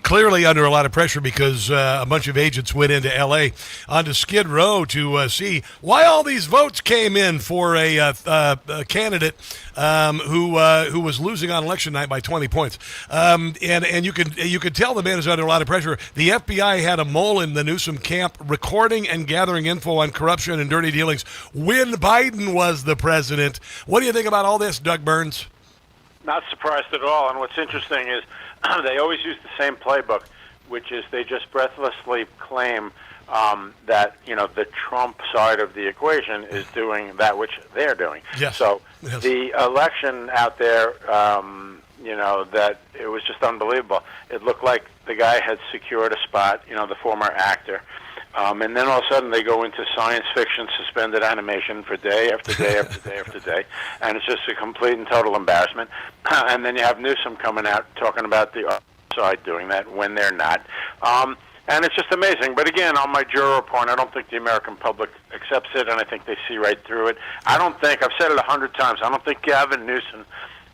clearly under a lot of pressure because a bunch of agents went into L.A. onto Skid Row to see why all these votes came in for a candidate who was losing on election night by 20 points. And you could tell the man is under a lot of pressure. The FBI had a mole in the Newsom camp recording and gathering info on corruption and dirty dealings when Biden was the president. What do you think about all this, Doug Burns? Not surprised at all. And what's interesting is they always use the same playbook, which is they just breathlessly claim that, you know, the Trump side of the equation is doing that which they're doing. Yes. So Yes. the election out there, you know, that it was just unbelievable. It looked like the guy had secured a spot, you know, the former actor. And then all of a sudden they go into science fiction suspended animation for day after day after day after day. And it's just a complete and total embarrassment. And then you have Newsom coming out talking about the other side doing that when they're not. And it's just amazing. But again, on my juror point, I don't think the American public accepts it, and I think they see right through it. I don't think, I've said it 100 times, I don't think Gavin Newsom,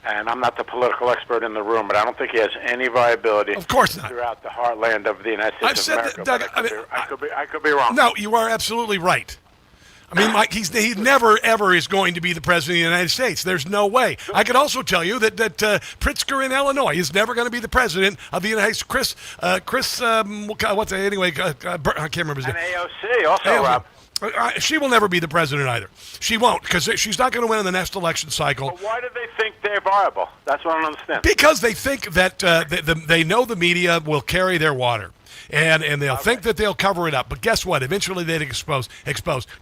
and I'm not the political expert in the room, but I don't think he has any viability. Of course not. Throughout the heartland of the United States of America. Doug, I could be wrong. No, you are absolutely right. I mean, Mike, he never, ever is going to be the president of the United States. There's no way. I could also tell you that Pritzker in Illinois is never going to be the president of the United States. I can't remember his name. And AOC also, Rob. She will never be the president either. She won't, because she's not going to win in the next election cycle. But why do they think they're viable? That's what I don't understand. Because they think that they know the media will carry their water. And they'll think that they'll cover it up. But guess what? Eventually they'd expose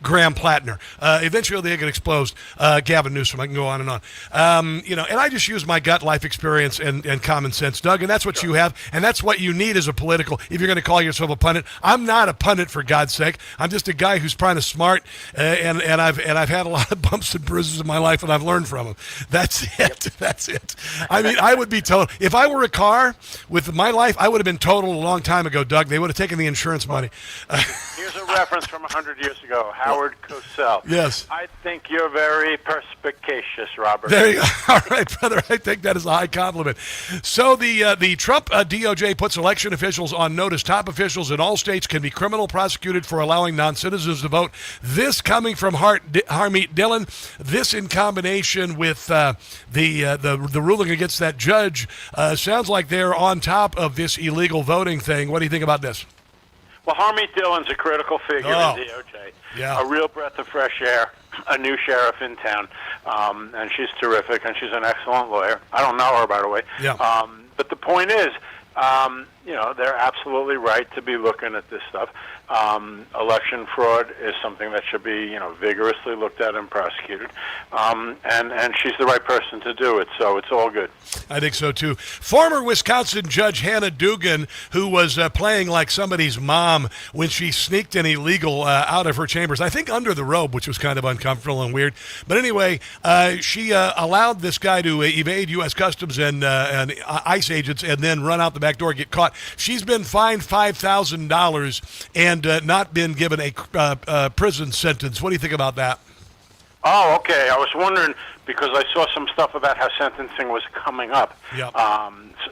Graham Platner. Eventually they get exposed Gavin Newsom. I can go on and on. You know, and I just use my gut life experience and common sense, Doug, and that's what you have, and that's what you need as a political, if you're going to call yourself a pundit. I'm not a pundit, for God's sake. I'm just a guy who's kind of smart, and I've had a lot of bumps and bruises in my life, and I've learned from them. That's it. Yep. That's it. I mean, I would be total. If I were a car with my life, I would have been totaled a long time ago, Doug. They would have taken the insurance money. Here's a reference from 100 years ago, Howard Cosell. Yes. I think you're very perspicacious, Robert. There you go. All right, brother. I think that is a high compliment. So the Trump DOJ puts election officials on notice. Top officials in all states can be criminal prosecuted for allowing non-citizens to vote. This coming from Harmeet Dhillon. This in combination with the ruling against that judge sounds like they're on top of this illegal voting thing. What do you think about this? Well, Harmeet Dhillon's a critical figure in DOJ. Yeah. A real breath of fresh air, a new sheriff in town, and she's terrific, and she's an excellent lawyer. I don't know her, by the way. Yeah. But the point is, you know, they're absolutely right to be looking at this stuff. Election fraud is something that should be, you know, vigorously looked at and prosecuted. And she's the right person to do it, so it's all good. I think so, too. Former Wisconsin Judge Hannah Dugan, who was playing like somebody's mom when she sneaked an illegal out of her chambers, I think under the robe, which was kind of uncomfortable and weird. But anyway, she allowed this guy to evade U.S. Customs and ICE agents and then run out the back door, get caught. She's been fined $5,000 and not been given a prison sentence. What do you think about that? Oh, okay. I was wondering, because I saw some stuff about how sentencing was coming up. Yep.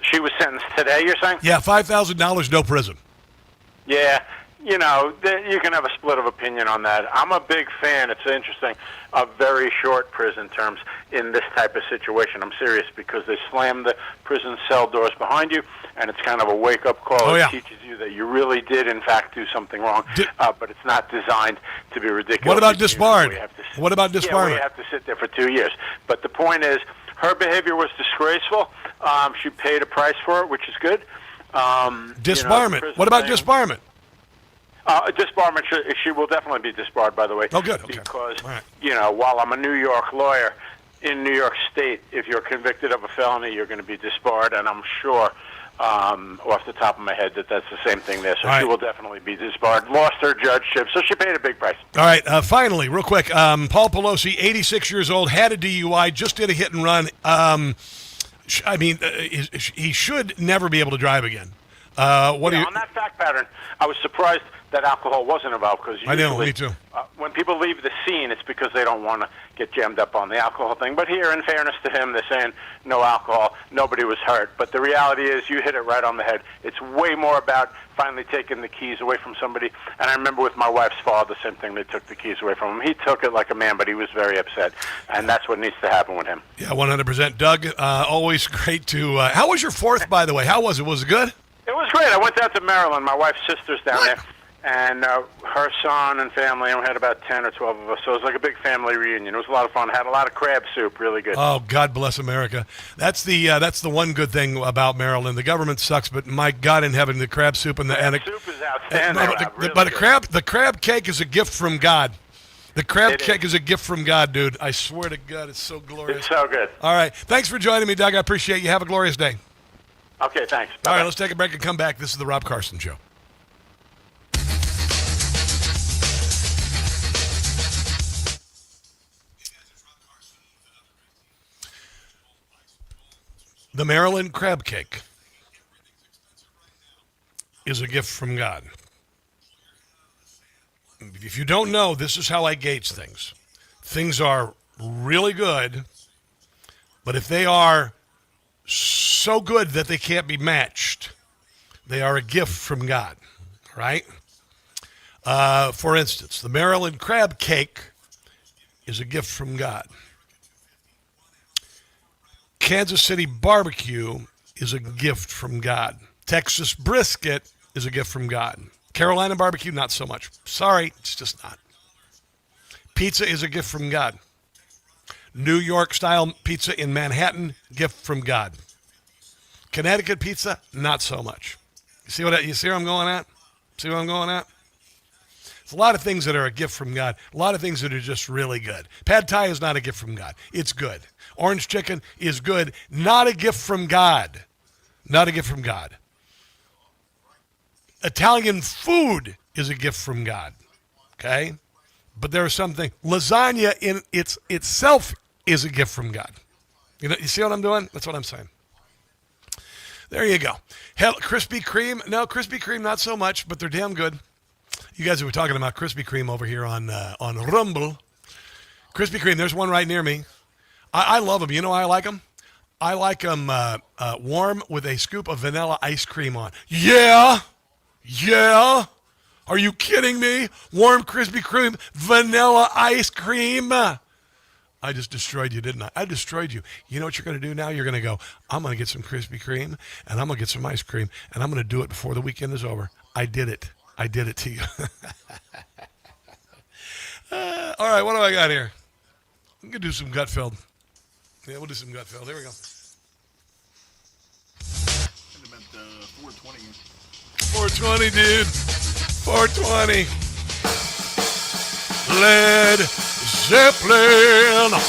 She was sentenced today, you're saying? Yeah, $5,000, no prison. Yeah. You know, you can have a split of opinion on that. I'm a big fan, it's interesting, of very short prison terms in this type of situation. I'm serious, because they slam the prison cell doors behind you, and it's kind of a wake-up call. Oh, yeah. It teaches you that you really did, in fact, do something wrong, but it's not designed to be ridiculous. What about disbarred? You have to What about disbarment? Yeah, we have to sit there for 2 years. But the point is, her behavior was disgraceful. She paid a price for it, which is good. Disbarment. What about disbarment? Disbarment, she will definitely be disbarred, by the way. Oh, good. Okay. Because, while I'm a New York lawyer, in New York State, if you're convicted of a felony, you're going to be disbarred, and I'm sure, off the top of my head, that's the same thing there. So she will definitely be disbarred. Lost her judgeship, so she paid a big price. All right, finally, real quick, Paul Pelosi, 86 years old, had a DUI, just did a hit and run. He should never be able to drive again. On that fact pattern, I was surprised that alcohol wasn't involved, because I know, me too. When people leave the scene, it's because they don't want to get jammed up on the alcohol thing. But here, in fairness to him, they're saying no alcohol, nobody was hurt. But the reality is, you hit it right on the head. It's way more about finally taking the keys away from somebody. And I remember with my wife's father, the same thing. They took the keys away from him. He took it like a man, but he was very upset. And that's what needs to happen with him. Yeah, 100%. Doug, always great to... how was your 4th, by the way? How was it? Was it good? It was great. I went out to Maryland. My wife's sister's down there. And her son and family, and we had about 10 or 12 of us. So it was like a big family reunion. It was a lot of fun. Had a lot of crab soup, really good. Oh, God bless America. That's the one good thing about Maryland. The government sucks, but my God in heaven, the crab soup and the soup is outstanding. The crab cake is a gift from God. The crab cake is a gift from God, dude. I swear to God, it's so glorious. It's so good. All right, thanks for joining me, Doug. I appreciate you. Have a glorious day. Okay, thanks. Bye-bye. All right, let's take a break and come back. This is the Rob Carson Show. The Maryland crab cake is a gift from God. If you don't know, this is how I gauge things. Things are really good, but if they are so good that they can't be matched, they are a gift from God, right? For instance, the Maryland crab cake is a gift from God. Kansas City barbecue is a gift from God. Texas brisket is a gift from God. Carolina barbecue, not so much. Sorry, it's just not. Pizza is a gift from God. New York style pizza in Manhattan, gift from God. Connecticut pizza, not so much. You see where I'm going at? See what I'm going at? There's a lot of things that are a gift from God. A lot of things that are just really good. Pad Thai is not a gift from God. It's good. Orange chicken is good. Not a gift from God. Not a gift from God. Italian food is a gift from God. Okay? But there is something. Lasagna in itself is a gift from God. You see what I'm doing? That's what I'm saying. There you go. Hell, Krispy Kreme. No, Krispy Kreme, not so much, but they're damn good. You guys were talking about Krispy Kreme over here on Rumble. Krispy Kreme, there's one right near me. I love them. You know why I like them? I like them warm with a scoop of vanilla ice cream on. Yeah. Are you kidding me? Warm Krispy Kreme vanilla ice cream. I just destroyed you, didn't I? I destroyed you. You know what you're going to do now? You're going to go, I'm going to get some Krispy Kreme, and I'm going to get some ice cream, and I'm going to do it before the weekend is over. I did it. I did it to you. All right, what do I got here? I'm going to do some Gutfeld. Yeah, we'll do some Gutfeld. Here we go. 420, dude. 420. Led Zeppelin.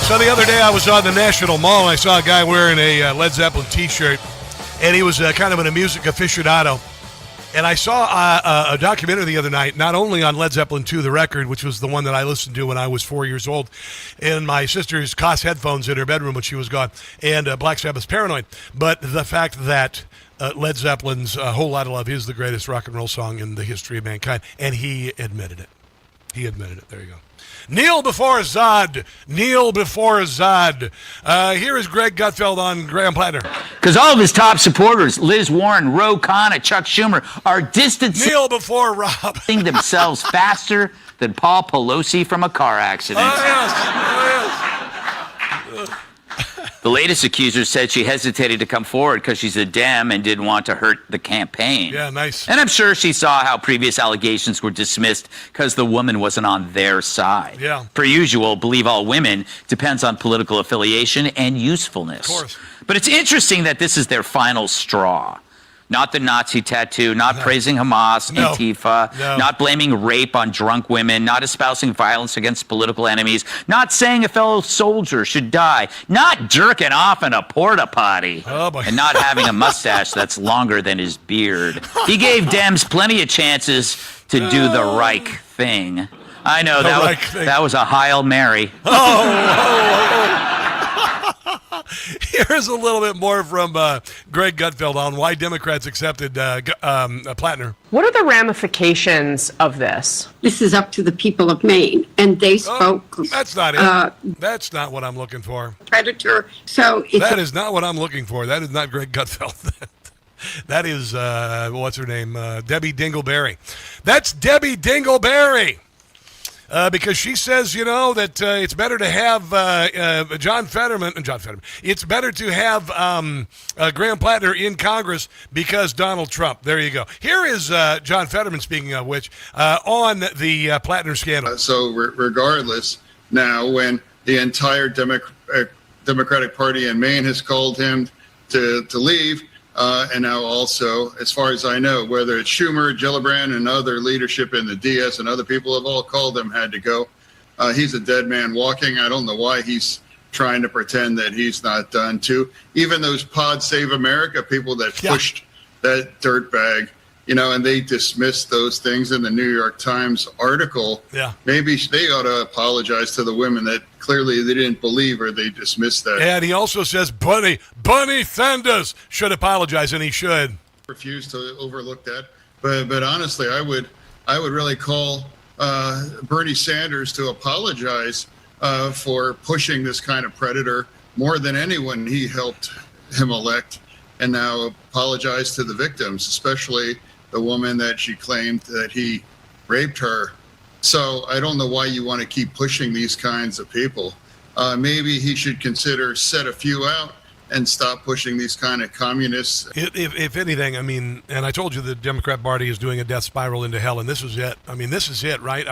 So the other day I was on the National Mall and I saw a guy wearing a Led Zeppelin t-shirt, and he was kind of a music aficionado. And I saw a documentary the other night, not only on Led Zeppelin 2, the record, which was the one that I listened to when I was 4 years old, in my sister's Koss headphones in her bedroom when she was gone, and Black Sabbath's Paranoid, but the fact that Led Zeppelin's A Whole Lot of Love is the greatest rock and roll song in the history of mankind, and he admitted it. He admitted it. There you go. Kneel before Zod. Kneel before Zod. Here is Greg Gutfeld on Graham Platner. Because all of his top supporters, Liz Warren, Ro Khanna, Chuck Schumer, are distancing Kneel before Rob. themselves faster than Paul Pelosi from a car accident. Oh, yes. Oh, yes. The latest accuser said she hesitated to come forward because she's a Dem and didn't want to hurt the campaign. Yeah, nice. And I'm sure she saw how previous allegations were dismissed because the woman wasn't on their side. Yeah. Per usual, believe all women depends on political affiliation and usefulness. Of course. But it's interesting that this is their final straw. Not the Nazi tattoo, not praising Hamas, Antifa, not blaming rape on drunk women, not espousing violence against political enemies, not saying a fellow soldier should die, not jerking off in a porta potty, and not having a mustache that's longer than his beard. He gave Dems plenty of chances to do the right thing. I know, that was a Hail Mary. Here's a little bit more from Greg Gutfeld on why Democrats accepted Platner. What are the ramifications of this? This is up to the people of Maine, and they spoke. That's not it. That's not what I'm looking for. Predator. So that is not what I'm looking for. That is not Greg Gutfeld. That is what's her name? Debbie Dingleberry. That's Debbie Dingleberry. Because she says, that it's better to have John Fetterman. It's better to have Graham Platner in Congress because Donald Trump. There you go. Here is John Fetterman, speaking of which, on the Platner scandal. So regardless, now when the entire Democratic Party in Maine has called him to leave, and now also, as far as I know, whether it's Schumer, Gillibrand, and other leadership in the DS and other people have all called him, had to go. He's a dead man walking. I don't know why he's trying to pretend that he's not done too. Even those Pod Save America people that pushed that dirtbag, and they dismissed those things in the New York Times article. Yeah. Maybe they ought to apologize to the women that clearly they didn't believe or they dismissed that. And he also says Bernie Sanders should apologize, and he should. Refuse to overlook that. But honestly, I would really call Bernie Sanders to apologize for pushing this kind of predator more than anyone he helped him elect, and now apologize to the victims, especially the woman that she claimed that he raped her. So I don't know why you want to keep pushing these kinds of people. Maybe he should consider set a few out and stop pushing these kind of communists. If anything, and I told you the Democrat Party is doing a death spiral into hell, and this is it. This is it, right?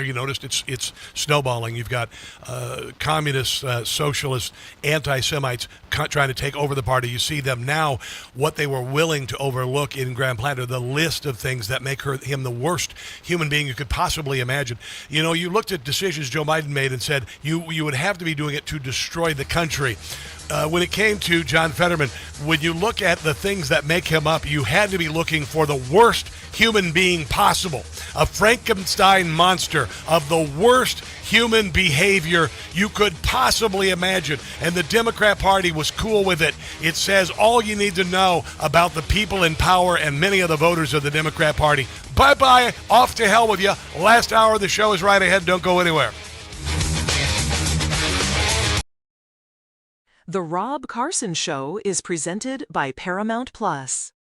You noticed it's snowballing. You've got communists, socialists, anti-Semites trying to take over the party. You see them now, what they were willing to overlook in Graham Platner, the list of things that make him the worst human being you could possibly imagine. You looked at decisions Joe Biden made and said you would have to be doing it to destroy the country. When it came to John Fetterman, when you look at the things that make him up, you had to be looking for the worst human being possible. A Frankenstein monster of the worst human behavior you could possibly imagine. And the Democrat Party was cool with it. It says all you need to know about the people in power and many of the voters of the Democrat Party. Bye-bye. Off to hell with you. Last hour of the show is right ahead. Don't go anywhere. The Rob Carson Show is presented by Paramount Plus.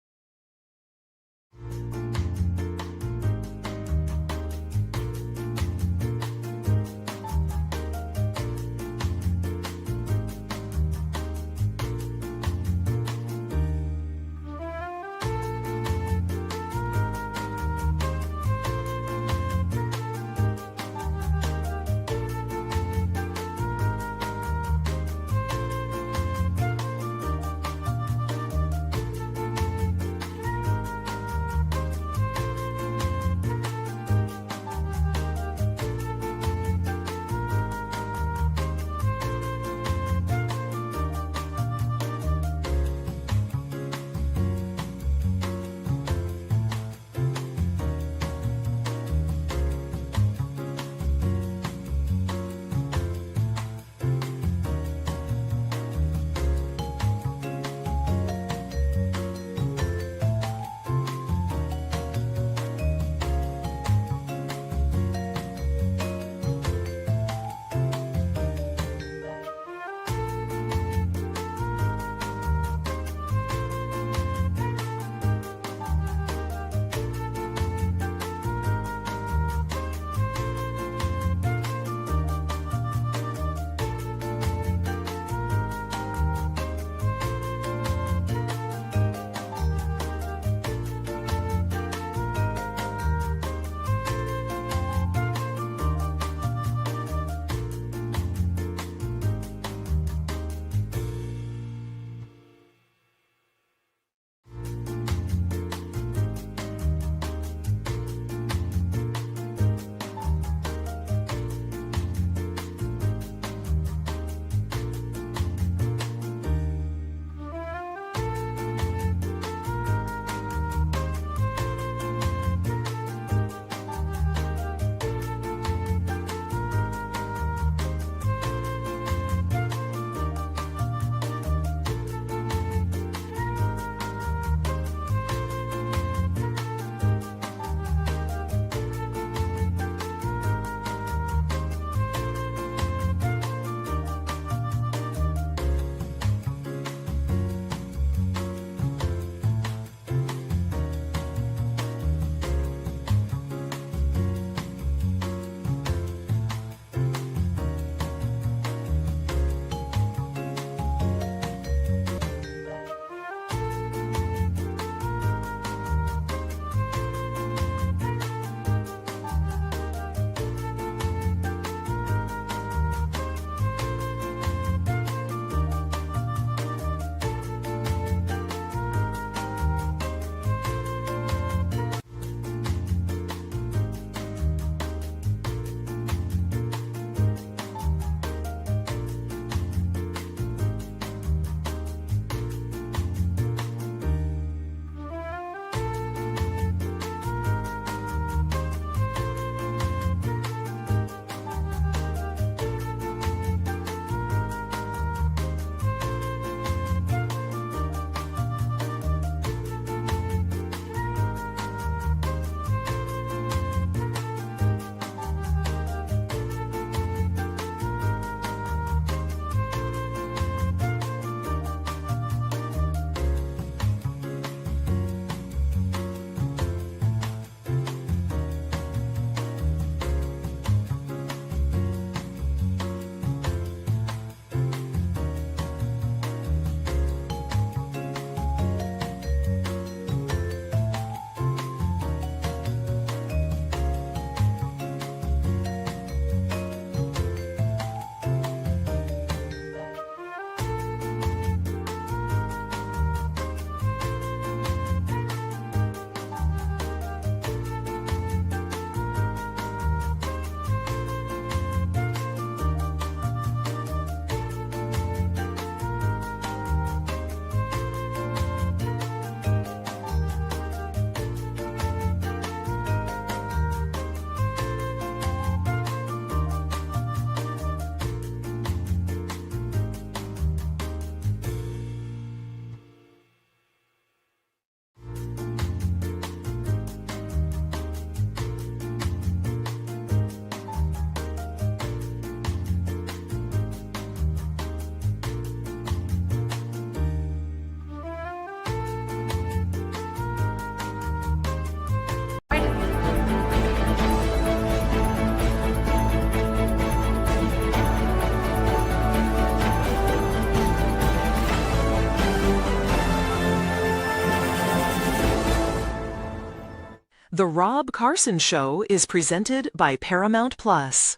The Rob Carson Show is presented by Paramount Plus.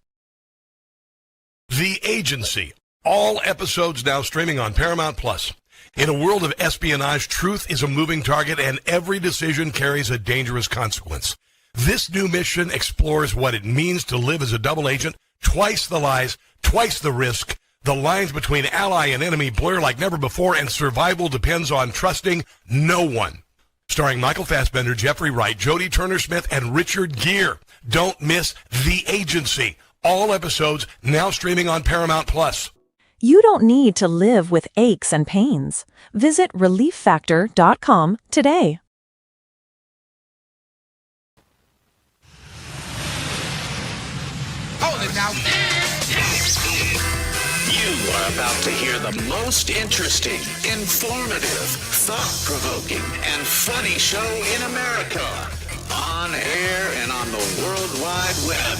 The Agency. All episodes now streaming on Paramount Plus. In a world of espionage, truth is a moving target and every decision carries a dangerous consequence. This new mission explores what it means to live as a double agent, twice the lies, twice the risk. The lines between ally and enemy blur like never before, and survival depends on trusting no one. Starring Michael Fassbender, Jeffrey Wright, Jodie Turner-Smith, and Richard Gere. Don't miss The Agency. All episodes now streaming on Paramount Plus. You don't need to live with aches and pains. Visit ReliefFactor.com today. Hold it now. You are about to hear the most interesting, informative, thought-provoking, and funny show in America. On air and on the World Wide Web.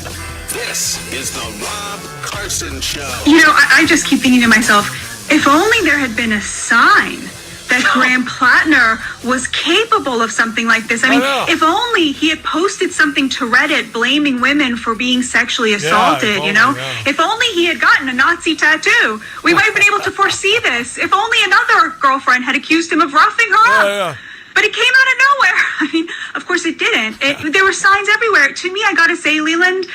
This is the Rob Carson Show. You know, I just keep thinking to myself, if only there had been a sign that Graham Platner was capable of something like this. I mean, if only he had posted something to Reddit blaming women for being sexually assaulted, you know? If only he had gotten a Nazi tattoo, we might have been able to foresee this. If only another girlfriend had accused him of roughing her up. But it came out of nowhere. I mean, of course it didn't. There were signs everywhere. To me, I gotta say, Leland,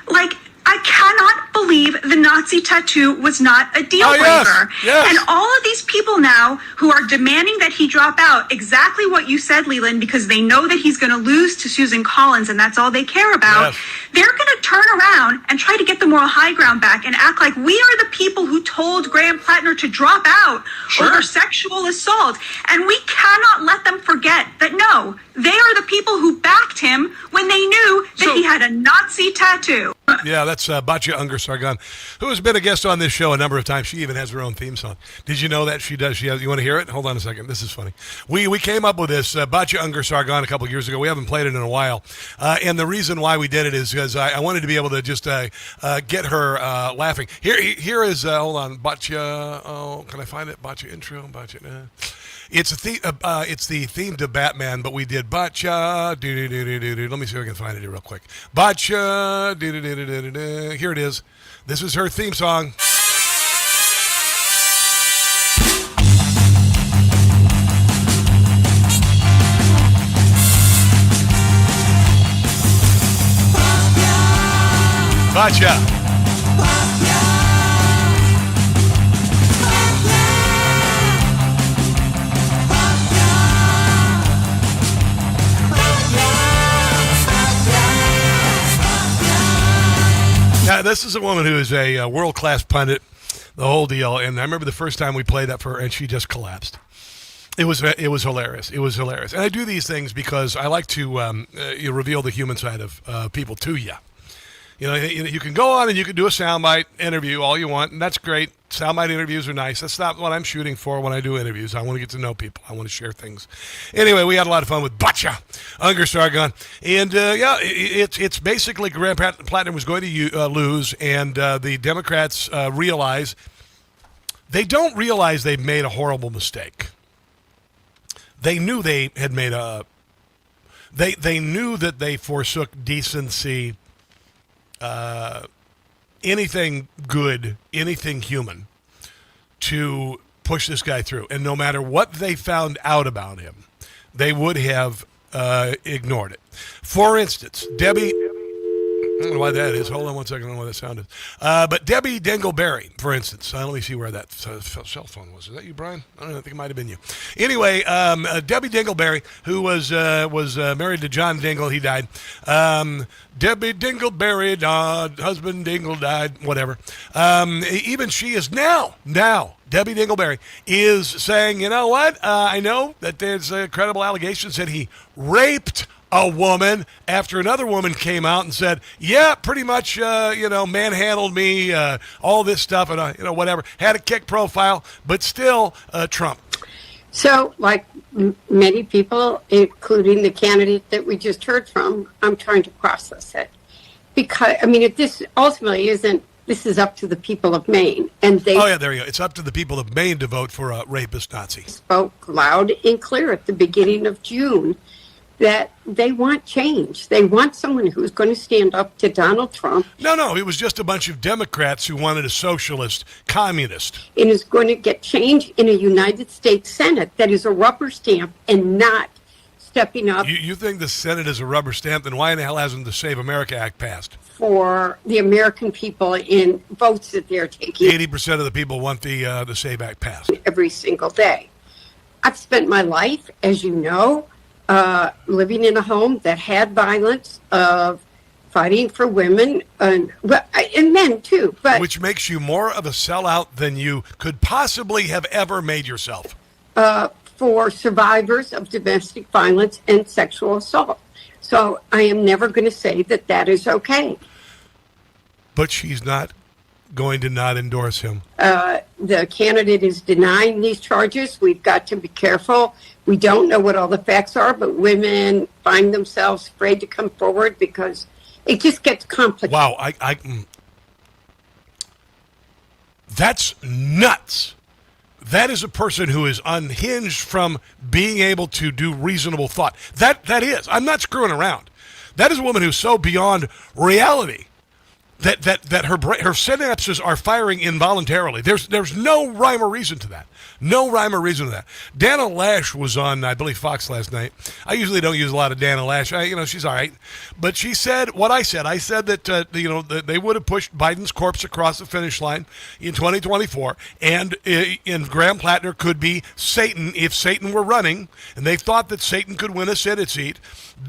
like, I cannot believe the Nazi tattoo was not a deal breaker. Yes. And all of these people now who are demanding that he drop out, exactly what you said, Leland, because they know that he's going to lose to Susan Collins and that's all they care about. They're going to turn around and try to get the moral high ground back and act like we are the people who told Graham Platner to drop out over sexual assault. And we cannot let them forget that, no, they are the people who backed him when they knew that he had a Nazi tattoo. Yeah, that's Batya Ungar-Sargon, who has been a guest on this show a number of times. She even has her own theme song. Did you know that she does? You want to hear it? Hold on a second. This is funny. We came up with this, Batya Ungar-Sargon, a couple of years ago. We haven't played it in a while. And the reason why we did it is because I wanted to be able to just get her laughing. Here is, hold on, Batya, oh, can I find it? Batya intro, Batya, It's the theme to Batman, but we did Batya. Let me see if I can find it here real quick. Batya. Here it is. This is her theme song. Batya. Now, this is a woman who is a world-class pundit, the whole deal. And I remember the first time we played that for her, and she just collapsed. It was hilarious. It was hilarious. And I do these things because I like to reveal the human side of people to you. You know, you can go on and you can do a soundbite interview all you want, and that's great. Soundbite interviews are nice. That's not what I'm shooting for when I do interviews. I want to get to know people. I want to share things. Anyway, we had a lot of fun with Batya Ungar-Sargon. And, it's basically Graham Platner was going to lose, and the Democrats realize they don't realize they've made a horrible mistake. They knew they had made they knew that they forsook decency, anything good, anything human, to push this guy through. And no matter what they found out about him, they would have ignored it. For instance, Debbie, I don't know why that is. Hold on one second. I don't know why that sound is. But Debbie Dingleberry, for instance. Let me see where that cell phone was. Is that you, Brian? I don't know. I think it might have been you. Anyway, Debbie Dingleberry, who was married to John Dingle. He died. Debbie Dingleberry died. Husband Dingle died. Whatever. Even she is now, Debbie Dingleberry is saying, you know what? I know that there's credible allegations that he raped a woman after another woman came out and said, yeah, pretty much, manhandled me, all this stuff, and, whatever. Had a kick profile, but still Trump. So, like many people, including the candidate that we just heard from, I'm trying to process it. Because, if this ultimately this is up to the people of Maine. And they there you go. It's up to the people of Maine to vote for a rapist Nazi. Spoke loud and clear at the beginning of June that they want change. They want someone who's going to stand up to Donald Trump. No, it was just a bunch of Democrats who wanted a socialist, communist. And is going to get change in a United States Senate that is a rubber stamp and not stepping up. You think the Senate is a rubber stamp, then why in the hell hasn't the Save America Act passed? For the American people in votes that they're taking. 80% of the people want the Save Act passed. Every single day. I've spent my life, as you know, living in a home that had violence, fighting for women and men too. But which makes you more of a sellout than you could possibly have ever made yourself. For survivors of domestic violence and sexual assault. So I am never going to say that that is okay. But she's not going to not endorse him. The candidate is denying these charges. We've got to be careful. We don't know what all the facts are, but women find themselves afraid to come forward because it just gets complicated. Wow, that's nuts. That is a person who is unhinged from being able to do reasonable thought. That is. I'm not screwing around. That is a woman who's so beyond reality that her synapses are firing involuntarily. There's no rhyme or reason to that. No rhyme or reason to that. Dana Lash was on, I believe, Fox last night. I usually don't use a lot of Dana Lash. She's all right. But she said what I said. I said that, they would have pushed Biden's corpse across the finish line in 2024, and Graham Platner could be Satan if Satan were running, and they thought that Satan could win a Senate seat.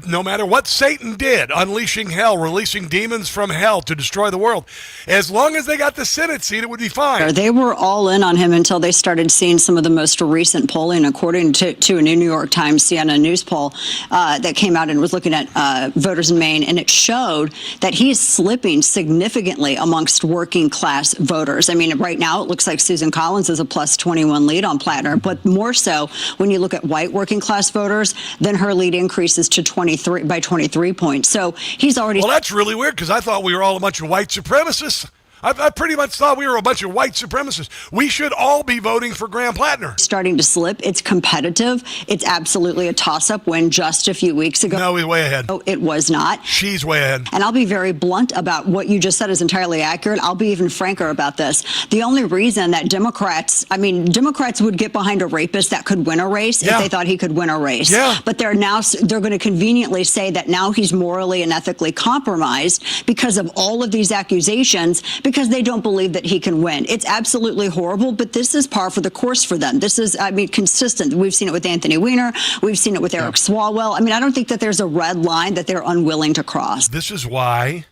No matter what Satan did, unleashing hell, releasing demons from hell to destroy the world, as long as they got the Senate seat, it would be fine. They were all in on him until they started seeing some of the most recent polling, according to a New York Times CNN News poll that came out and was looking at voters in Maine, and it showed that he is slipping significantly amongst working class voters. I mean, right now it looks like Susan Collins is a plus 21 lead on Platner, but more so when you look at white working class voters, then her lead increases to 23 points. So he's already... Well, that's really weird because I thought we were all a bunch of white supremacists. I pretty much thought we were a bunch of white supremacists. We should all be voting for Graham Platner. Starting to slip. It's competitive. It's absolutely a toss-up when just a few weeks ago... No, he's way ahead. Oh, it was not. She's way ahead. And I'll be very blunt about what you just said is entirely accurate. I'll be even franker about this. The only reason that Democrats would get behind a rapist that could win a race if they thought he could win a race. Yeah. But they're going to conveniently say that now he's morally and ethically compromised because of all of these accusations, because they don't believe that he can win. It's absolutely horrible, but this is par for the course for them. This is, consistent. We've seen it with Anthony Weiner. We've seen it with Eric Swalwell. I don't think that there's a red line that they're unwilling to cross. This is why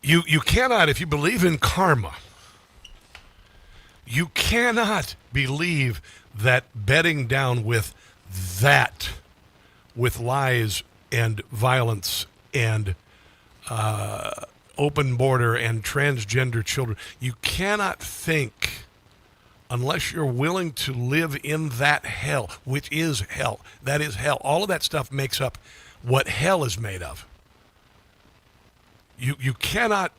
you cannot, if you believe in karma, you cannot believe that bedding down with lies and violence and open border and transgender children. You cannot think, unless you're willing to live in that hell, which is hell. That is hell. All of that stuff makes up what hell is made of. You cannot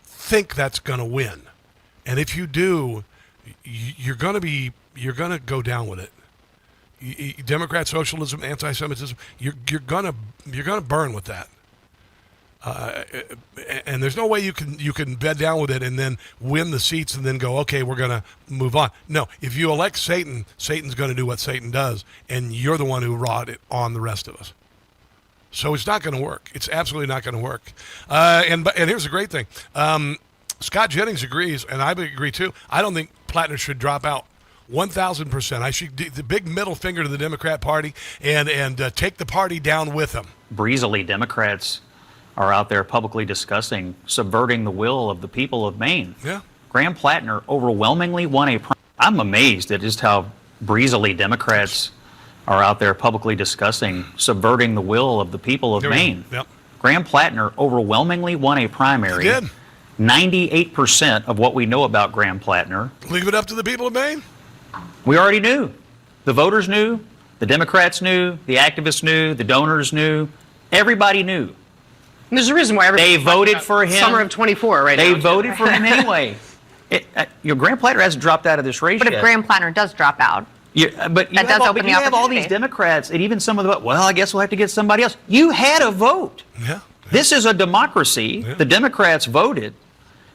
think that's going to win. And if you do, you're going to go down with it. Democrat socialism, anti-Semitism, you're going to burn with that. And there's no way you can bed down with it and then win the seats and then go, okay, we're going to move on. No, if you elect Satan, Satan's going to do what Satan does, and you're the one who wrought it on the rest of us. So it's not going to work. It's absolutely not going to work. And here's the great thing. Scott Jennings agrees, and I agree too. I don't think Platner should drop out. 1,000%. I should do the big middle finger to the Democrat Party and take the party down with them. Breezily, Democrats are out there publicly discussing subverting the will of the people of Maine. Yeah. Graham Platner overwhelmingly won a... I'm amazed at just how breezily Democrats are out there publicly discussing subverting the will of the people of Maine. Yep. Graham Platner overwhelmingly won a primary. He did. 98% of what we know about Graham Platner. Leave it up to the people of Maine. We already knew. The voters knew. The Democrats knew. The activists knew. The donors knew. Everybody knew. And there's a reason why they voted for him. Summer of 24, right? They voted for him anyway. Graham Platner hasn't dropped out of this race But yet. if Graham Platner does drop out, But you have all these Democrats and even some of the, well, I guess we'll have to get somebody else. You had a vote. Yeah. This is a democracy. Yeah. The Democrats voted.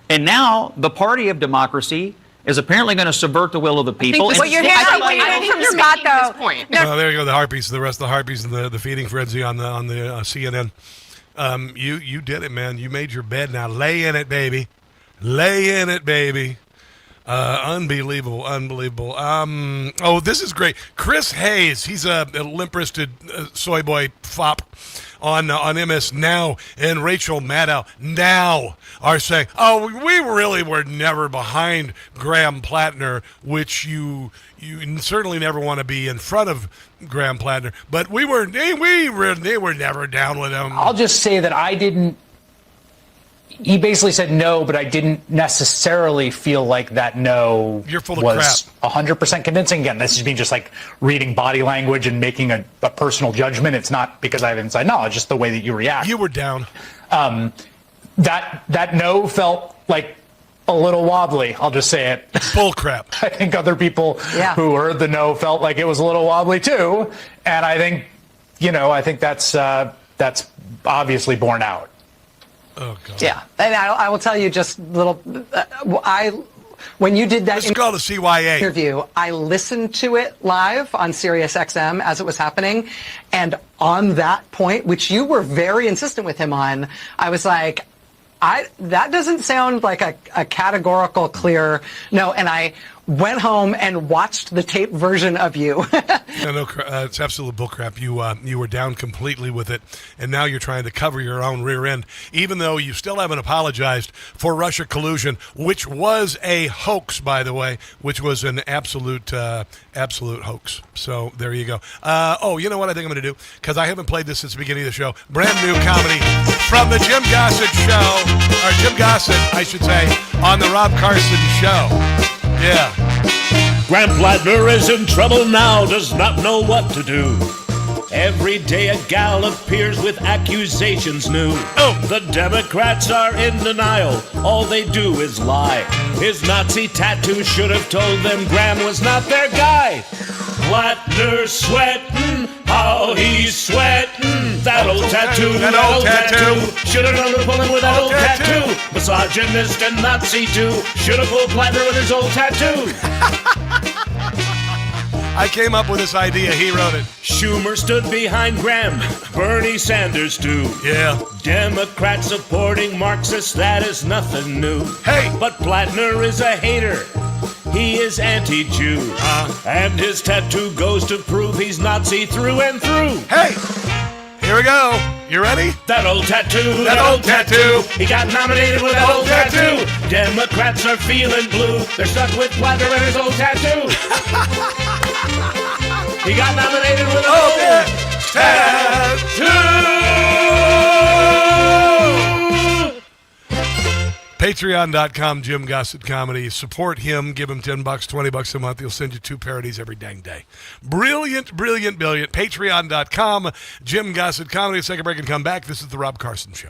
And now the party of democracy is apparently going to subvert the will of the people. What you're hearing from Scott, though. No, there you go. The harpies, the rest of the harpies, and the feeding frenzy on the CNN. You did it, man. You made your bed. Now lay in it, baby. Lay in it, baby. Unbelievable. Oh, this is great. Chris Hayes, he's a limp-wristed soy boy fop on MS Now, and Rachel Maddow now are saying, oh, we really were never behind Graham Platner, which you certainly never want to be in front of Graham Platner, but they were never down with him. I'll just say that I didn't. He basically said no, but I didn't necessarily feel like that no was 100% convincing. Again, this is me just like reading body language and making a personal judgment. It's not because I have inside knowledge, just the way that you react. You were down. That no felt like a little wobbly. I'll just say it. Bull crap. I think other people who heard the no felt like it was a little wobbly too, and I think that's obviously borne out. Oh, God. Yeah, and I will tell you just a little. When you did that interview, I listened to it live on Sirius XM as it was happening, and on that point, which you were very insistent with him on, I was like, that doesn't sound like a categorical clear no, and I went home and watched the tape version of you. No, it's absolute bullcrap. You were down completely with it, and now you're trying to cover your own rear end, even though you still haven't apologized for Russia collusion, which was a hoax, by the way, which was an absolute hoax. So there you go. You know what I think I'm going to do? Because I haven't played this since the beginning of the show. Brand new comedy from the Jim Gossett Show, or Jim Gossett, I should say, on the Rob Carson Show. Yeah. Graham Platner is in trouble now, does not know what to do. Every day a gal appears with accusations new. The Democrats are in denial, all they do is lie. His Nazi tattoo should have told them Graham was not their guy. Platner sweating, how he's sweating. That old tattoo, that old tattoo. Should have known to pull him with that old tattoo. Misogynist and Nazi too. Should have pulled Platner with his old tattoo. I came up with this idea. He wrote it. Schumer stood behind Graham. Bernie Sanders too. Yeah. Democrats supporting Marxists, that is nothing new. Hey! But Platner is a hater. He is anti-Jew. And his tattoo goes to prove he's Nazi through and through. Hey! Here we go. You ready? That old tattoo, that old tattoo. He got nominated with that old tattoo. Democrats are feeling blue. They're stuck with Platner and his old tattoo. He got nominated with an old tattoo. Patreon.com, Jim Gossett Comedy. Support him. Give him $10, $20 a month. He'll send you 2 parodies every dang day. Brilliant. Patreon.com, Jim Gossett Comedy. Let's take a break and come back. This is The Rob Carson Show.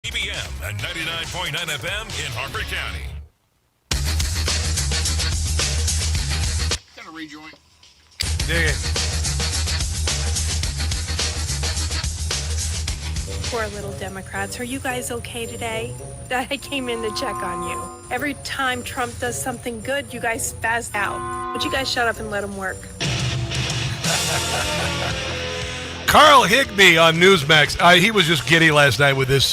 EBM at 99.9 FM in Harford County. Got a rejoin. Dig it. Poor little Democrats. Are you guys okay today? I came in to check on you. Every time Trump does something good, you guys spaz out. Would you guys shut up and let him work? Carl Higbee on Newsmax. He was just giddy last night with this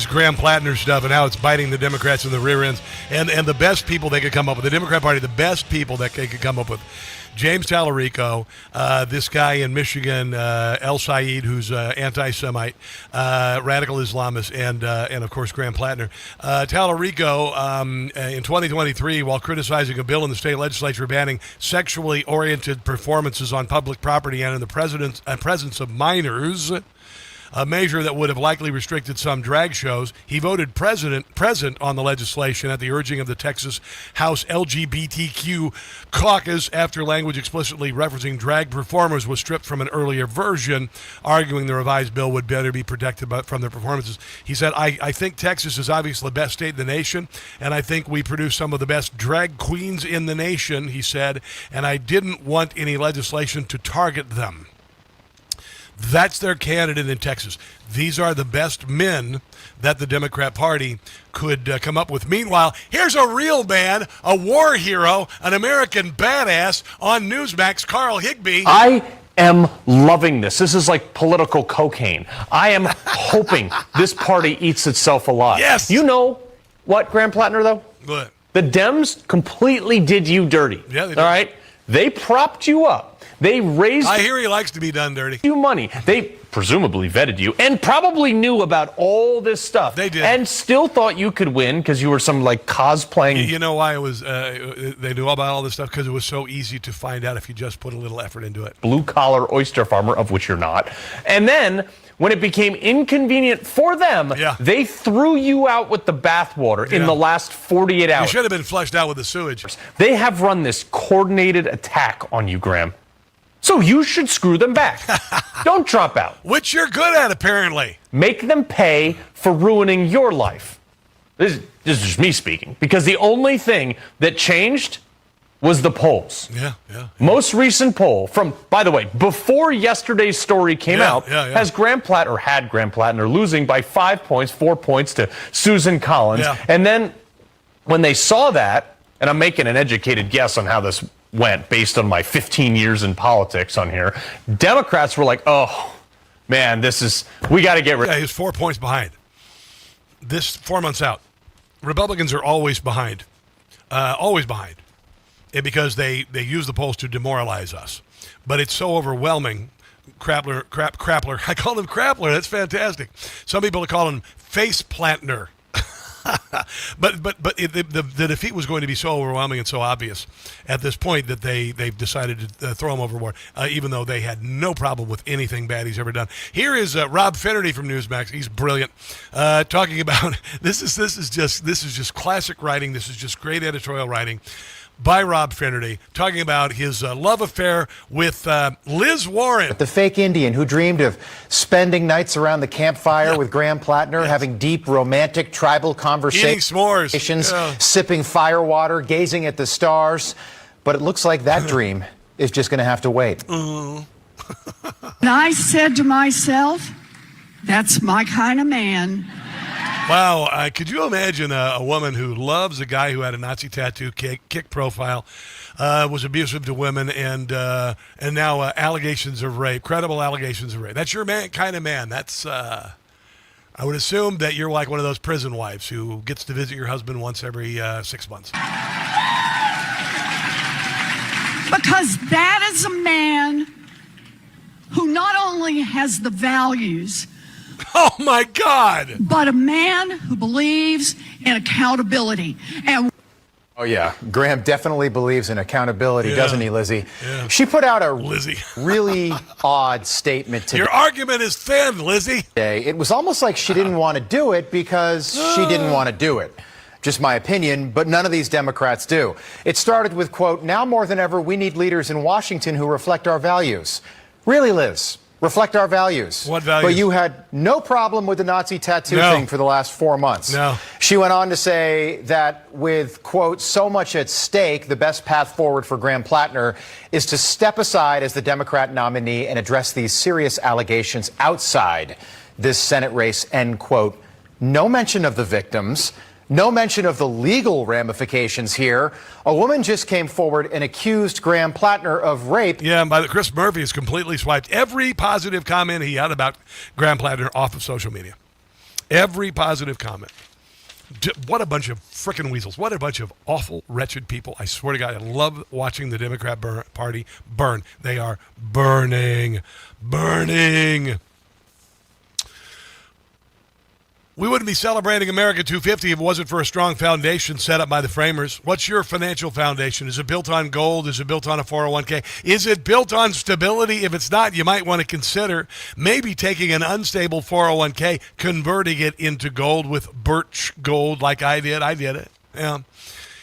Graham Platner stuff and how it's biting the Democrats in the rear ends. And the best people they could come up with, the Democrat Party, the best people that they could come up with. James Tallarico, this guy in Michigan, El Said, who's anti-Semite, radical Islamist, and of course Graham Platner. Tallarico, in 2023, while criticizing a bill in the state legislature banning sexually oriented performances on public property and in the presence of minors, a measure that would have likely restricted some drag shows, he voted present on the legislation at the urging of the Texas House LGBTQ caucus after language explicitly referencing drag performers was stripped from an earlier version, arguing the revised bill would better be protected from their performances. He said, I think Texas is obviously the best state in the nation, and I think we produce some of the best drag queens in the nation, he said, and I didn't want any legislation to target them. That's their candidate in Texas. These are the best men that the Democrat Party could come up with. Meanwhile, here's a real man, a war hero, an American badass on Newsmax, Carl Higbee. I am loving this. This is like political cocaine. I am hoping this party eats itself alive. Yes. You know what, Graham Platner, though? What? The Dems completely did you dirty. Yeah, they did. All right? They propped you up. They raised I hear he likes to be done dirty. You money. They presumably vetted you and probably knew about all this stuff. They did. And still thought you could win because you were some like cosplaying. You know why it was? They knew about all this stuff because it was so easy to find out if you just put a little effort into it. Blue collar oyster farmer, of which you're not. And then when it became inconvenient for them, they threw you out with the bathwater in the last 48 hours. You should have been flushed out with the sewage. They have run this coordinated attack on you, Graham. So you should screw them back. Don't drop out. Which you're good at, apparently. Make them pay for ruining your life. This is just me speaking. Because the only thing that changed was the polls. Yeah. Most recent poll from, by the way, before yesterday's story came out, has Graham Platner losing by 5 points, 4 points to Susan Collins. Yeah. And then when they saw that, and I'm making an educated guess on how this went based on my 15 years in politics on here, Democrats were like, oh, man, we got to get rid of it. He's 4 points behind. This 4 months out. Republicans are always behind. Because they use the polls to demoralize us. But it's so overwhelming. Crappler. I call him Crappler. That's fantastic. Some people call him Face Platner. but the defeat was going to be so overwhelming and so obvious at this point that they've decided to throw him overboard, even though they had no problem with anything bad he's ever done. Here is Rob Finnerty from Newsmax. He's brilliant, talking about this is just classic writing. This is just great editorial writing by Rob Finnerty, talking about his love affair with Liz Warren. The fake Indian who dreamed of spending nights around the campfire with Graham Platner, having deep romantic tribal conversations, eating s'mores, sipping firewater, gazing at the stars. But it looks like that dream is just going to have to wait. And I said to myself, that's my kind of man. Wow, could you imagine a woman who loves a guy who had a Nazi tattoo, kick profile, was abusive to women, and now allegations of rape, credible allegations of rape. That's your kind of man. That's I would assume that you're like one of those prison wives who gets to visit your husband once every 6 months. Because that is a man who not only has the values, oh my God, but a man who believes in accountability. And oh yeah, Graham definitely believes in accountability, doesn't he, Lizzie? Yeah. She put out a really odd statement today. Your argument is thin, Lizzie. It was almost like she didn't want to do it because she didn't want to do it. Just my opinion, but none of these Democrats do. It started with, quote, now more than ever, we need leaders in Washington who reflect our values. Really, Liz? reflect our values. What values? But you had no problem with the Nazi tattoo thing for the last 4 months. No. She went on to say that with, quote, so much at stake, the best path forward for Graham Platner is to step aside as the Democrat nominee and address these serious allegations outside this Senate race, end quote. No mention of the victims. No mention of the legal ramifications here. A woman just came forward and accused Graham Platner of rape. Yeah, and Chris Murphy has completely swiped every positive comment he had about Graham Platner off of social media. Every positive comment. What a bunch of frickin' weasels. What a bunch of awful, wretched people. I swear to God, I love watching the Democrat Party burn. They are burning. Burning. We wouldn't be celebrating America 250 if it wasn't for a strong foundation set up by the framers. What's your financial foundation? Is it built on gold? Is it built on a 401k? Is it built on stability? If it's not, you might want to consider maybe taking an unstable 401k, converting it into gold with birch gold like I did. I did it. Yeah.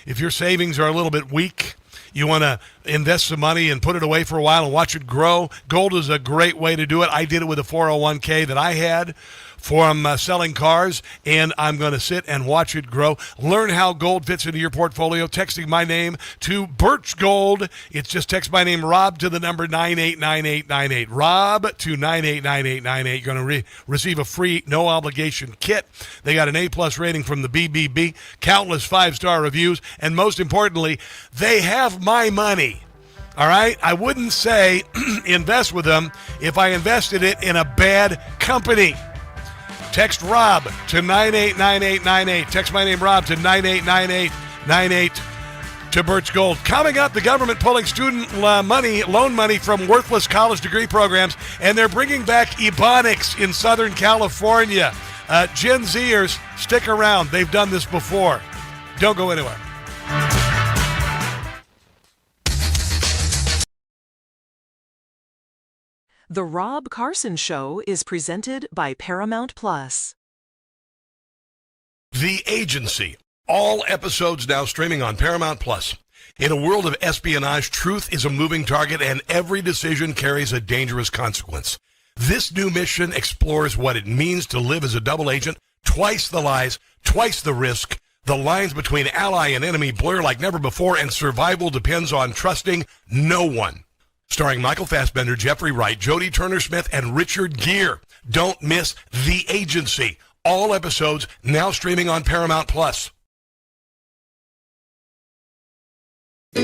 If your savings are a little bit weak, you want to invest some money and put it away for a while and watch it grow, gold is a great way to do it. I did it with a 401k that I had from selling cars, and I'm going to sit and watch it grow. Learn how gold fits into your portfolio. Texting my name to Birch Gold. It's just text my name, Rob, to the number 989898. Rob to 989898. You're going to receive a free, no-obligation kit. They got an A-plus rating from the BBB, countless 5-star reviews, and most importantly, they have my money. All right? I wouldn't say invest with them if I invested it in a bad company. Text Rob to 989898. Text my name, Rob, to 989898 to Birch Gold. Coming up, the government pulling student loan money from worthless college degree programs, and they're bringing back Ebonics in Southern California. Gen Zers, stick around. They've done this before. Don't go anywhere. The Rob Carson Show is presented by Paramount Plus. The Agency. All episodes now streaming on Paramount Plus. In a world of espionage, truth is a moving target and every decision carries a dangerous consequence. This new mission explores what it means to live as a double agent, twice the lies, twice the risk. The lines between ally and enemy blur like never before, and survival depends on trusting no one. Starring Michael Fassbender, Jeffrey Wright, Jodie Turner-Smith, and Richard Gere. Don't miss The Agency. All episodes now streaming on Paramount Plus. To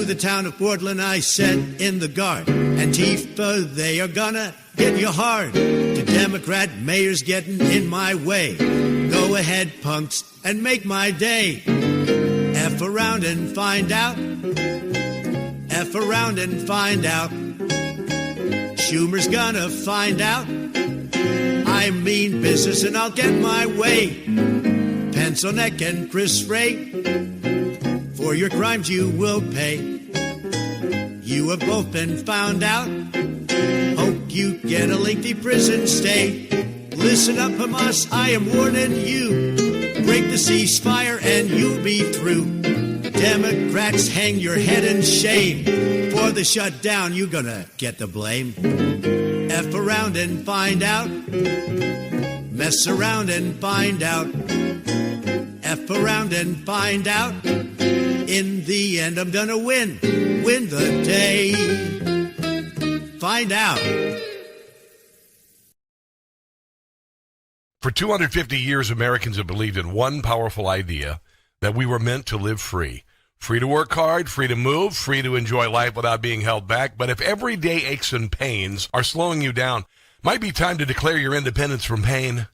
the town of Portland I said in the guard, Antifa, they are gonna hit you hard. The Democrat mayor's getting in my way. Go ahead, punks, and make my day. F around and find out. F around and find out. Schumer's gonna find out. I mean business and I'll get my way. Pencil neck and Chris Ray. For your crimes you will pay. You have both been found out. Hope you get a lengthy prison stay. Listen up, Hamas, I am warning you. Break the ceasefire and you'll be through. Democrats, hang your head in shame. For the shutdown, you're gonna get the blame. F around and find out. Mess around and find out. F around and find out. In the end, I'm gonna win. Win the day. Find out. For 250 years, Americans have believed in one powerful idea, that we were meant to live free. Free to work hard, free to move, free to enjoy life without being held back. But if everyday aches and pains are slowing you down, might be time to declare your independence from pain.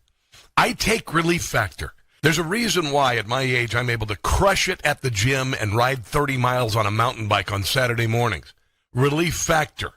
I take Relief Factor. There's a reason why at my age I'm able to crush it at the gym and ride 30 miles on a mountain bike on Saturday mornings. Relief Factor.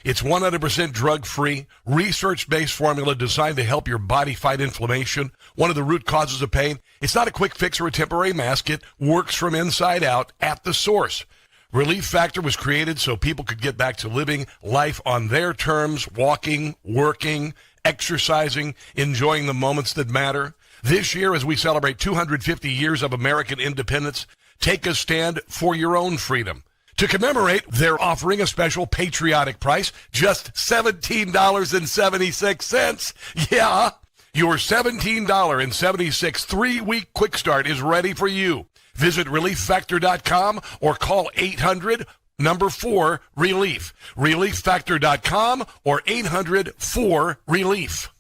It's 100% drug-free, research-based formula designed to help your body fight inflammation, one of the root causes of pain. It's not a quick fix or a temporary mask. It works from inside out at the source. Relief Factor was created so people could get back to living life on their terms, walking, working, exercising, enjoying the moments that matter. This year, as we celebrate 250 years of American independence, Take a stand for your own freedom. To commemorate, they're offering a special patriotic price, just $17.76. Yeah, your $17.76 3-week quick start is ready for you. Visit ReliefFactor.com or call 800-4-RELIEF. ReliefFactor.com or 800-4-RELIEF.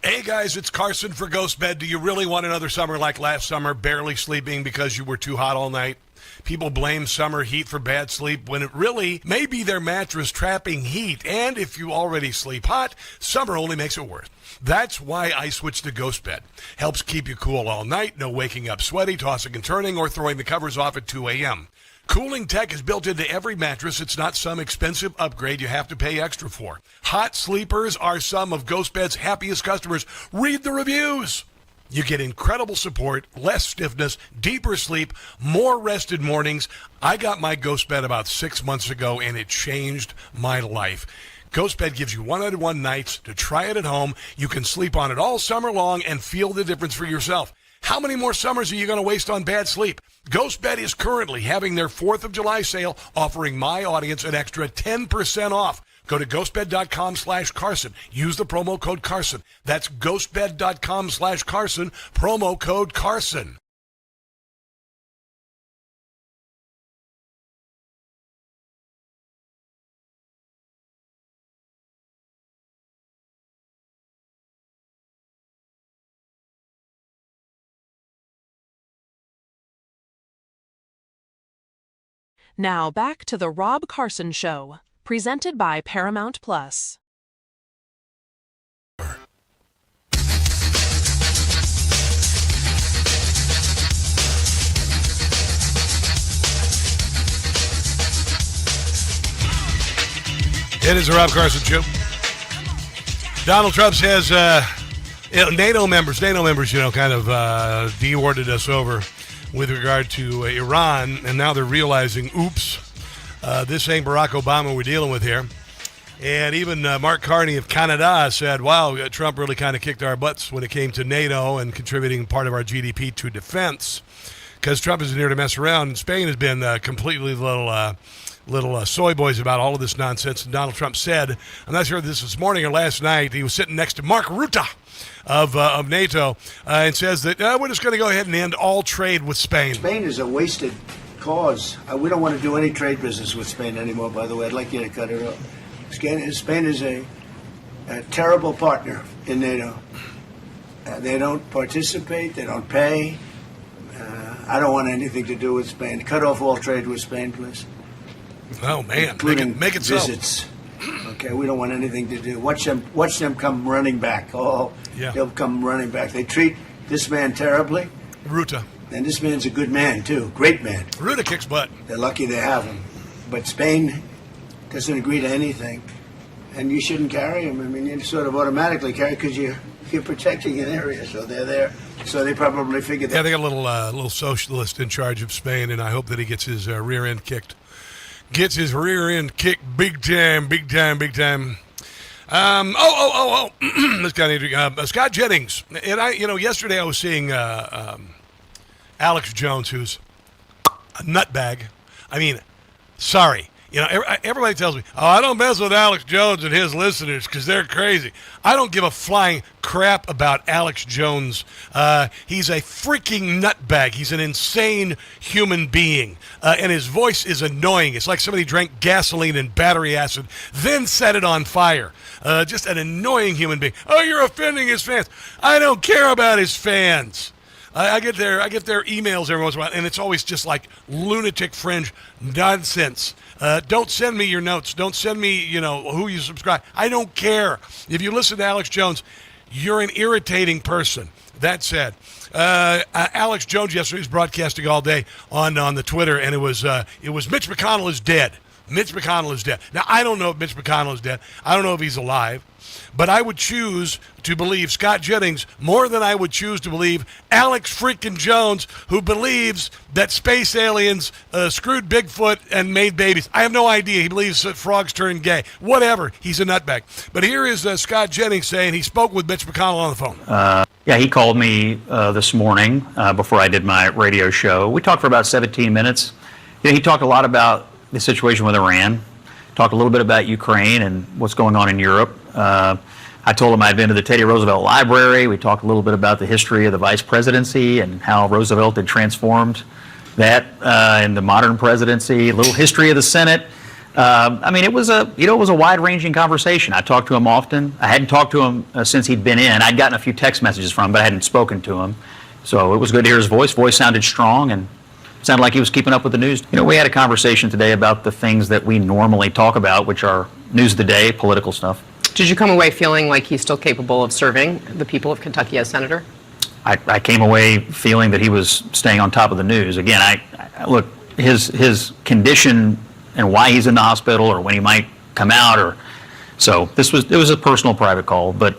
Hey guys, it's Carson for Ghost Bed. Do you really want another summer like last summer, barely sleeping because you were too hot all night? People blame summer heat for bad sleep when it really may be their mattress trapping heat. And if you already sleep hot, summer only makes it worse. That's why I switched to Ghost Bed. Helps keep you cool all night, no waking up sweaty, tossing and turning, or throwing the covers off at 2 a.m. Cooling tech is built into every mattress. It's not some expensive upgrade you have to pay extra for. Hot sleepers are some of Ghost Bed's happiest customers. Read the reviews. You get incredible support, less stiffness, deeper sleep, more rested mornings. I got my Ghost Bed about 6 months ago, and it changed my life. Ghost Bed gives you 101 nights to try it at home. You can sleep on it all summer long and feel the difference for yourself. How many more summers are you going to waste on bad sleep? Ghost Bed is currently having their 4th of July sale, offering my audience an extra 10% off. Go to ghostbed.com/Carson. Use the promo code Carson. That's ghostbed.com/Carson, promo code Carson. Now back to the Rob Carson Show, presented by Paramount Plus. It is the Rob Carson Show. Donald Trump says NATO members, kind of de-warded us over with regard to Iran, and now they're realizing, oops, this ain't Barack Obama we're dealing with here. And even Mark Carney of Canada said, wow, Trump really kind of kicked our butts when it came to NATO and contributing part of our GDP to defense, because Trump isn't here to mess around. And Spain has been completely little soy boys about all of this nonsense. And Donald Trump said, I'm not sure if this morning or last night, he was sitting next to Mark Rutte of NATO, and says that we're just going to go ahead and end all trade with Spain. Spain is a wasted cause. We don't want to do any trade business with Spain anymore, by the way. I'd like you to cut it off. Spain is a terrible partner in NATO. They don't participate. They don't pay. I don't want anything to do with Spain. Cut off all trade with Spain, please. Oh, man. Make it visits. So. Okay, we don't want anything to do. Watch them come running back. Oh, yeah. They'll come running back. They treat this man terribly. Rutte. And this man's a good man, too. Great man. Rutte kicks butt. They're lucky they have him. But Spain doesn't agree to anything. And you shouldn't carry him. I mean, you sort of automatically carry because you're protecting an area. So they're there. So they probably figured that. Yeah, they got a little socialist in charge of Spain, and I hope that he gets his rear end kicked. Gets his rear end kicked big time. This guy, Scott Jennings. And yesterday I was seeing Alex Jones, who's a nutbag. I mean, sorry. Everybody tells me, I don't mess with Alex Jones and his listeners because they're crazy. I don't give a flying crap about Alex Jones. He's a freaking nutbag. He's an insane human being. And his voice is annoying. It's like somebody drank gasoline and battery acid, then set it on fire. Just an annoying human being. Oh, you're offending his fans. I don't care about his fans. I get their emails every once in a while, and it's always just like lunatic fringe nonsense. Don't send me your notes. Don't send me, who you subscribe. I don't care. If you listen to Alex Jones, you're an irritating person. That said, Alex Jones yesterday was broadcasting all day on the Twitter, and it was Mitch McConnell is dead. Mitch McConnell is dead. Now, I don't know if Mitch McConnell is dead. I don't know if he's alive. But I would choose to believe Scott Jennings more than I would choose to believe Alex freaking Jones, who believes that space aliens screwed Bigfoot and made babies. I have no idea. He believes that frogs turn gay. Whatever. He's a nutbag. But here is Scott Jennings saying he spoke with Mitch McConnell on the phone. Yeah, he called me this morning before I did my radio show. We talked for about 17 minutes. He talked a lot about the situation with Iran, talked a little bit about Ukraine and what's going on in Europe. I told him I'd been to the Teddy Roosevelt Library. We talked a little bit about the history of the vice presidency and how Roosevelt had transformed that in the modern presidency. A little history of the Senate. I mean, it was a wide-ranging conversation. I talked to him often. I hadn't talked to him since he'd been in. I'd gotten a few text messages from him, but I hadn't spoken to him. So it was good to hear his voice. Voice sounded strong and sounded like he was keeping up with the news. We had a conversation today about the things that we normally talk about, which are news of the day, political stuff. Did you come away feeling like he's still capable of serving the people of Kentucky as senator? I came away feeling that he was staying on top of the news. Again, I look, his condition and why he's in the hospital or when he might come out so it was a personal private call, but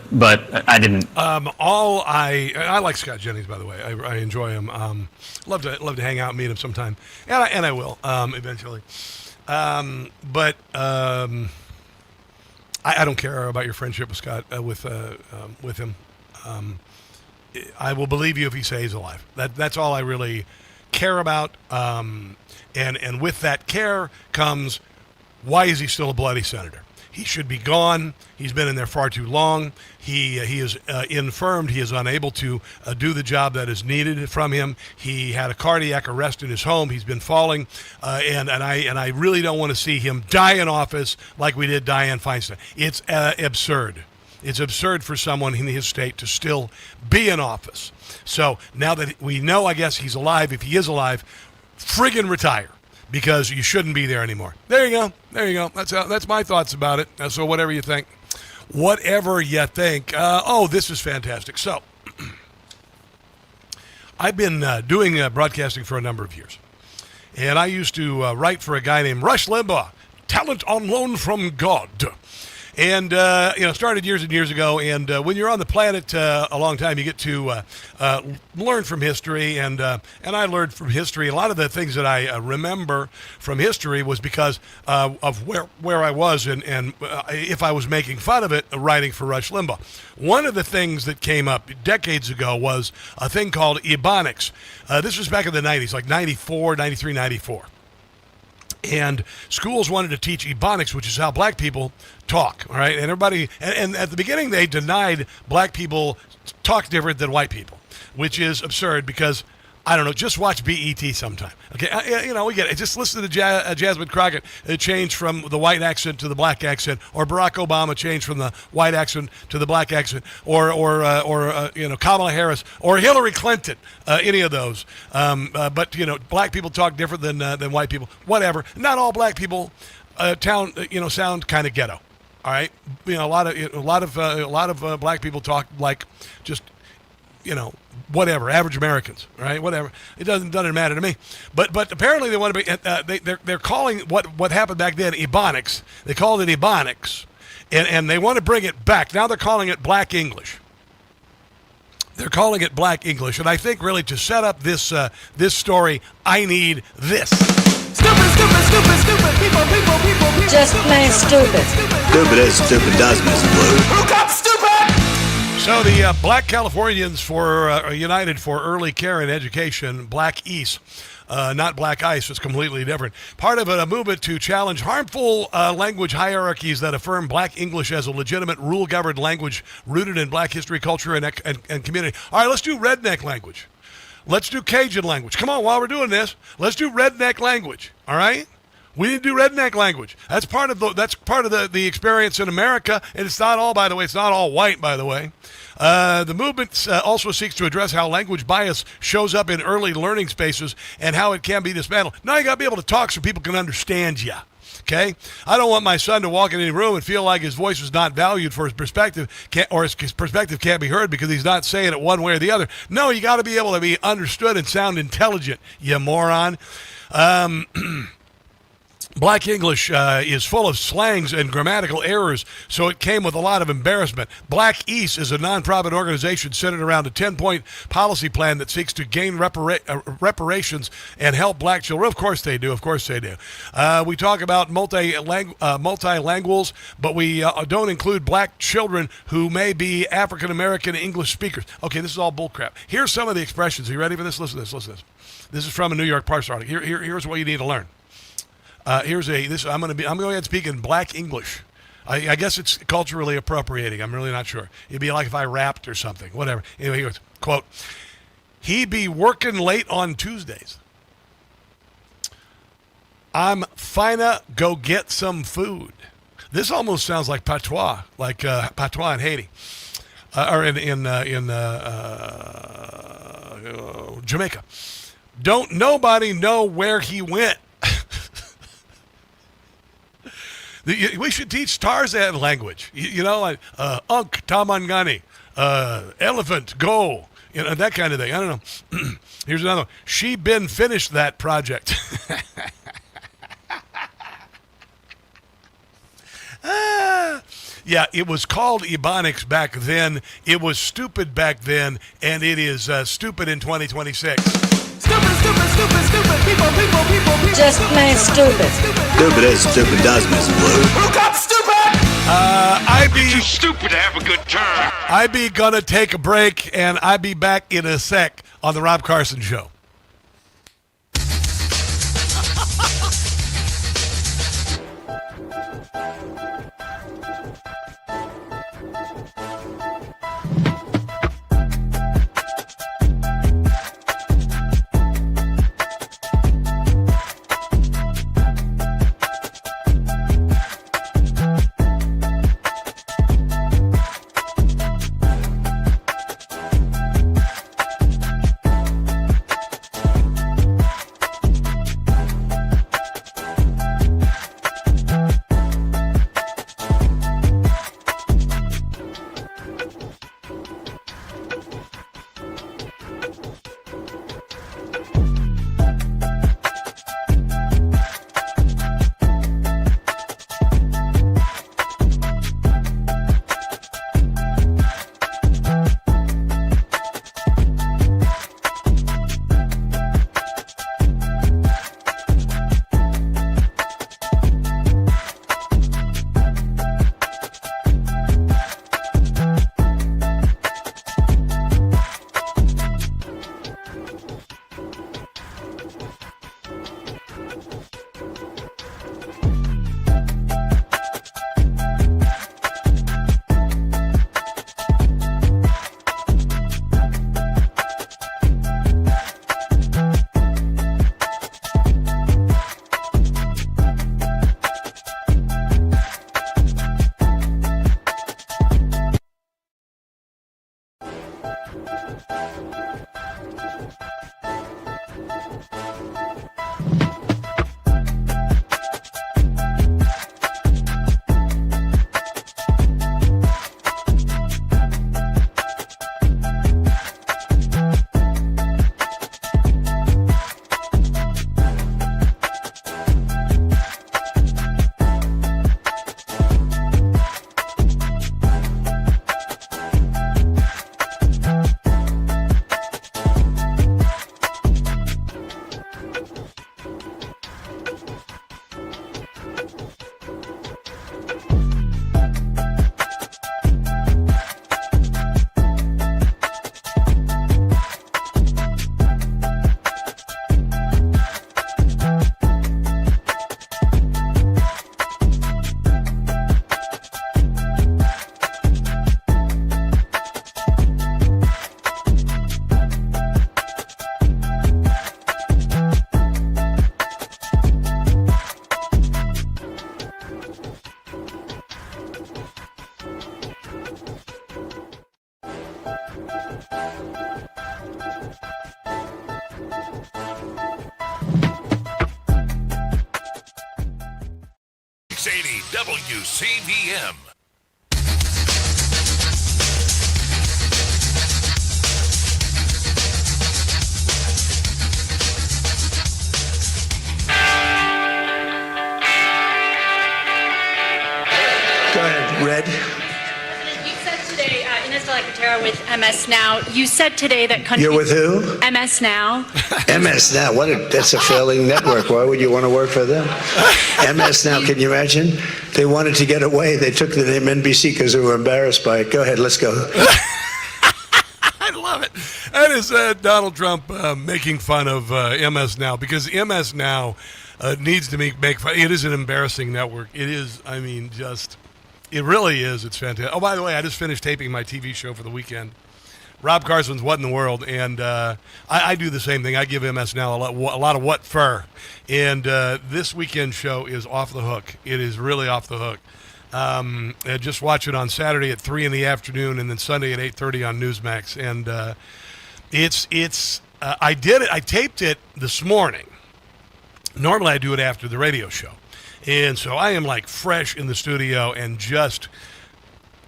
I didn't. I like Scott Jennings, by the way. I enjoy him. Love to hang out and meet him sometime, and I will eventually. I don't care about your friendship with Scott with him. I will believe you if you say he's alive. That's all I really care about. And with that care comes, why is he still a bloody senator? He should be gone. He's been in there far too long. He is infirmed. He is unable to do the job that is needed from him. He had a cardiac arrest in his home. He's been falling, and I really don't want to see him die in office like we did Dianne Feinstein. It's absurd. It's absurd for someone in his state to still be in office. So now that we know, I guess he's alive. If he is alive, friggin' retire. Because you shouldn't be there anymore. There you go. That's my thoughts about it. So whatever you think. This is fantastic. So I've been doing broadcasting for a number of years. And I used to write for a guy named Rush Limbaugh, talent on loan from God. And, started years and years ago. And when you're on the planet a long time, you get to learn from history. And I learned from history. A lot of the things that I remember from history was because of where I was and if I was making fun of it, writing for Rush Limbaugh. One of the things that came up decades ago was a thing called Ebonics. This was back in the 90s, like 94, 93, 94. And schools wanted to teach Ebonics, which is how black people talk, all right? And everybody, and at the beginning, they denied black people talk different than white people, which is absurd because, I don't know, just watch BET sometime. Okay, we get it. Just listen to Jasmine Crockett change from the white accent to the black accent, or Barack Obama change from the white accent to the black accent, or Kamala Harris, or Hillary Clinton, any of those. But black people talk different than white people. Whatever. Not all black people sound kind of ghetto. All right, a lot of black people talk like just whatever, average Americans, right? Whatever. It doesn't matter to me. But apparently they want to be. They're calling what happened back then Ebonics. They called it Ebonics, and they want to bring it back. Now they're calling it Black English. They're calling it Black English, and I think really to set up this story, I need this. Stupid, people. Just plain stupid. Stupid is stupid does, Mr. Blue. Who got stupid? So the Black Californians United for Early Care and Education, Black East, not Black Ice, it's completely different. Part of a movement to challenge harmful language hierarchies that affirm Black English as a legitimate rule-governed language rooted in Black history, culture, and community. All right, let's do redneck language. Let's do Cajun language. Come on, while we're doing this, let's do redneck language. All right? We need to do redneck language. That's part of the experience in America, and it's not all, by the way, it's not all white, by the way. The movement also seeks to address how language bias shows up in early learning spaces and how it can be dismantled. Now you got to be able to talk so people can understand you. Okay? I don't want my son to walk in any room and feel like his voice is not valued for his perspective, or his perspective can't be heard because he's not saying it one way or the other. No, you got to be able to be understood and sound intelligent, you moron. Black English is full of slangs and grammatical errors, so it came with a lot of embarrassment. Black East is a nonprofit organization centered around a 10-point policy plan that seeks to gain reparations and help black children. Of course they do. Of course they do. We talk about multilinguals, but we don't include black children who may be African-American English speakers. Okay, this is all bullcrap. Here's some of the expressions. Are you ready for this? Listen to this. Listen to this. This is from a New York Post article. Here's what you need to learn. I'm going to go ahead and speak in Black English. I guess it's culturally appropriating. I'm really not sure. It'd be like if I rapped or something, whatever. Anyway, he goes, quote, "He be working late on Tuesdays. I'm finna go get some food." This almost sounds like patois, patois in Haiti, or in Jamaica. Don't nobody know where he went. We should teach Tarzan language, like Unk, Tamangani, elephant, go, that kind of thing. I don't know. Here's another one. She been finished that project. Yeah, it was called Ebonics back then. It was stupid back then, and it is stupid in 2026. Stupid, people. Just plain stupid. Stupid as stupid does, Mr. Blue. Who got stupid? I be too stupid to have a good time. I be gonna take a break, and I be back in a sec on the Rob Carson Show. WCVM. ahead. You said today, Ines de la Cuetara with MS Now, you said today that countries... You're with who? MS Now. MS Now. That's a failing network. Why would you want to work for them? MS Now, can you imagine? They wanted to get away. They took the name NBC because they were embarrassed by it. Go ahead, let's go. I love it. That is Donald Trump making fun of MS Now, because MS Now needs to make fun. It is an embarrassing network. It is, I mean, just, it really is. It's fantastic. Oh, by the way, I just finished taping my TV show for the weekend. Rob Carson's What in the World, and I do the same thing. I give MS Now a lot of what for. And this weekend show is off the hook. It is really off the hook. Just watch it on Saturday at 3 in the afternoon, and then Sunday at 8:30 on Newsmax. And I did it. I taped it this morning. Normally I do it after the radio show, and so I am like fresh in the studio and just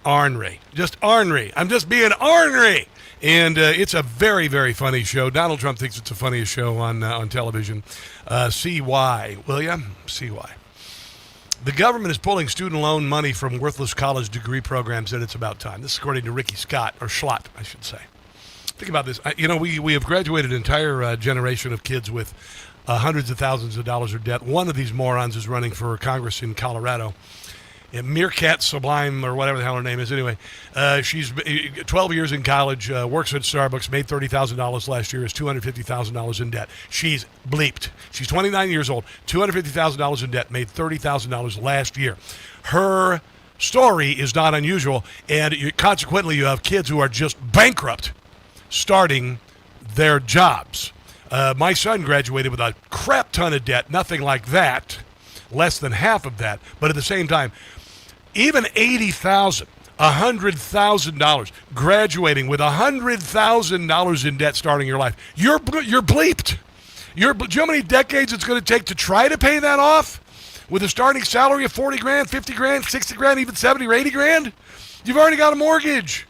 ornery. I'm just being ornery. And it's a very, very funny show. Donald Trump thinks it's the funniest show on television. See why, will you? See why. The government is pulling student loan money from worthless college degree programs, and it's about time. This is according to Ricky Schlott, I should say. Think about this. We have graduated an entire generation of kids with hundreds of thousands of dollars of debt. One of these morons is running for Congress in Colorado. Meerkat Sublime, or whatever the hell her name is. Anyway, she's 12 years in college, works at Starbucks, made $30,000 last year, is $250,000 in debt. She's bleeped. She's 29 years old, $250,000 in debt, made $30,000 last year. Her story is not unusual, and consequently you have kids who are just bankrupt starting their jobs. My son graduated with a crap ton of debt, nothing like that, less than half of that, but at the same time, even $80,000, $100,000, graduating with $100,000 in debt starting your life, you're bleeped. Do you know how many decades it's going to take to try to pay that off with a starting salary of 40 grand, 50 grand, 60 grand, even 70 or 80 grand? You've already got a mortgage.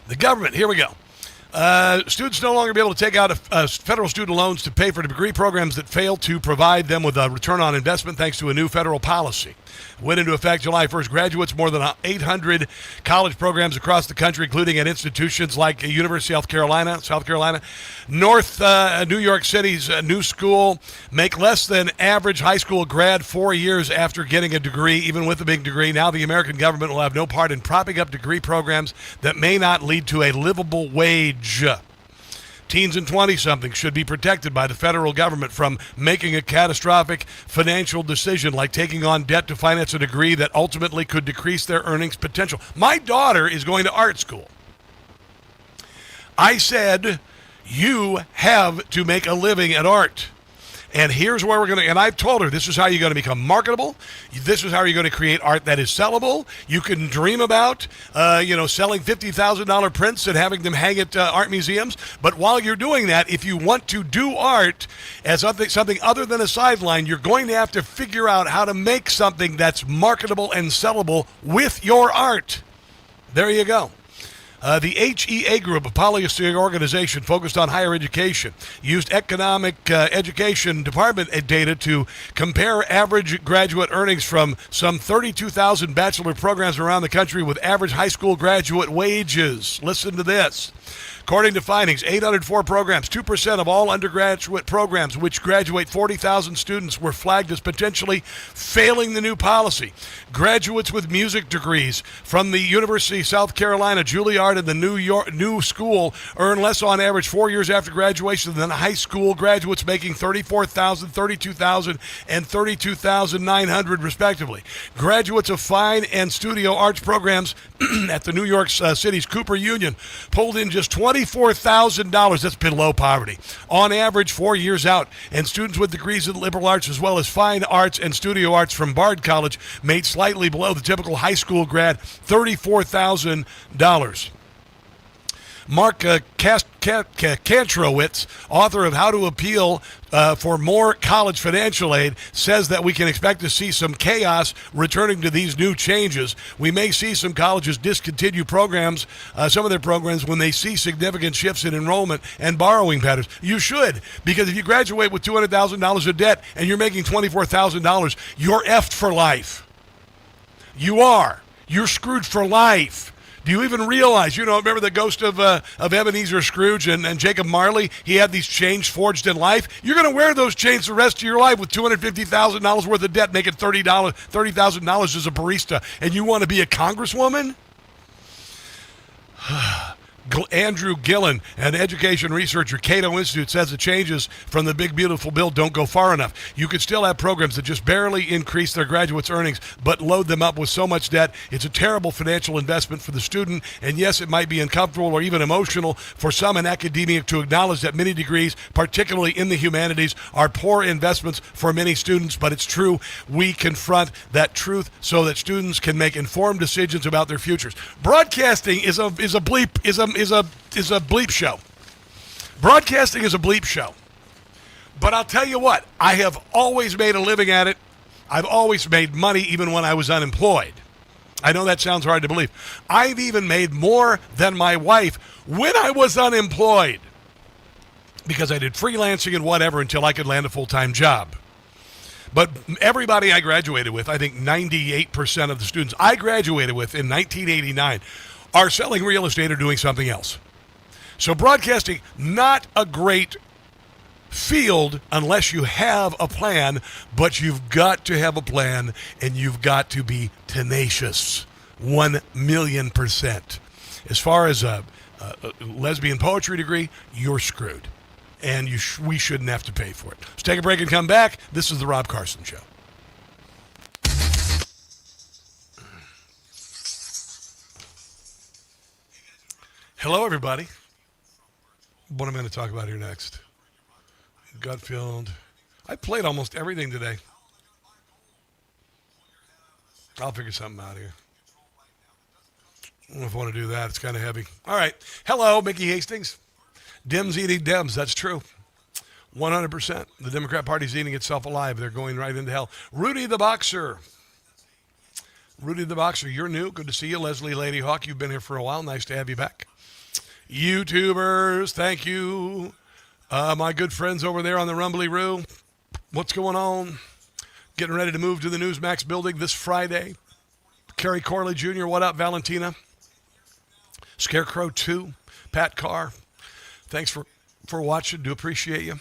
The government, here we go. Students no longer be able to take out federal student loans to pay for degree programs that fail to provide them with a return on investment thanks to a new federal policy. Went into effect July 1st. Graduates, more than 800 college programs across the country, including at institutions like University of South Carolina, North New York City's new school, make less than average high school grad 4 years after getting a degree, even with a big degree. Now the American government will have no part in propping up degree programs that may not lead to a livable wage. Teens and 20-somethings should be protected by the federal government from making a catastrophic financial decision like taking on debt to finance a degree that ultimately could decrease their earnings potential. My daughter is going to art school. I said, you have to make a living at art. And here's where we're going to, and I've told her, this is how you're going to become marketable. This is how you're going to create art that is sellable. You can dream about, selling $50,000 prints and having them hang at art museums. But while you're doing that, if you want to do art as something other than a sideline, you're going to have to figure out how to make something that's marketable and sellable with your art. There you go. The HEA Group, a policy organization focused on higher education, used economic education department data to compare average graduate earnings from some 32,000 bachelor programs around the country with average high school graduate wages. Listen to this. According to findings, 804 programs, 2% of all undergraduate programs, which graduate 40,000 students, were flagged as potentially failing the new policy. Graduates with music degrees from the University of South Carolina, Juilliard, and the new school earn less on average 4 years after graduation than high school graduates making $34,000, $32,000, and $32,900 respectively. Graduates of fine and studio arts programs at the New York City's Cooper Union pulled in just $24,000, that's below poverty, on average 4 years out. And students with degrees in liberal arts as well as fine arts and studio arts from Bard College made slightly below the typical high school grad, $34,000. Mark Kantrowitz, author of How to Appeal for More College Financial Aid, says that we can expect to see some chaos returning to these new changes. We may see some colleges discontinue programs, some of their programs, when they see significant shifts in enrollment and borrowing patterns. You should, because if you graduate with $200,000 of debt and you're making $24,000, you're effed for life. You are. You're screwed for life. Do you even realize, remember the ghost of Ebenezer Scrooge and Jacob Marley? He had these chains forged in life. You're going to wear those chains the rest of your life with $250,000 worth of debt, making $30,000 as a barista, and you want to be a congresswoman? Andrew Gillen, an education researcher, Cato Institute, says the changes from the big, beautiful bill don't go far enough. You could still have programs that just barely increase their graduates' earnings, but load them up with so much debt. It's a terrible financial investment for the student, and yes, it might be uncomfortable or even emotional for some in academia to acknowledge that many degrees, particularly in the humanities, are poor investments for many students, but it's true. We confront that truth so that students can make informed decisions about their futures. Broadcasting is a bleep show. Broadcasting is a bleep show. But I'll tell you what, I have always made a living at it. I've always made money even when I was unemployed. I know that sounds hard to believe. I've even made more than my wife when I was unemployed because I did freelancing and whatever until I could land a full-time job. But everybody I graduated with, I think 98% of the students I graduated with in 1989 are selling real estate or doing something else. So broadcasting, not a great field unless you have a plan, but you've got to have a plan and you've got to be tenacious, 1,000,000%. As far as a lesbian poetry degree, you're screwed. And we shouldn't have to pay for it. Let's take a break and come back. This is The Rob Carson Show. Hello, everybody. What am I going to talk about here next? Gutfield. I played almost everything today. I'll figure something out here. I don't know if I want to do that. It's kind of heavy. All right. Hello, Mickey Hastings. Dems eating Dems. That's true. 100%. The Democrat Party's eating itself alive. They're going right into hell. Rudy the Boxer. Rudy the Boxer, you're new. Good to see you. Leslie Lady Hawk, you've been here for a while. Nice to have you back. YouTubers, thank you. My good friends over there on the Rumbly Roo. What's going on? Getting ready to move to the Newsmax building this Friday. Kerry Corley Jr., what up, Valentina? Scarecrow 2, Pat Carr. Thanks for watching. Do appreciate you.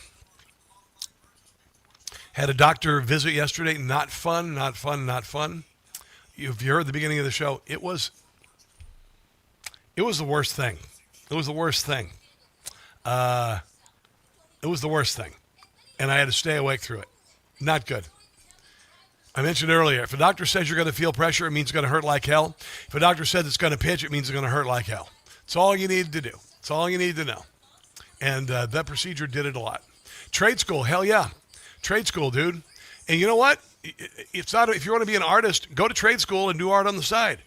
Had a doctor visit yesterday. Not fun, not fun, not fun. If you heard the beginning of the show, it was the worst thing. It was the worst thing. It was the worst thing. And I had to stay awake through it. Not good. I mentioned earlier, if a doctor says you're going to feel pressure, it means it's going to hurt like hell. If a doctor says it's going to pinch, it means it's going to hurt like hell. It's all you need to do. It's all you need to know. And that procedure did it a lot. Trade school, hell yeah. Trade school, dude. And you know what? If you want to be an artist, go to trade school and do art on the side.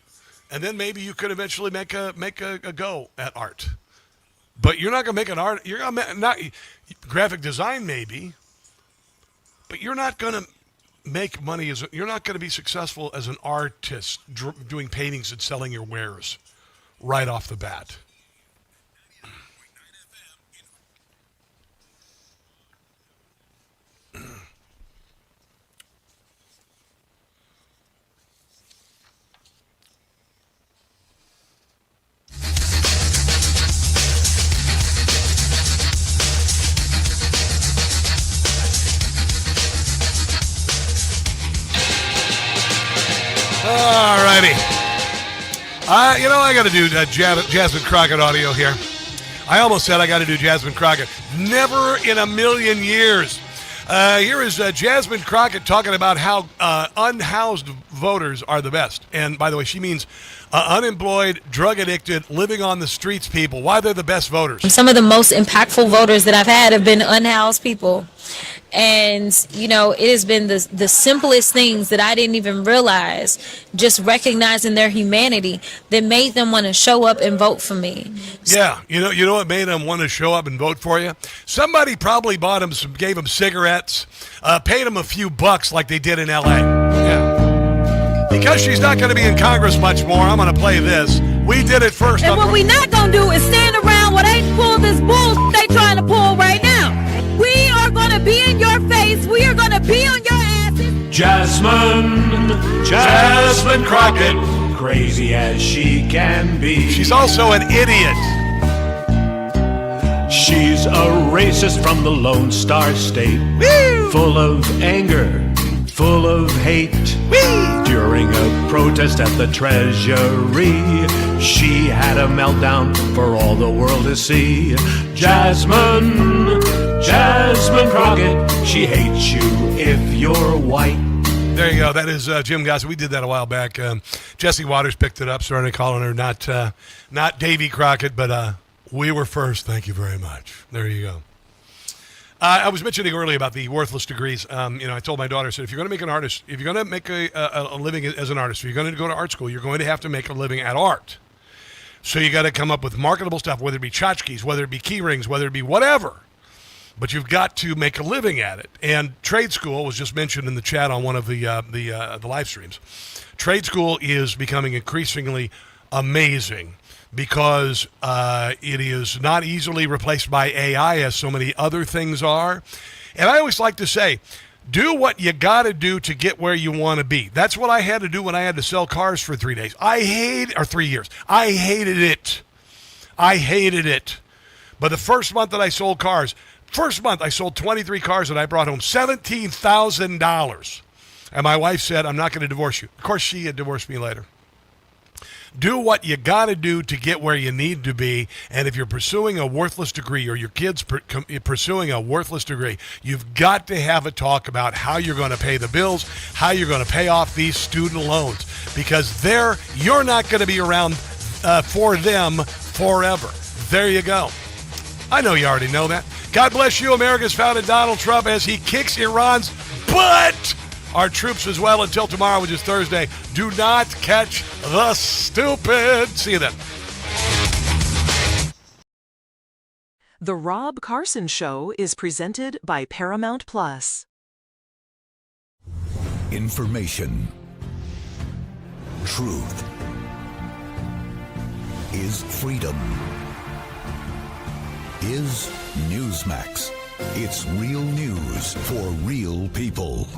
And then maybe you could eventually make a go at art. But you're not going to make an art. You're going to not graphic design maybe, but you're not going to make money you're not going to be successful as an artist doing paintings and selling your wares right off the bat. All righty. I got to do Jasmine Crockett audio here. I almost said I got to do Jasmine Crockett. Never in a million years. Here is Jasmine Crockett talking about how unhoused voters are the best. And by the way, she means unemployed, drug addicted, living on the streets people. Why they're the best voters. Some of the most impactful voters that I've had have been unhoused people. And, it has been the simplest things that I didn't even realize, just recognizing their humanity, that made them want to show up and vote for me. Yeah, you know what made them want to show up and vote for you? Somebody probably gave them cigarettes, paid them a few bucks like they did in L.A. Yeah. Because she's not going to be in Congress much more, I'm going to play this. We did it first. And what we're not going to do is stand around while they pull this bull they trying to pull right now. We are going to be in your face. We are going to be on your asses. Jasmine Jasmine Crockett, crazy as she can be. She's also an idiot. She's a racist from the Lone Star State. Woo! Full of anger, full of hate. Whee! During a protest at the Treasury, she had a meltdown for all the world to see. Jasmine Crockett, she hates you if you're white. There you go. That is Jim Gossett. We did that a while back. Jesse Waters picked it up, started calling her not Davy Crockett, but we were first. Thank you very much. There you go. I was mentioning earlier about the worthless degrees. I told my daughter, I said, if you're going to make an artist, if you're going to make a living as an artist, if you're going to go to art school, you're going to have to make a living at art. So you got to come up with marketable stuff, whether it be tchotchkes, whether it be key rings, whether it be whatever. But you've got to make a living at it. And trade school was just mentioned in the chat on one of the live streams. Trade school is becoming increasingly amazing, because it is not easily replaced by AI as so many other things are. And I always like to say, do what you got to do to get where you want to be. That's what I had to do when I had to sell cars for 3 days. 3 years. I hated it. But the first month that I sold cars, I sold 23 cars and I brought home $17,000. And my wife said, I'm not going to divorce you. Of course, she had divorced me later. Do what you got to do to get where you need to be. And if you're pursuing a worthless degree, or your kid's pursuing a worthless degree, you've got to have a talk about how you're going to pay the bills, how you're going to pay off these student loans, because you're not going to be around for them forever. There you go. I know you already know that. God bless you, America's founded Donald Trump, as he kicks Iran's butt. Our troops as well, until tomorrow, which is Thursday. Do not catch the stupid. See you then. The Rob Carson Show is presented by Paramount Plus. Information. Truth is freedom. Is Newsmax. It's real news for real people.